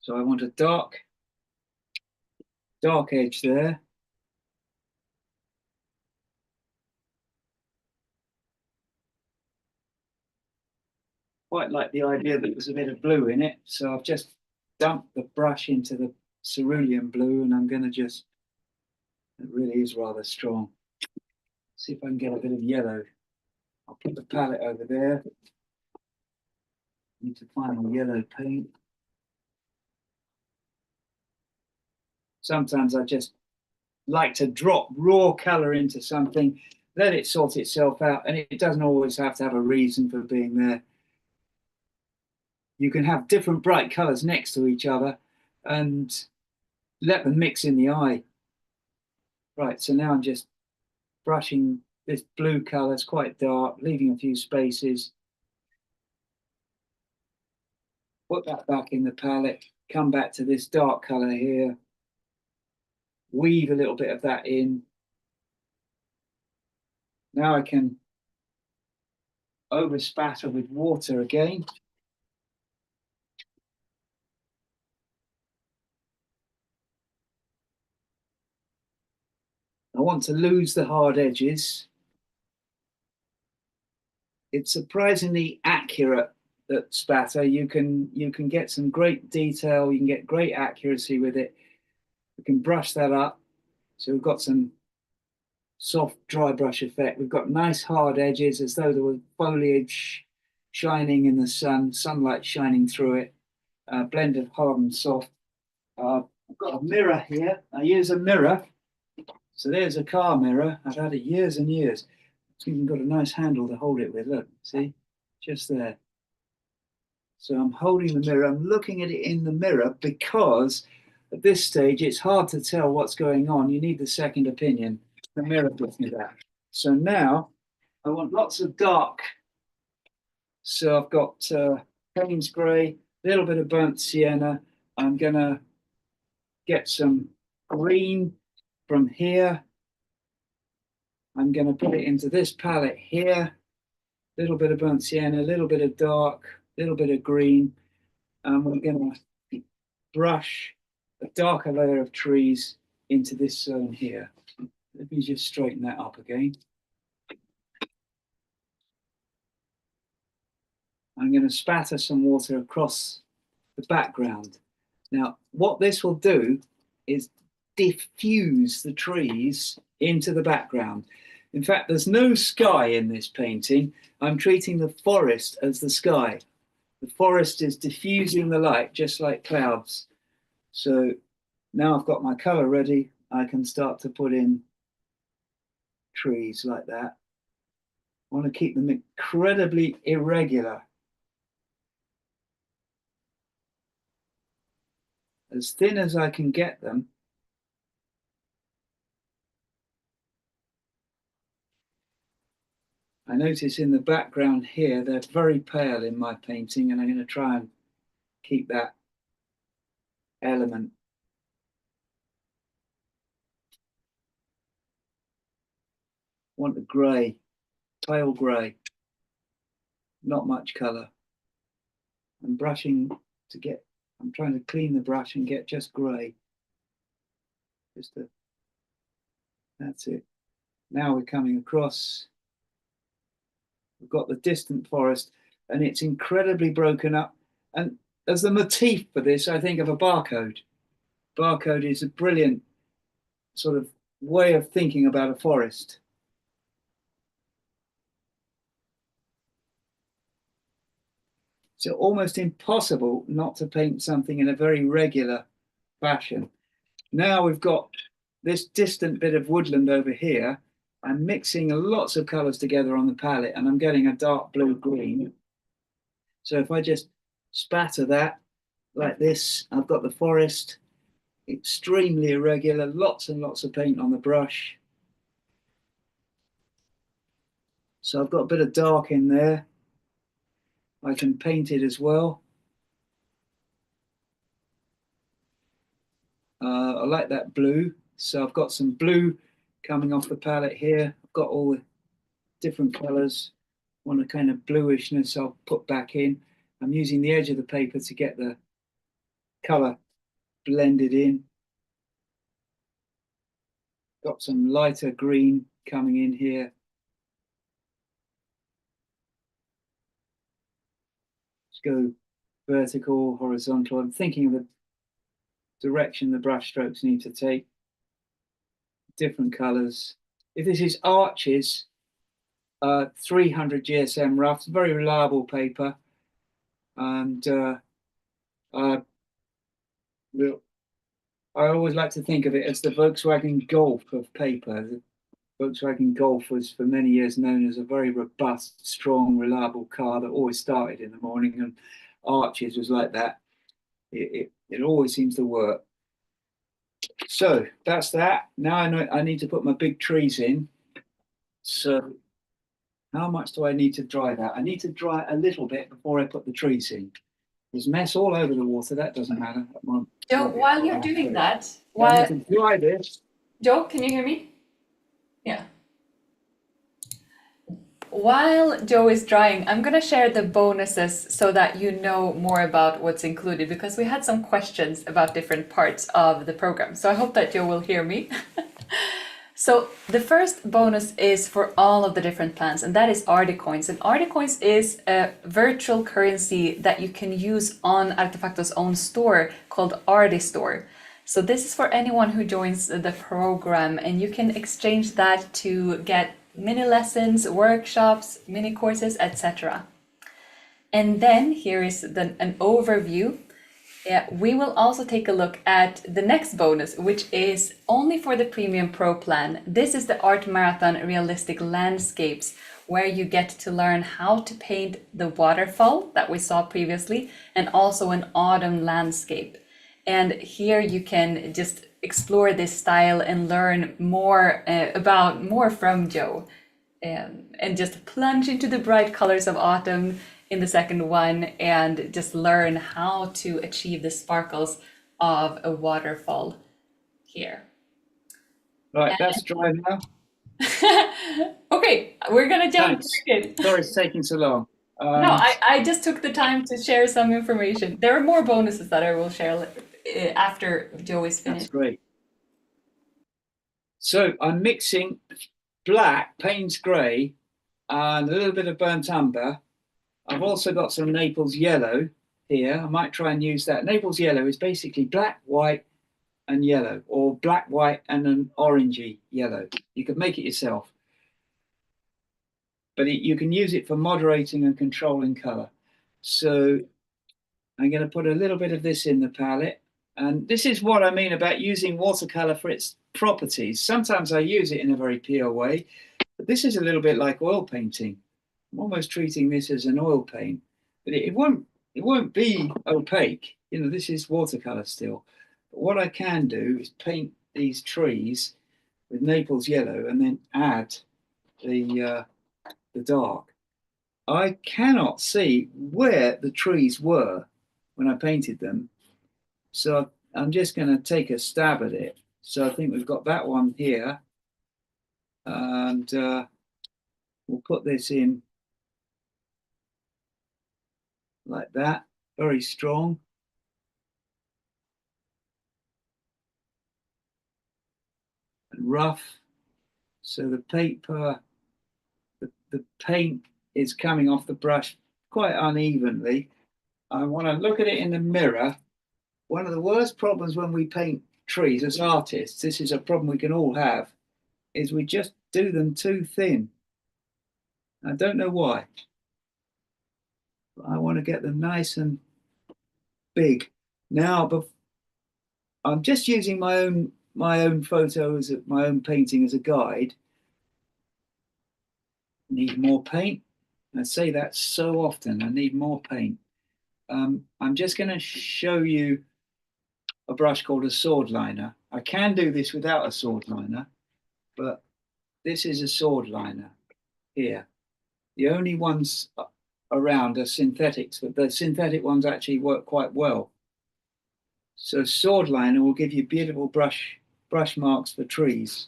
So I want a dark edge there. quite like the idea that there's a bit of blue in it. So I've just dumped the brush into the cerulean blue, and I'm going to just, it really is rather strong. See if I can get a bit of yellow. I'll put the palette over there. Need to find the yellow paint. Sometimes I just like to drop raw color into something, let it sort itself out, and it doesn't always have to have a reason for being there. You can have different bright colors next to each other and let them mix in the eye. Right, so now I'm just brushing this blue color. It's quite dark, leaving a few spaces. Put that back in the palette, come back to this dark color here, weave a little bit of that in. Now I can over spatter with water again. I want to lose the hard edges. It's surprisingly accurate, that spatter. You can get some great detail, you can get great accuracy with it. We can brush that up. So we've got some soft dry brush effect. We've got nice hard edges as though there was foliage shining in the sun, sunlight shining through it. Blend of hard and soft. I've got a mirror here. I use a mirror. So there's a car mirror. I've had it years and years. It's even got a nice handle to hold it with. Look, see, just there. So I'm holding the mirror. I'm looking at it in the mirror because at this stage it's hard to tell what's going on. You need the second opinion. The mirror gives me that. So now I want lots of dark. So I've got Payne's grey, a little bit of burnt sienna. I'm going to get some green from here. I'm going to put it into this palette here. A little bit of burnt sienna, a little bit of dark, a little bit of green. And we're going to brush a darker layer of trees into this zone here. Let me just straighten that up again. I'm going to spatter some water across the background. Now, what this will do is diffuse the trees into the background. In fact, there's no sky in this painting. I'm treating the forest as the sky. The forest is diffusing the light just like clouds. So now I've got my color ready. I can start to put in trees like that. I want to keep them incredibly irregular. As thin as I can get them. I notice in the background here, they're very pale in my painting, and I'm going to try and keep that element. I want the grey, pale grey, not much colour. I'm brushing to get, I'm trying to clean the brush and get just grey. That's it. Now we're coming across. We've got the distant forest, and it's incredibly broken up. And as the motif for this, I think of a barcode. Barcode is a brilliant sort of way of thinking about a forest. It's almost impossible not to paint something in a very regular fashion. Now we've got this distant bit of woodland over here. I'm mixing lots of colors together on the palette, and I'm getting a dark blue green. So if I just spatter that like this, I've got the forest, extremely irregular, lots and lots of paint on the brush. So I've got a bit of dark in there. I can paint it as well. I like that blue. So I've got some blue coming off the palette here. I've got all the different colors. Want a kind of bluishness I'll put back in. I'm using the edge of the paper to get the color blended in. Got some lighter green coming in here. go vertical, horizontal. I'm thinking of the direction the brush strokes need to take. Different colors. If this is Arches, 300 GSM rough, very reliable paper, and I always like to think of it as the Volkswagen Golf of paper. The Volkswagen Golf was for many years known as a very robust, strong, reliable car that always started in the morning, and Arches was like that. It always seems to work. So that's that. Now I know I need to put my big trees in. So how much do I need to dry that? I need to dry a little bit before I put the trees in. There's mess all over the water. That doesn't matter. Joe, while you're doing that, I need to dry this. Joe, can you hear me? Yeah. While Joe is drying, I'm going to share the bonuses so that you know more about what's included, because we had some questions about different parts of the program. So I hope that Joe will hear me. So the first bonus is for all of the different plans, and that is Articoins. And Articoins is a virtual currency that you can use on Artefacto's own store called Artistore. So this is for anyone who joins the program, and you can exchange that to get mini lessons, workshops, mini courses, etc. And then here is an overview. We will also take a look at the next bonus, which is only for the Premium Pro plan. This is the Art Marathon Realistic Landscapes, where you get to learn how to paint the waterfall that we saw previously, and also an autumn landscape. And here you can just explore this style and learn more more from Joe, and just plunge into the bright colors of autumn in the second one, and just learn how to achieve the sparkles of a waterfall here. Right, that's dry now. Okay, we're gonna jump back in. Sorry it's taking so long. No, I just took the time to share some information. There are more bonuses that I will share after Joe is finished. That's great. So I'm mixing black, Payne's grey, and a little bit of burnt umber. I've also got some Naples yellow here. I might try and use that. Naples yellow is basically black, white, and yellow, or black, white, and an orangey yellow. You could make it yourself, but you can use it for moderating and controlling color. So I'm going to put a little bit of this in the palette. And this is what I mean about using watercolor for its properties. Sometimes I use it in a very pure way, but this is a little bit like oil painting. I'm almost treating this as an oil paint, but it won't be opaque. You know, this is watercolor still. But what I can do is paint these trees with Naples yellow and then add the dark. I cannot see where the trees were when I painted them, so I'm just going to take a stab at it. So I think we've got that one here, and we'll put this in like that, very strong. And rough. So the paper, the paint is coming off the brush quite unevenly. I want to look at it in the mirror. One of the worst problems when we paint trees as artists, this is a problem we can all have, is we just do them too thin. I don't know why. But I want to get them nice and big. Now, but I'm just using my own photos of my own painting as a guide. Need more paint. I say that so often. I need more paint. I'm just going to show you a brush called a sword liner. I can do this without a sword liner, but this is a sword liner here. The only ones around are synthetics, but the synthetic ones actually work quite well. So sword liner will give you beautiful brush marks for trees.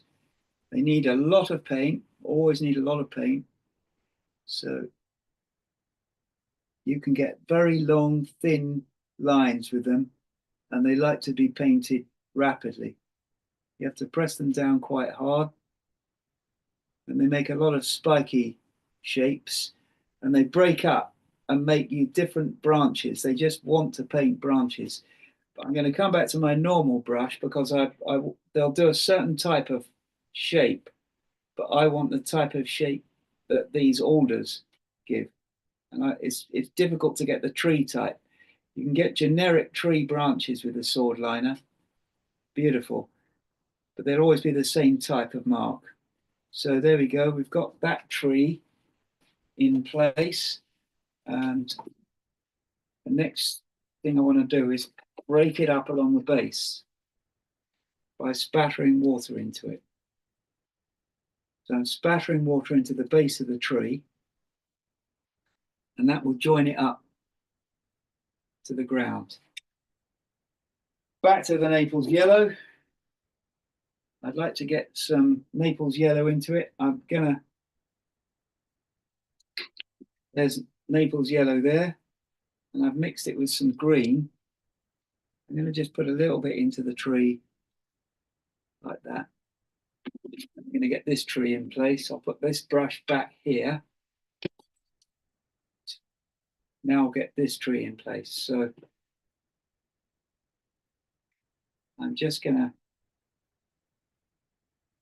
They need a lot of paint, always need a lot of paint. So you can get very long, thin lines with them, and they like to be painted rapidly. You have to press them down quite hard, and they make a lot of spiky shapes, and they break up and make you different branches. They just want to paint branches. But I'm going to come back to my normal brush because they'll do a certain type of shape, but I want the type of shape that these alders give. And it's difficult to get the tree type. You can get generic tree branches with a sword liner, beautiful, but they'll always be the same type of mark. So there we go. We've got that tree in place, and the next thing I want to do is break it up along the base by spattering water into it. So I'm spattering water into the base of the tree, and that will join it up to the ground. Back to the Naples yellow. I'd like to get some Naples yellow into it. There's Naples yellow there, and I've mixed it with some green. I'm going to just put a little bit into the tree like that. I'm going to get this tree in place. I'll put this brush back here. Now I'll get this tree in place. So I'm just going to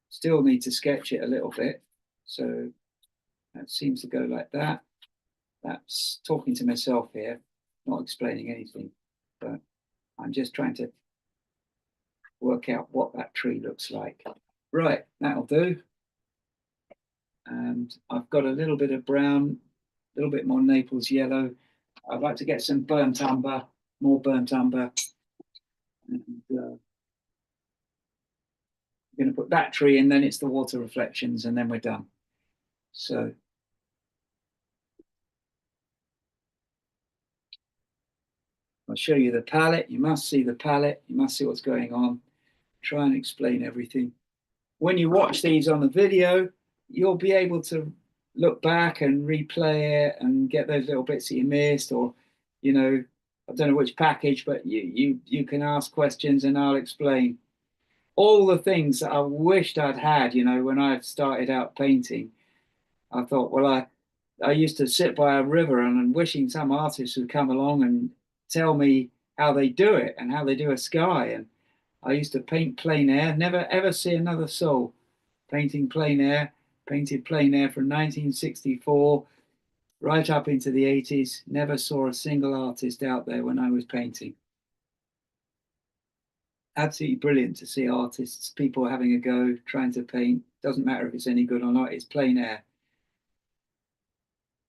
still need to sketch it a little bit. So that seems to go like that. That's talking to myself here, not explaining anything, but I'm just trying to work out what that tree looks like. Right, that'll do. And I've got a little bit of brown, a little bit more Naples yellow. I'd like to get some burnt umber, more burnt umber. And I'm going to put that tree in, then it's the water reflections, and then we're done. So I'll show you the palette. You must see the palette. You must see what's going on. Try and explain everything. When you watch these on the video, you'll be able to look back and replay it and get those little bits that you missed, or, you know, I don't know which package, but you can ask questions and I'll explain all the things that I wished I'd had, you know, when I started out painting. I thought, well, I used to sit by a river and wishing some artist would come along and tell me how they do it and how they do a sky. And I used to paint plein air, never ever see another soul painting plein air, painted plein air from 1964 right up into the 80s. Never saw a single artist out there when I was painting. Absolutely brilliant to see artists, people having a go, trying to paint. Doesn't matter if it's any good or not, it's plein air.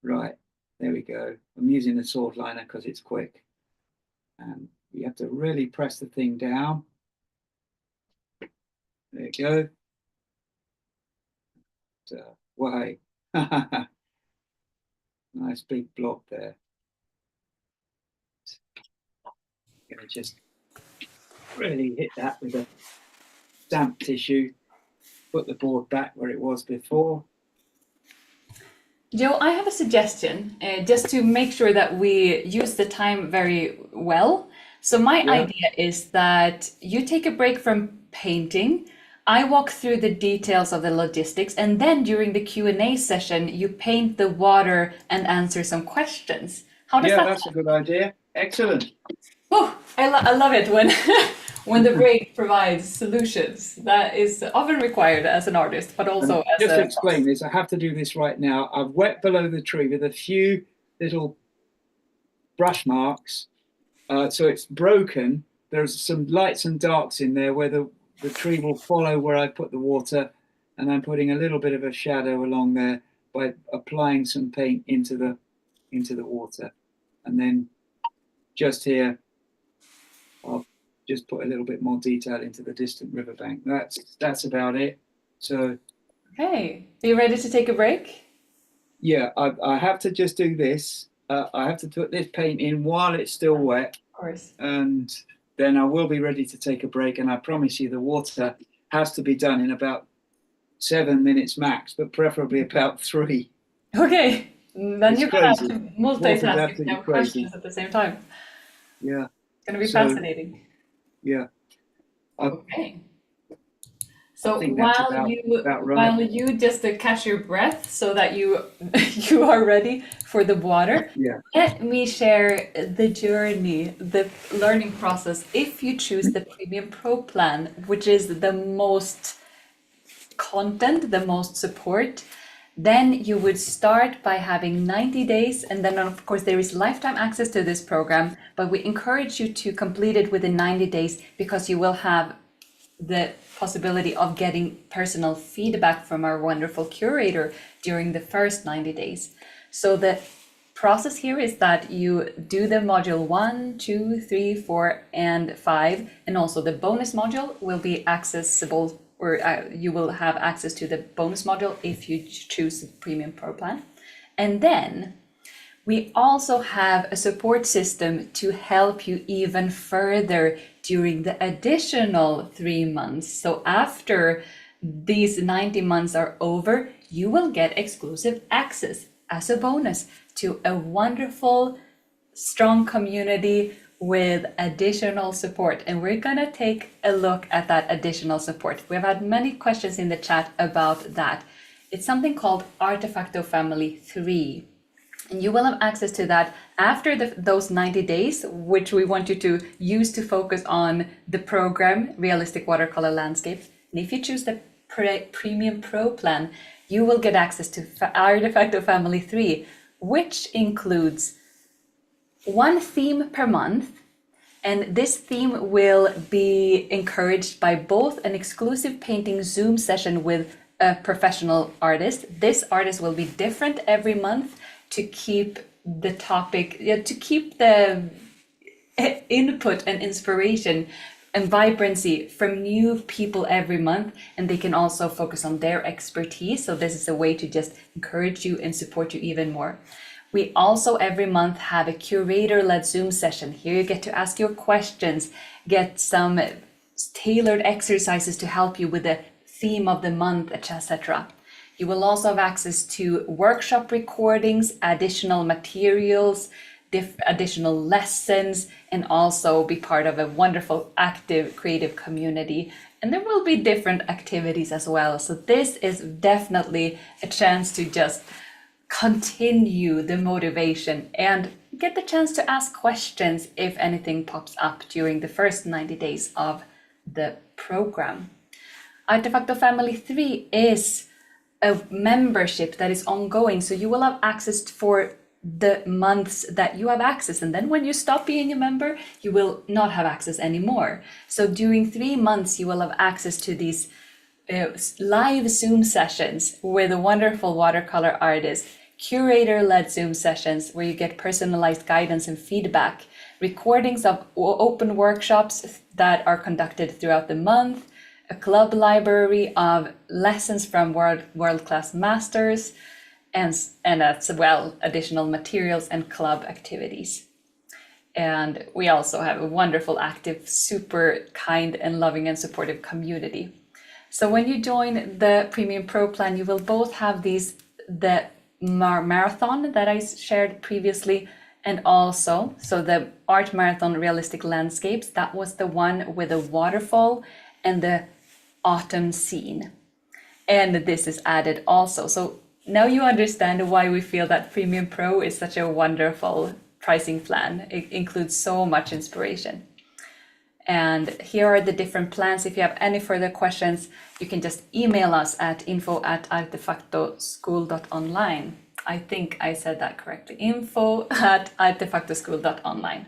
Right, there we go. I'm using the sword liner because it's quick. And you have to really press the thing down. There you go. Why? Nice big blob there. I'm going to just really hit that with a damp tissue. Put the board back where it was before. Joe, I have a suggestion, just to make sure that we use the time very well. So my idea is that you take a break from painting. I walk through the details of the logistics, and then during the Q&A session, you paint the water and answer some questions. How does that that's sound? a good idea. Excellent. Oh, I love it when when the break provides solutions. That is often required as an artist, but also as just to a... explain this, I have to do this right now. I've wet below the tree with a few little brush marks. So it's broken. There's some lights and darks in there where the tree will follow where I put the water, and I'm putting a little bit of a shadow along there by applying some paint into the water. And then just here, I'll just put a little bit more detail into the distant riverbank. That's about it. So, Okay, are you ready to take a break? yeah, I have to just do this. I have to put this paint in while it's still wet, Of course. and then I will be ready to take a break. And I promise you, the water has to be done in about 7 minutes max, but preferably about 3. Okay, then It's you're gonna have crazy. to Water's multitask if you absolutely have crazy. questions at the same time. Yeah. It's gonna be So, fascinating. yeah. Okay. So think that's about right. while you just catch your breath so that you you are ready for the water, Yeah. let me share the journey, the learning process. If you choose the Premium Pro plan, which is the most content, the most support, then you would start by having 90 days, and then of course there is lifetime access to this program, but we encourage you to complete it within 90 days because you will have the possibility of getting personal feedback from our wonderful curator during the first 90 days. So the process here is that you do the module 1, 2, 3, 4, and 5, and also the bonus module will be accessible, or you will have access to the bonus module if you choose the Premium Pro plan. And then we also have a support system to help you even further during the additional 3 months. So after these 90 months are over, you will get exclusive access as a bonus to a wonderful, strong community with additional support. And we're gonna take a look at that additional support. We've had many questions in the chat about that. It's something called Artefacto Family 3. And you will have access to that after those 90 days, which we want you to use to focus on the program, Realistic Watercolor Landscapes. And if you choose the Premium Pro plan, you will get access to Artefacto Family 3, which includes one theme per month. And this theme will be encouraged by both an exclusive painting Zoom session with a professional artist. This artist will be different every month to keep the topic, to keep the input and inspiration and vibrancy from new people every month, and they can also focus on their expertise. So this is a way to just encourage you and support you even more. We also every month have a curator-led Zoom session. Here you get to ask your questions, get some tailored exercises to help you with the theme of the month, etc. You will also have access to workshop recordings, additional materials, additional lessons, and also be part of a wonderful, active, creative community. And there will be different activities as well. So this is definitely a chance to just continue the motivation and get the chance to ask questions if anything pops up during the first 90 days of the program. Artefacto Family 3 is a membership that is ongoing, so you will have access for the months that you have access, and then when you stop being a member you will not have access anymore. So during 3 months you will have access to these live Zoom sessions with a wonderful watercolor artist, curator-led Zoom sessions where you get personalized guidance and feedback, recordings of open workshops that are conducted throughout the month, a club library of lessons from world-class masters, and as well additional materials and club activities. And we also have a wonderful, active, super kind and loving and supportive community. So when you join the Premium Pro plan, you will both have the marathon that I shared previously, and also, so the Art Marathon Realistic Landscapes, that was the one with the waterfall and the autumn scene. And this is added also. So now you understand why we feel that Premium Pro is such a wonderful pricing plan. It includes so much inspiration. And here are the different plans. If you have any further questions, you can just email us at info@artefactoschool.online. I think I said that correctly. info@artefactoschool.online.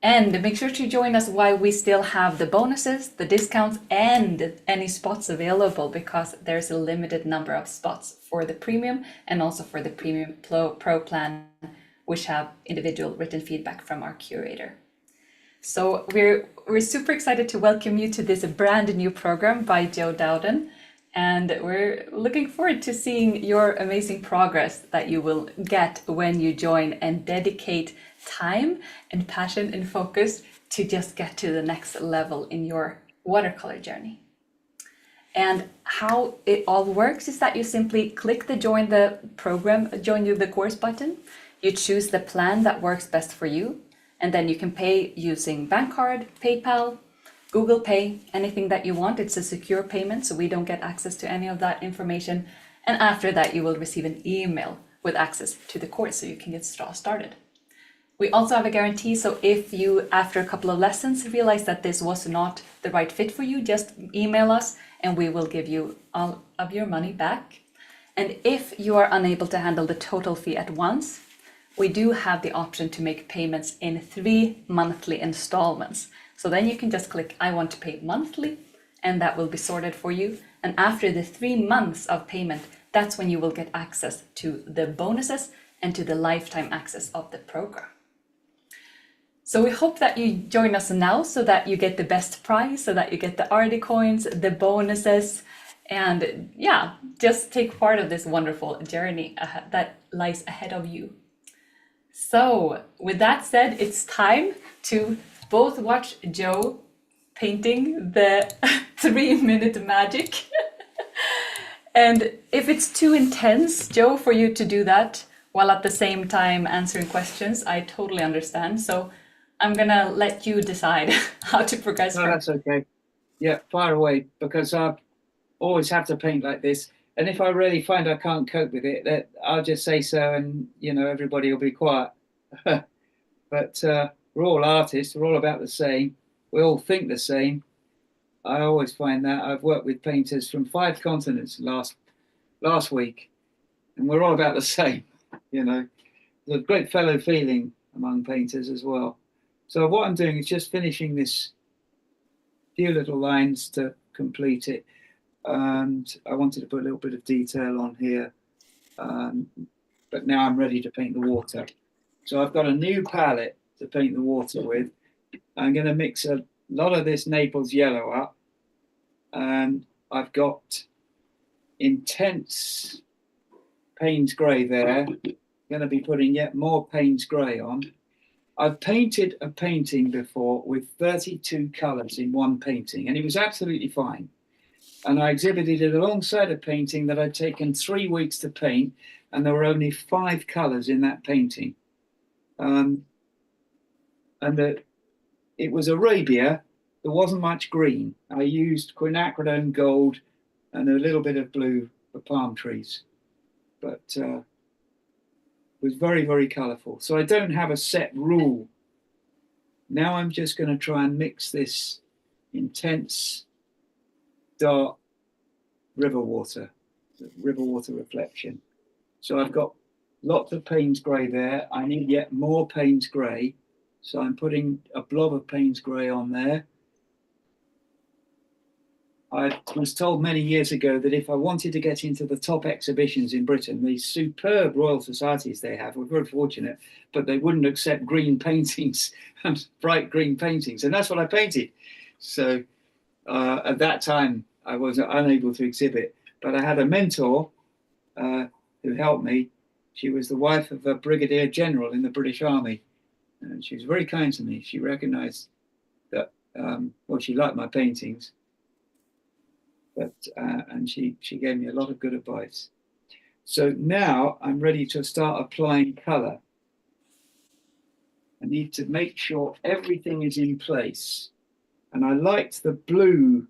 And make sure to join us while we still have the bonuses, the discounts, and any spots available, because there's a limited number of spots for the premium and also for the Premium Pro plan, which have individual written feedback from our curator. So we're super excited to welcome you to this brand new program by Joe Dowden. And we're looking forward to seeing your amazing progress that you will get when you join and dedicate time and passion and focus to just get to the next level in your watercolor journey. And how it all works is that you simply click the join the course button. You choose the plan that works best for you, and then you can pay using bank card, PayPal, Google Pay, anything that you want. It's a secure payment, so we don't get access to any of that information. And after that, you will receive an email with access to the course so you can get started. We also have a guarantee, so if you, after a couple of lessons, realize that this was not the right fit for you, just email us and we will give you all of your money back. And if you are unable to handle the total fee at once, we do have the option to make payments in 3 monthly installments. So then you can just click, I want to pay monthly, and that will be sorted for you. And after the 3 months of payment, that's when you will get access to the bonuses and to the lifetime access of the program. So we hope that you join us now so that you get the best price, so that you get the Artie coins, the bonuses, and yeah, just take part of this wonderful journey that lies ahead of you. So with that said, it's time to both watch Joe painting the 3-minute magic. And if it's too intense, Joe, for you to do that while at the same time answering questions, I totally understand. So I'm gonna let you decide how to progress. No, that's okay. Yeah, fire away, because I always have to paint like this. And if I really find I can't cope with it, that I'll just say so, and everybody will be quiet. But we're all artists. We're all about the same. We all think the same. I always find that. I've worked with painters from 5 continents last week, and we're all about the same. There's a great fellow feeling among painters as well. So what I'm doing is just finishing this few little lines to complete it. And I wanted to put a little bit of detail on here. But now I'm ready to paint the water. So I've got a new palette to paint the water with. I'm going to mix a lot of this Naples yellow up. And I've got intense Payne's grey there. I'm going to be putting yet more Payne's grey on. I've painted a painting before with 32 colours in one painting, and it was absolutely fine. And I exhibited it alongside a painting that I'd taken 3 weeks to paint, and there were only 5 colours in that painting. It was Arabia. There wasn't much green. I used quinacridone gold and a little bit of blue for palm trees, but it was very, very colourful. So I don't have a set rule. Now I'm just going to try and mix this intense dark river water reflection. So I've got lots of Payne's grey there. I need yet more Payne's grey. So I'm putting a blob of Payne's grey on there. I was told many years ago that if I wanted to get into the top exhibitions in Britain, these superb Royal Societies they have, we're very fortunate, but they wouldn't accept green paintings and bright green paintings. And that's what I painted. So at that time, I was unable to exhibit, but I had a mentor who helped me. She was the wife of a brigadier general in the British Army. And she was very kind to me. She recognized that, she liked my paintings. But and she gave me a lot of good advice. So now I'm ready to start applying color. I need to make sure everything is in place. And I liked the blue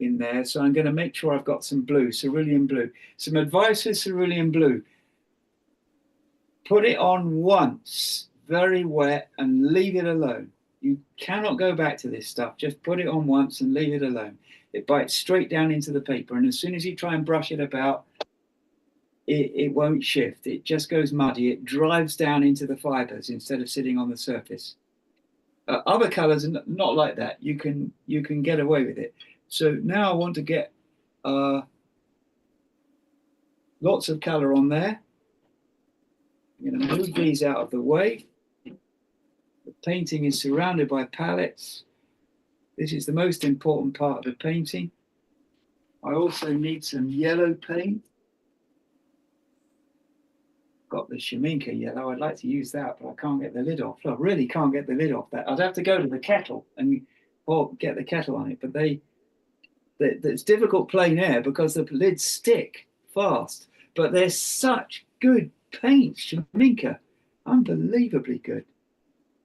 in there, so I'm going to make sure I've got some blue, cerulean blue. Some advice with cerulean blue. Put it on once, very wet, and leave it alone. You cannot go back to this stuff. Just put it on once and leave it alone. It bites straight down into the paper, and as soon as you try and brush it about, it won't shift. It just goes muddy. It drives down into the fibers instead of sitting on the surface. Other colors are not like that. You can get away with it. So now I want to get lots of color on there. I'm going to move these out of the way. The painting is surrounded by palettes. This is the most important part of the painting. I also need some yellow paint. Got the Sheminka yellow. I'd like to use that, but I can't get the lid off. I really can't get the lid off that. I'd have to go to the kettle and get the kettle on it. But it's difficult plein air because the lids stick fast. But they're such good paint, Sheminka. Unbelievably good.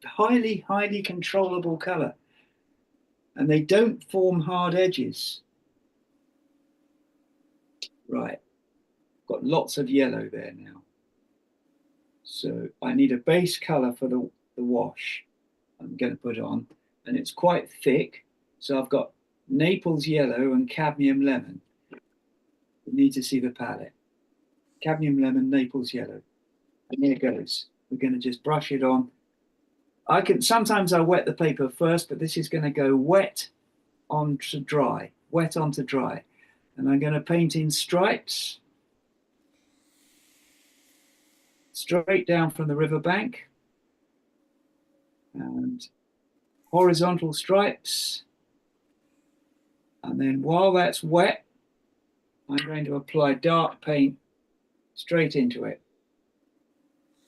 Highly, highly controllable color. and they don't form hard edges. Right, got lots of yellow there now. So I need a base color for the wash I'm going to put on, and it's quite thick. So I've got Naples yellow and cadmium lemon. You need to see the palette. Cadmium lemon, Naples yellow. And here it goes. We're going to just brush it on. Sometimes I wet the paper first, but this is going to go wet onto dry, wet onto dry. And I'm going to paint in stripes, straight down from the riverbank, and horizontal stripes. And then while that's wet, I'm going to apply dark paint straight into it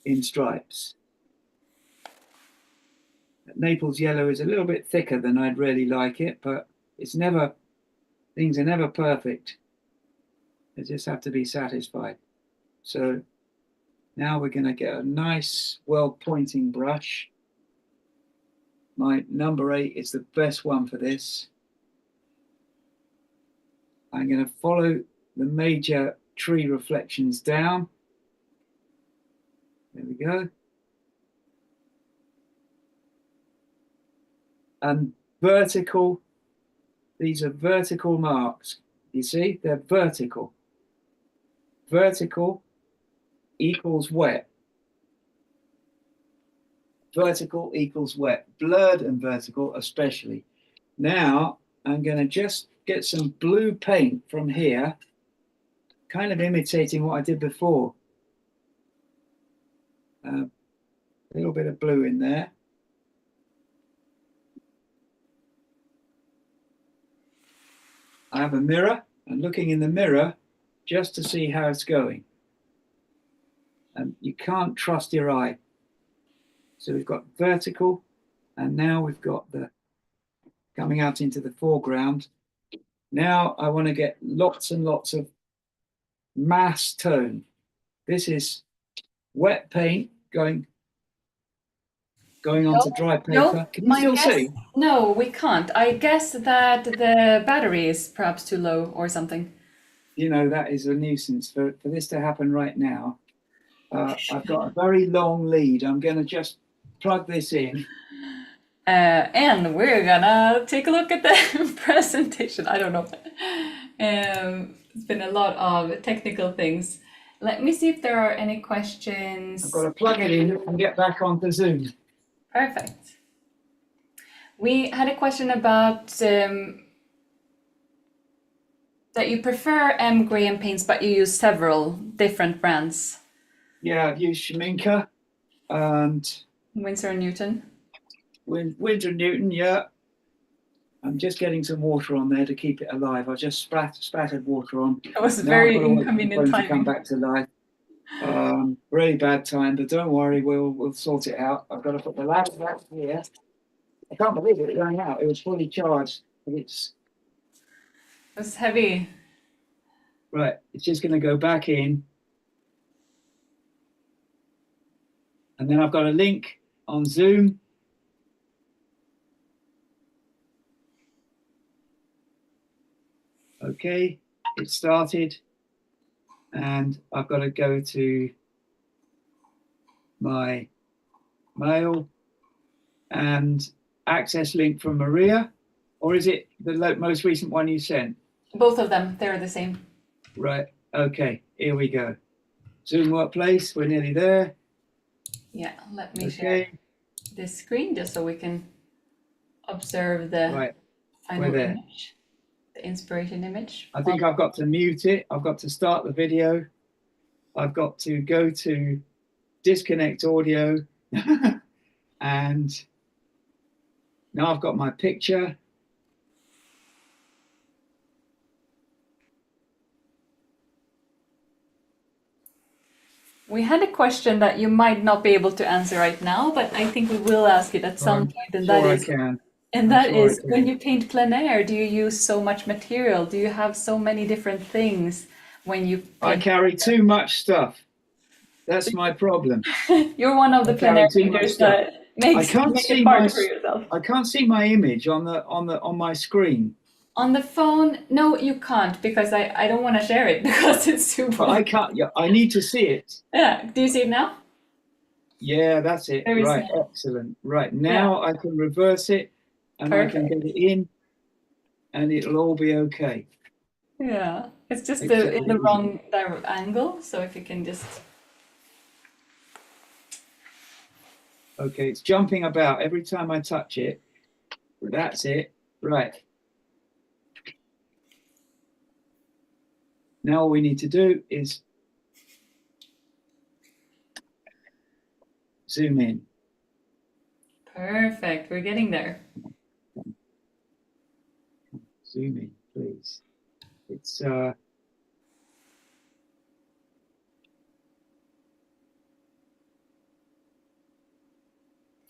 in stripes. Naples yellow is a little bit thicker than I'd really like it, but things are never perfect. They just have to be satisfied. So now we're going to get a nice, well-pointing brush. My number 8 is the best one for this. I'm going to follow the major tree reflections down. There we go. And vertical, these are vertical marks. You see, they're vertical. Vertical equals wet. Vertical equals wet. Blurred and vertical especially. Now I'm going to just get some blue paint from here, kind of imitating what I did before. A little bit of blue in there. I have a mirror. I'm looking in the mirror just to see how it's going. And you can't trust your eye. So we've got vertical, and now we've got the coming out into the foreground. Now I want to get lots and lots of mass tone. This is wet paint going onto dry paper. No, Can you still see? No, we can't. I guess that the battery is perhaps too low or something. You know, that is a nuisance for this to happen right now. I've got a very long lead. I'm going to just plug this in. And we're gonna take a look at the presentation. I don't know. It's been a lot of technical things. Let me see if there are any questions. I've got to plug it in and get back onto Zoom. Perfect. We had a question about that you prefer M. Graham paints, but you use several different brands. Yeah, I've used Schminke and Winsor & Newton. Winsor & Newton, yeah. I'm just getting some water on there to keep it alive. I just spattered water on. It was very inconvenient timing. To come back to life. Really bad time, but don't worry, we'll sort it out. I've got to put the lamp back here. I can't believe it going out. It was fully charged, but it was heavy. Right, it's just going to go back in. And then I've got a link on Zoom. Okay, it started. And I've got to go to my mail and access link from Maria, or is it the most recent one you sent? Both of them, they're the same. Right, okay, here we go. Zoom Workplace, we're nearly there. Yeah, let me share this screen just so we can observe the final image. The inspiration image. I think I've got to mute it. I've got to start the video. I've got to go to disconnect audio. And now I've got my picture. We had a question that you might not be able to answer right now, but I think we will ask it at some point. And that is, when you paint plein air, do you use so much material? Do you have so many different things when you paint? I carry too much stuff. That's my problem. You're one of the plein air painters that I can't make it see my harder for yourself. I can't see my image on my screen. On the phone, no, you can't because I don't want to share it because it's too But I bright. can't. Yeah, I need to see it. Yeah, do you see it now? Yeah, that's it. Very Right, small. excellent. Right Yeah, now I can reverse it, and I can get perfect. it in, and it'll all be okay. Yeah, it's just Except in that the it isn't. wrong angle. So if you can just, Okay, it's jumping about every time I touch it. That's it. Right. Now all we need to do is zoom in. perfect. We're getting there. Zoom in, please. It's I'm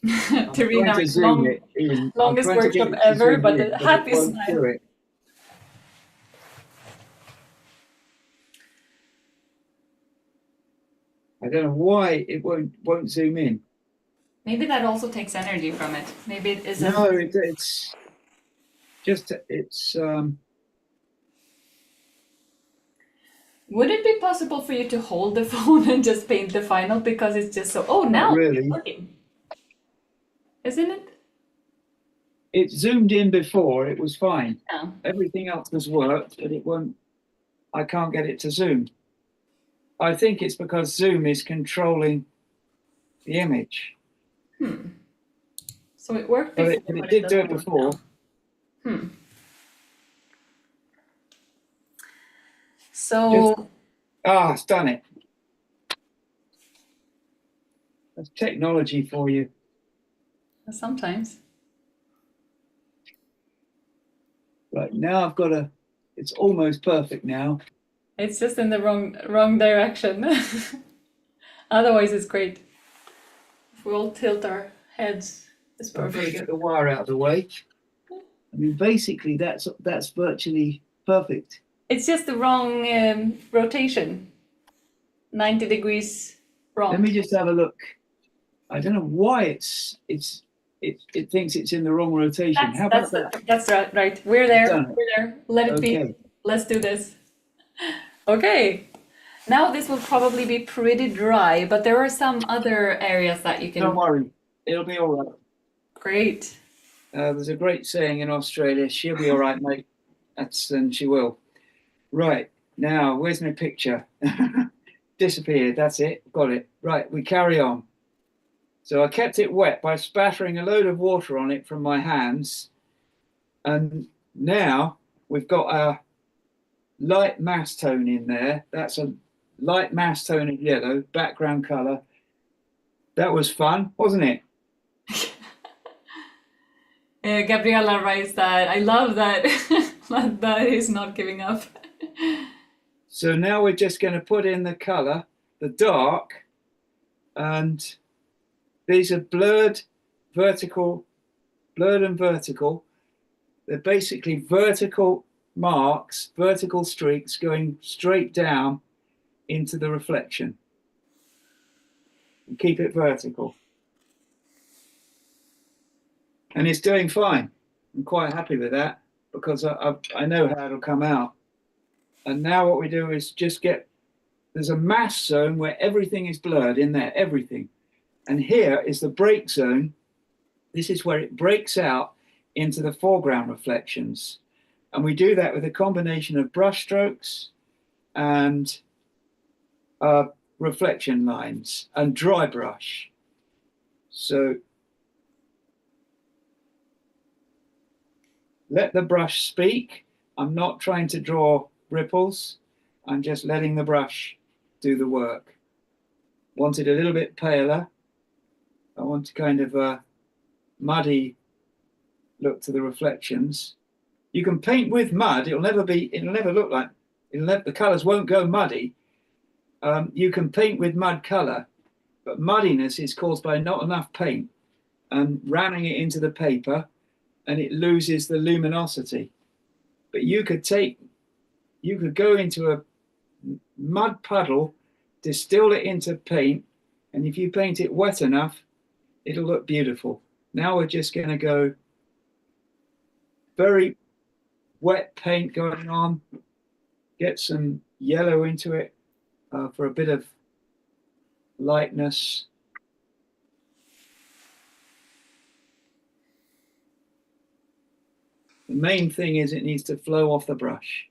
trying Terina, to zoom it in. I'm longest trying to get workshop it to ever, zoom but in, a but it happy won't do smile. it. I don't know why it won't zoom in. Maybe that also takes energy from it. Maybe it isn't. No, it's just it's Would it be possible for you to hold the phone and just paint the final because it's just so, oh, not now it's really. working, isn't it? It zoomed in before, it was fine. Yeah. Everything else has worked, but it won't. I can't get it to zoom. I think it's because Zoom is controlling the image. So it worked But before, it but it did do doesn't it work before. now. Just So it's done it. That's technology for you. sometimes Right now I've got a. It's almost perfect now. it's just in the wrong direction. Otherwise, it's great. If we all tilt our heads, it's I've got to perfect. get the wire out of the way. I mean, basically, that's virtually perfect. It's just the wrong rotation. 90 degrees Let wrong. me just have a look. I don't know why it thinks it's in the wrong rotation. How about that? That's right. We're I've there. done it. We're there. Let it be. Okay. Let's do this. Okay. Now this will probably be pretty dry, but there are some other areas that you Don't can. worry. It'll be all right. Great. There's a great saying in Australia, she'll be all right, mate. And she will. Right. Now, where's my picture? Disappeared. That's it. Got it. Right. We carry on. So I kept it wet by spattering a load of water on it from my hands. And now we've got a light mass tone in there. That's a light mass tone of yellow, background color. That was fun, wasn't it? Gabriella writes that I love that that he's not giving up. So now we're just going to put in the color, the dark, and these are blurred and vertical. They're basically vertical marks, vertical streaks going straight down into the reflection. And keep it vertical. And it's doing fine. I'm quite happy with that because I know how it'll come out. And now what we do is just there's a mass zone where everything is blurred in there, everything. And here is the break zone. This is where it breaks out into the foreground reflections. And we do that with a combination of brush strokes and reflection lines and dry brush. So let the brush speak. I'm not trying to draw ripples. I'm just letting the brush do the work. Want it a little bit paler. I want kind of a muddy look to the reflections. You can paint with mud. It'll never look like, the colors won't go muddy. You can paint with mud color, but muddiness is caused by not enough paint and ramming it into the paper, and it loses the luminosity. But you could go into a mud puddle, distill it into paint, and if you paint it wet enough, It'll look beautiful. Now we're just going to go very wet paint going on, get some yellow into it for a bit of lightness. The main thing is it needs to flow off the brush.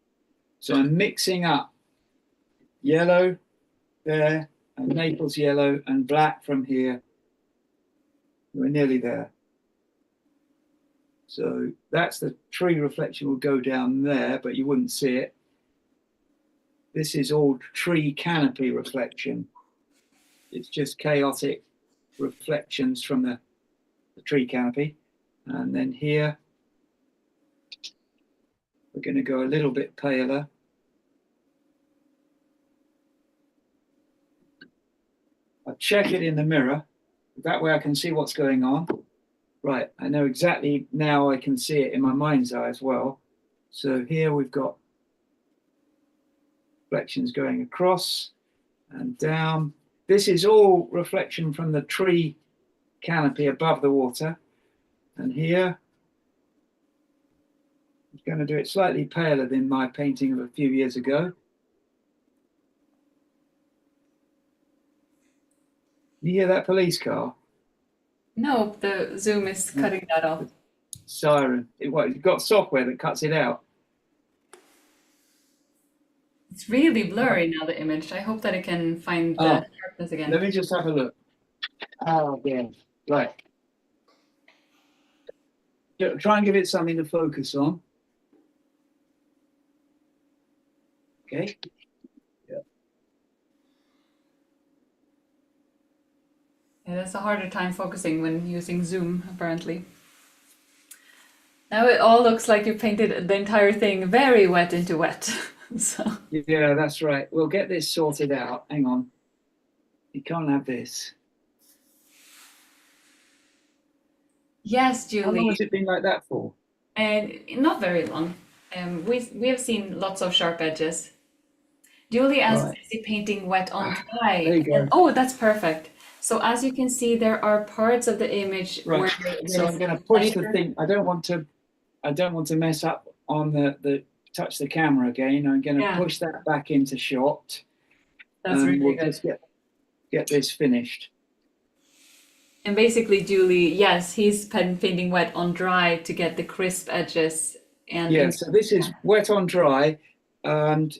So I'm mixing up yellow there and Naples yellow and black from here. We're nearly there. So that's the tree reflection will go down there, but you wouldn't see it. This is all tree canopy reflection. It's just chaotic reflections from the tree canopy. And then here, we're going to go a little bit paler. I check it in the mirror. That way I can see what's going on. Right, I know exactly now I can see it in my mind's eye as well. So here we've got reflections going across and down. This is all reflection from the tree canopy above the water. And here, I'm going to do it slightly paler than my painting of a few years ago. You hear that police car? No, the zoom is cutting that off. Siren. You've got software that cuts it out. It's really blurry now, the image. I hope that it can find the sharpness again. Let me just have a look. Oh, yeah. Right. Try and give it something to focus on. Okay. Yeah, that's a harder time focusing when using zoom, apparently. Now it all looks like you painted the entire thing very wet into wet. So Yeah, that's right. We'll get this sorted out. Hang on. You can't have this. yes, How long Julie, has it been like that for? and not very long. We have seen lots of sharp edges. Julie asked, Right. is he painting wet on dry? There you go. And, oh, that's perfect. So as you can see, there are parts of the image Right. where So I'm going to push the thing. I don't want to mess up on the touch the camera again. I'm going to Yeah. push that back into shot. That's and really we'll good. just get this finished. And basically, Julie, yes, he's painting wet on dry to get the crisp edges. And Yeah, so this is wet on dry, and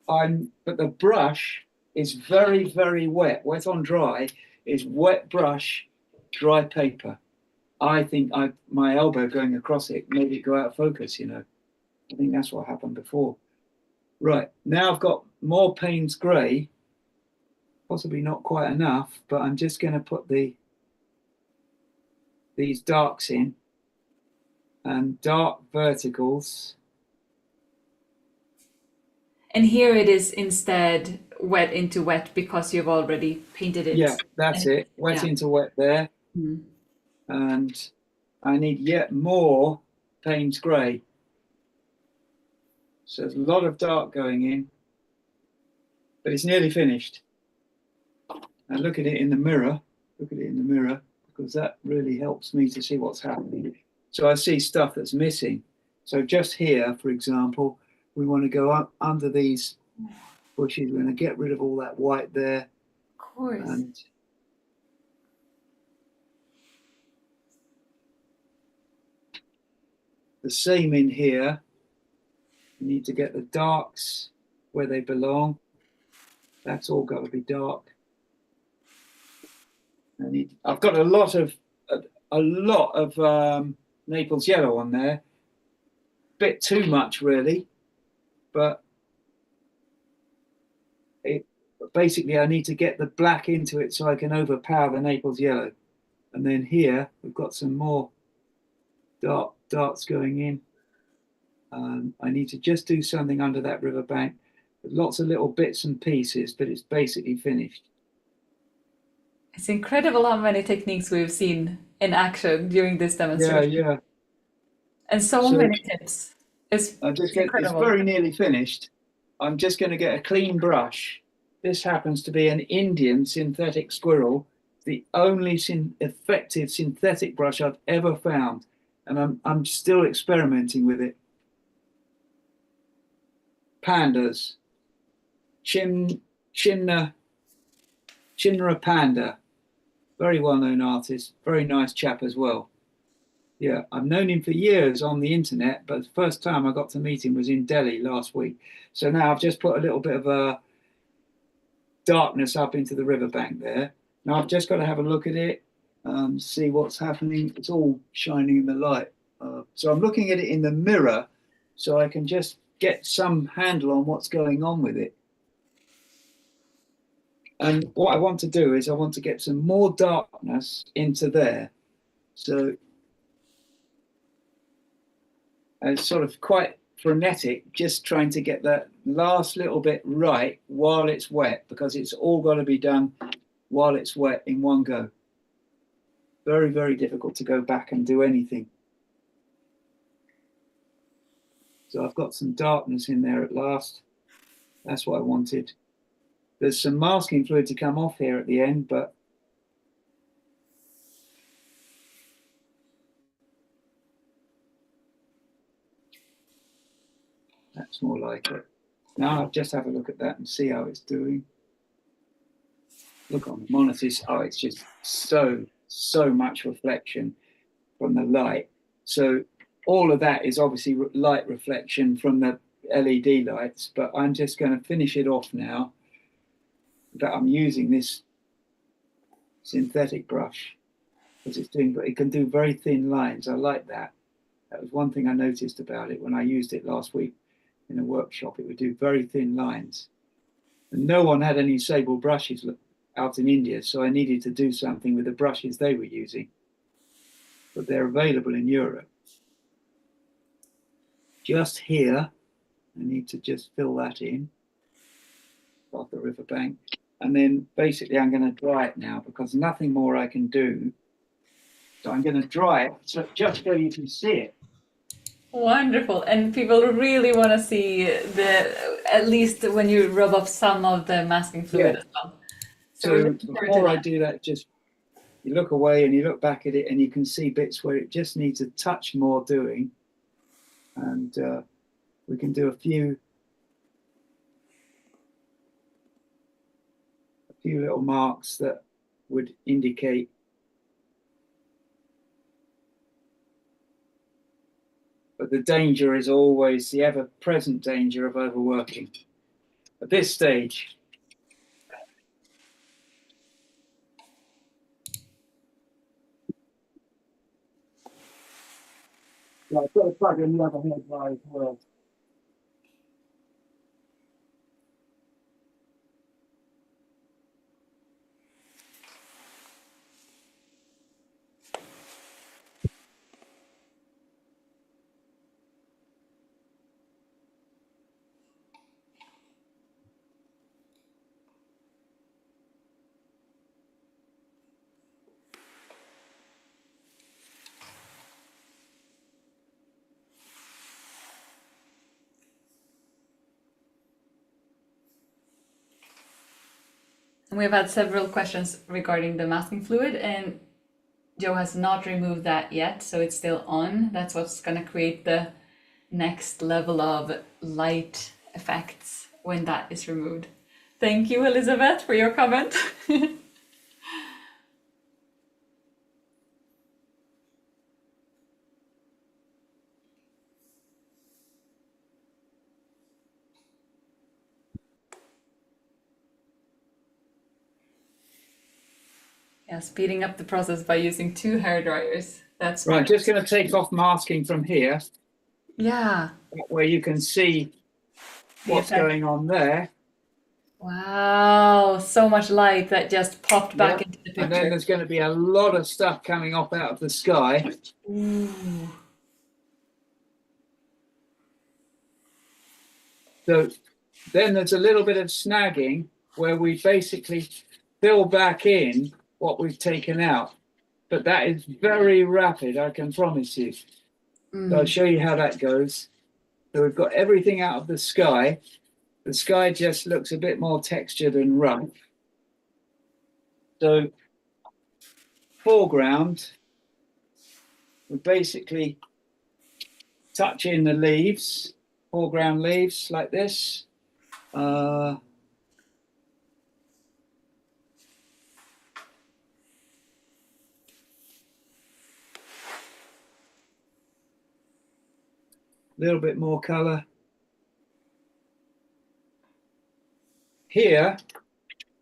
but the brush is very, very wet. Wet on dry is wet brush, dry paper. I think my elbow going across it made it go out of focus, you know. I think that's what happened before. Right, now I've got more Payne's grey, possibly not quite enough, but I'm just going to put these darks in and dark verticals. And here it is instead wet into wet because you've already painted it. Yeah, that's it. Wet Yeah. into wet there. Mhm. And I need yet more Payne's grey. So there's a lot of dark going in, but it's nearly finished. And look at it in the mirror. Look at it in the mirror, because that really helps me to see what's happening. So I see stuff that's missing. So just here, for example, we want to go up under these bushes. We're going to get rid of all that white there. Of course. And the same in here. You need to get the darks where they belong. That's all got to be dark. I've got a lot of Naples yellow on there. Bit too much, really, but basically I need to get the black into it so I can overpower the Naples yellow. And then here we've got some more darks going in. I need to just do something under that riverbank. Lots of little bits and pieces, but it's basically finished. It's incredible how many techniques we've seen in action during this demonstration. Yeah. And so many tips. It's incredible. It's very nearly finished. I'm just going to get a clean brush. This happens to be an Indian synthetic squirrel the only effective synthetic brush I've ever found, and I'm still experimenting with it. Pandas, Chinna Panda, very well-known artist, very nice chap as well. Yeah, I've known him for years on the internet, but the first time I got to meet him was in Delhi last week. So now I've just put a little bit of a darkness up into the riverbank there. Now I've just got to have a look at it, see what's happening. It's all shining in the light. So I'm looking at it in the mirror so I can just get some handle on what's going on with it. And what I want to do is I want to get some more darkness into there. So it's sort of quite frenetic, just trying to get that last little bit right while it's wet, because it's all got to be done while it's wet in one go. Very, very difficult to go back and do anything. So I've got some darkness in there at last. That's what I wanted. There's some masking fluid to come off here at the end, but that's more like it. Now I'll just have a look at that and see how it's doing. Look on the monitors. Oh, it's just so much reflection from the light. So all of that is obviously light reflection from the LED lights, but I'm just going to finish it off now. That I'm using this synthetic brush because it's doing, but it can do very thin lines. I like that. That was one thing I noticed about it when I used it last week in a workshop. It would do very thin lines. And no one had any sable brushes out in India, so I needed to do something with the brushes they were using. But they're available in Europe. Just here, I need to just fill that in off the riverbank. And then basically I'm going to dry it now because nothing more I can do. So I'm going to dry it just so you can see it. Wonderful. And people really want to see at least when you rub off some of the masking fluid as well. So before I do that, just you look away and you look back at it and you can see bits where it just needs a touch more doing. And we can do a few little marks that would indicate but the danger is always the ever-present danger of overworking. At this stage, I've got to plug in the other head by as well. And we've had several questions regarding the masking fluid, and Joe has not removed that yet, so it's still on. That's what's going to create the next level of light effects when that is removed. Thank you, Elizabeth, for your comment. Yeah, speeding up the process by using 2 hair dryers. That's right. Just going to take off masking from here. Yeah. Where you can see what's going on there. Wow, so much light that just popped back into the picture. And then there's going to be a lot of stuff coming off out of the sky. Ooh. So then there's a little bit of snagging where we basically fill back in what we've taken out. But that is very rapid, I can promise you. So I'll show you how that goes. So we've got everything out of the sky. The sky just looks a bit more textured and rough. So foreground, we basically touch in the leaves, foreground leaves like this. Little bit more color. Here,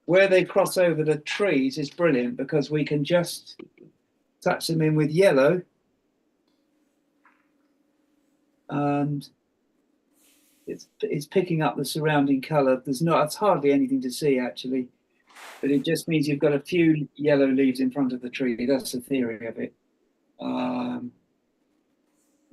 where they cross over the trees is brilliant because we can just touch them in with yellow, and it's picking up the surrounding color. It's hardly anything to see actually, but it just means you've got a few yellow leaves in front of the tree. That's the theory of it.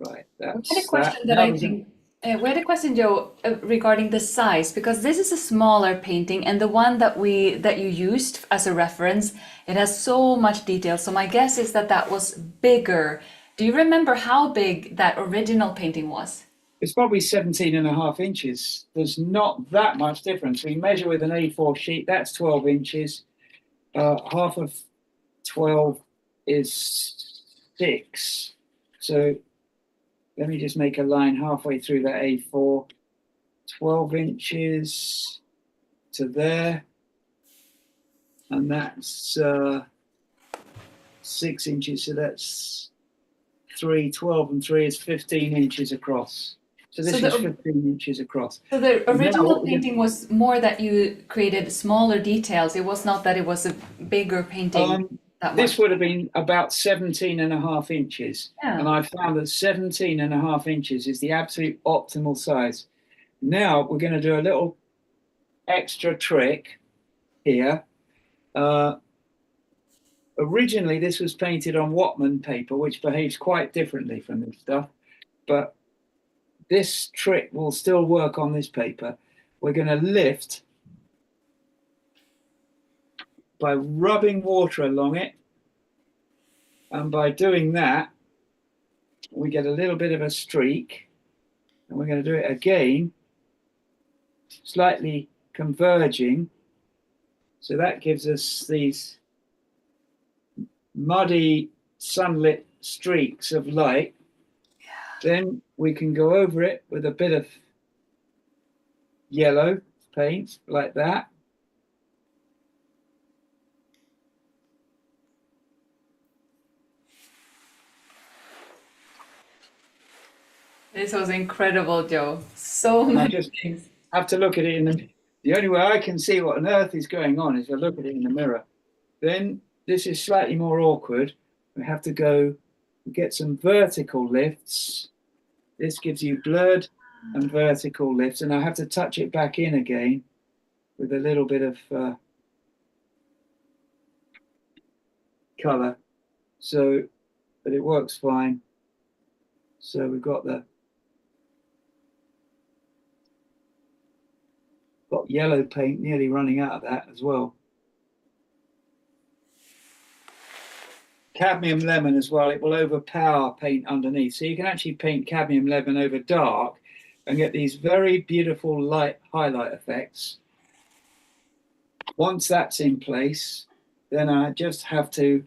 Right, that's We had a question that. that I think we had a question, Joe, regarding the size, because this is a smaller painting, and the one that you used as a reference, it has so much detail. So my guess is that that was bigger. Do you remember how big that original painting was? It's probably 17.5 inches. There's not that much difference. We measure with an A4 sheet, that's 12 inches. Half of 12 is 6. So let me just make a line halfway through that A4. 12 inches to there. And that's 6 inches. So that's 3. 12 and 3 is 15 inches across. So this is 15 inches across. So the original painting was more that you created smaller details. It was not that it was a bigger painting that This much. would have been about 17.5 inches. Yeah. And I found that 17.5 inches is the absolute optimal size. Now we're going to do a little extra trick here. Originally, this was painted on Whatman paper, which behaves quite differently from this stuff. But this trick will still work on this paper. We're going to lift by rubbing water along it. And by doing that, we get a little bit of a streak. And we're going to do it again, slightly converging. So that gives us these muddy, sunlit streaks of light. Then we can go over it with a bit of yellow paint like that. This was incredible, Joe. So much things. Have to look at it the only way I can see what on earth is going on is to look at it in the mirror. Then this is slightly more awkward. We have to go get some vertical lifts. This gives you blurred and vertical lifts, and I have to touch it back in again with a little bit of color. So, but it works fine. So we've got yellow paint nearly running out of that as well. Cadmium lemon as well, it will overpower paint underneath. So you can actually paint cadmium lemon over dark and get these very beautiful light highlight effects. Once that's in place, then I just have to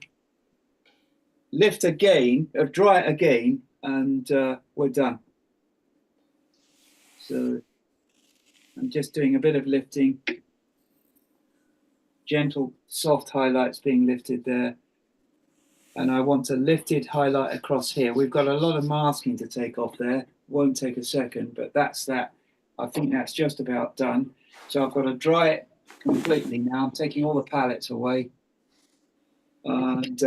lift again, dry it again, and we're done. So I'm just doing a bit of lifting, gentle, soft highlights being lifted there. And I want a lifted highlight across here. We've got a lot of masking to take off there. Won't take a second, but that's that. I think that's just about done. So I've got to dry it completely now. I'm taking all the palettes away and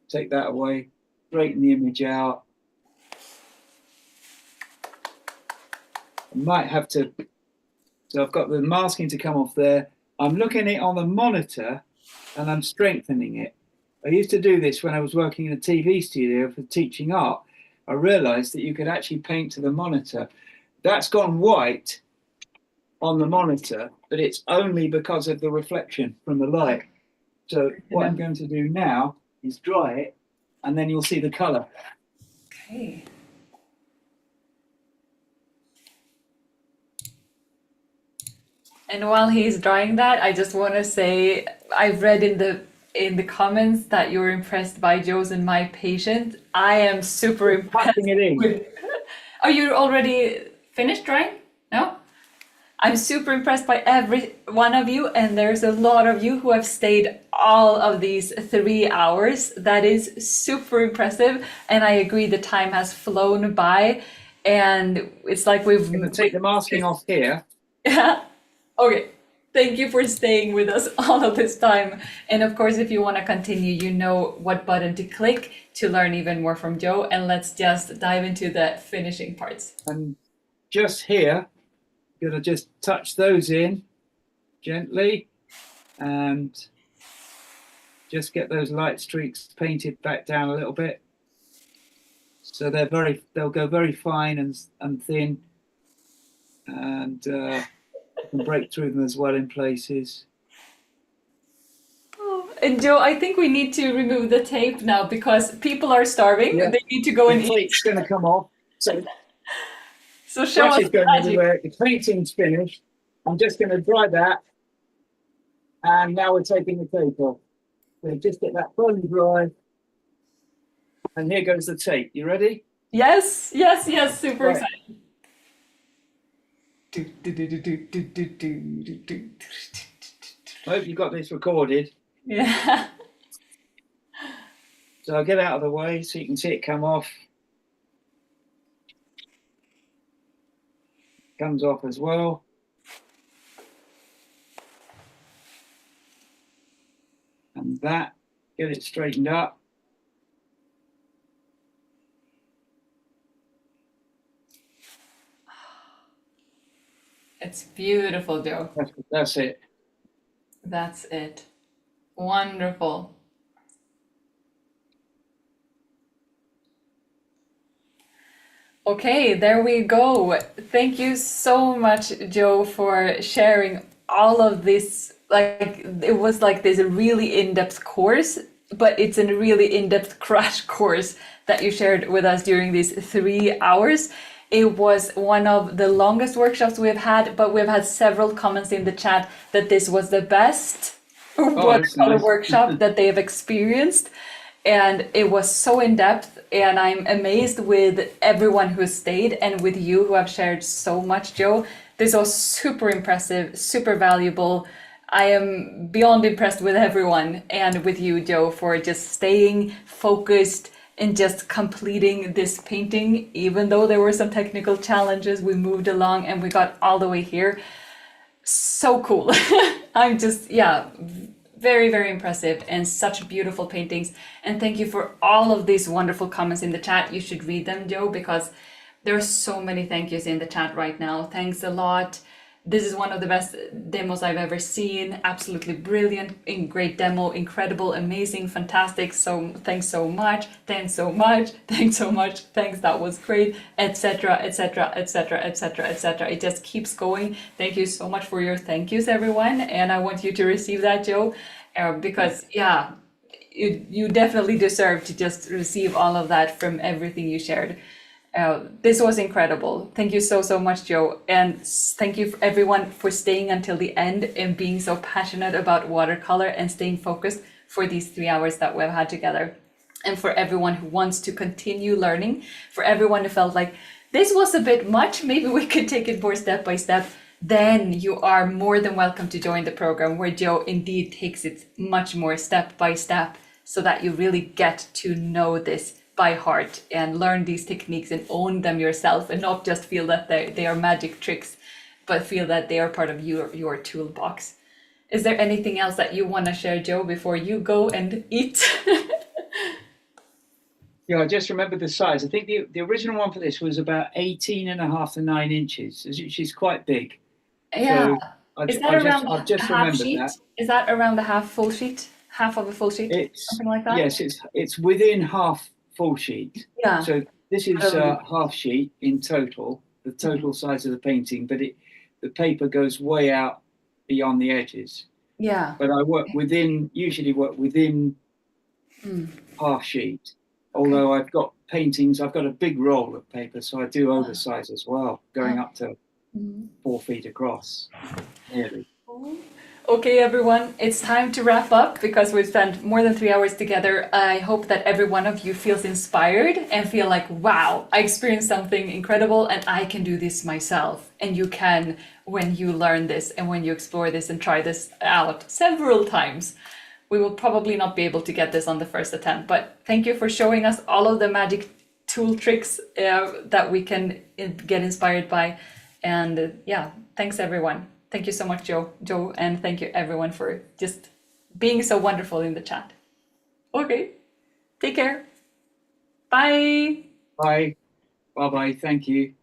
take that away, straighten the image out. I might have to, so I've got the masking to come off there. I'm looking at it on the monitor and I'm strengthening it. I used to do this when I was working in a TV studio for teaching art. I realized that you could actually paint to the monitor. That's gone white on the monitor, but it's only because of the reflection from the light. So what I'm going to do now is dry it, and then you'll see the color. Okay. And while he's drawing that, I just want to say I've read in the comments that you're impressed by Joe's and my patience. I am super impressed Packing it in. with. Are you already finished drawing? No? I'm super impressed by every one of you, and there's a lot of you who have stayed all of these 3 hours. That is super impressive, and I agree the time has flown by, and it's like we've... I'm going to take the masking off here. Yeah. Okay. Thank you for staying with us all of this time. And of course, if you want to continue, you know what button to click to learn even more from Joe. And let's just dive into the finishing parts. And just here, I'm going to just touch those in gently and just get those light streaks painted back down a little bit. So they'll go very fine and thin, and you can break through them as well in places. Oh, and Joe, I think we need to remove the tape now because people are starving. Yeah. They need to go and The eat. tape's going to come off. So show us Is going magic. everywhere. The painting's finished. I'm just going to dry that, and now we're taking the tape off. So just get that fully dry, and here goes the tape. You ready? Yes, yes, yes. Super Right. excited. I hope you got this recorded. Yeah. So I'll get out of the way so you can see it come off. Comes off as well. And that, get it straightened up. It's beautiful, Joe. That's it. That's it. Wonderful. Okay, there we go. Thank you so much, Joe, for sharing all of this. Like, it was like this really in-depth course, but it's a really in-depth crash course that you shared with us during these 3 hours. It was one of the longest workshops we've had, but we've had several comments in the chat that this was the best watercolor nice. workshop that they have experienced. And it was so in depth, and I'm amazed with everyone who stayed and with you who have shared so much, Joe. This was super impressive, super valuable. I am beyond impressed with everyone and with you, Joe, for just staying focused and just completing this painting. Even though there were some technical challenges, we moved along and we got all the way here. So cool. I'm just, yeah, very, very impressive and such beautiful paintings. And thank you for all of these wonderful comments in the chat. You should read them, Joe, because there are so many thank yous in the chat right now. Thanks a lot. This is one of the best demos I've ever seen. Absolutely brilliant, great demo, incredible, amazing, fantastic. So thanks so much. Thanks so much. Thanks so much. Thanks, that was great, etc., etc., etc., etc., etc. It just keeps going. Thank you so much for your thank yous, everyone. And I want you to receive that, Joe, because yeah, you definitely deserve to just receive all of that from everything you shared. This was incredible. Thank you so, so much, Joe. And thank you for everyone for staying until the end and being so passionate about watercolor and staying focused for these 3 hours that we've had together. And for everyone who wants to continue learning, for everyone who felt like this was a bit much, maybe we could take it more step by step, then you are more than welcome to join the program where Joe indeed takes it much more step by step so that you really get to know this by heart and learn these techniques and own them yourself and not just feel that they are magic tricks, but feel that they are part of your toolbox. Is there anything else that you want to share, Joe, before you go and eat? Yeah, I just remembered the size. I think the original one for this was about 18.5 to 9 inches, which is quite big. Yeah. So Is that around I've the just half remembered sheet? that. Is that around the half full sheet? Half of a full sheet? It's Something like that? yes, it's within half full sheet. Yeah. So this is half sheet in total, the total size of the painting, but the paper goes way out beyond the edges. Yeah. But I usually work within half sheet. Although I've got a big roll of paper, so I do oversize as well, going up to 4 feet across, nearly. Okay, everyone, it's time to wrap up because we've spent more than 3 hours together. I hope that every one of you feels inspired and feel like, wow, I experienced something incredible and I can do this myself. And you can when you learn this and when you explore this and try this out several times. We will probably not be able to get this on the first attempt, but thank you for showing us all of the magic tool tricks that we can get inspired by. And yeah, thanks everyone. Thank you so much, Joe, and thank you everyone for just being so wonderful in the chat. Okay, take care. Bye. Bye. Bye bye. Thank you.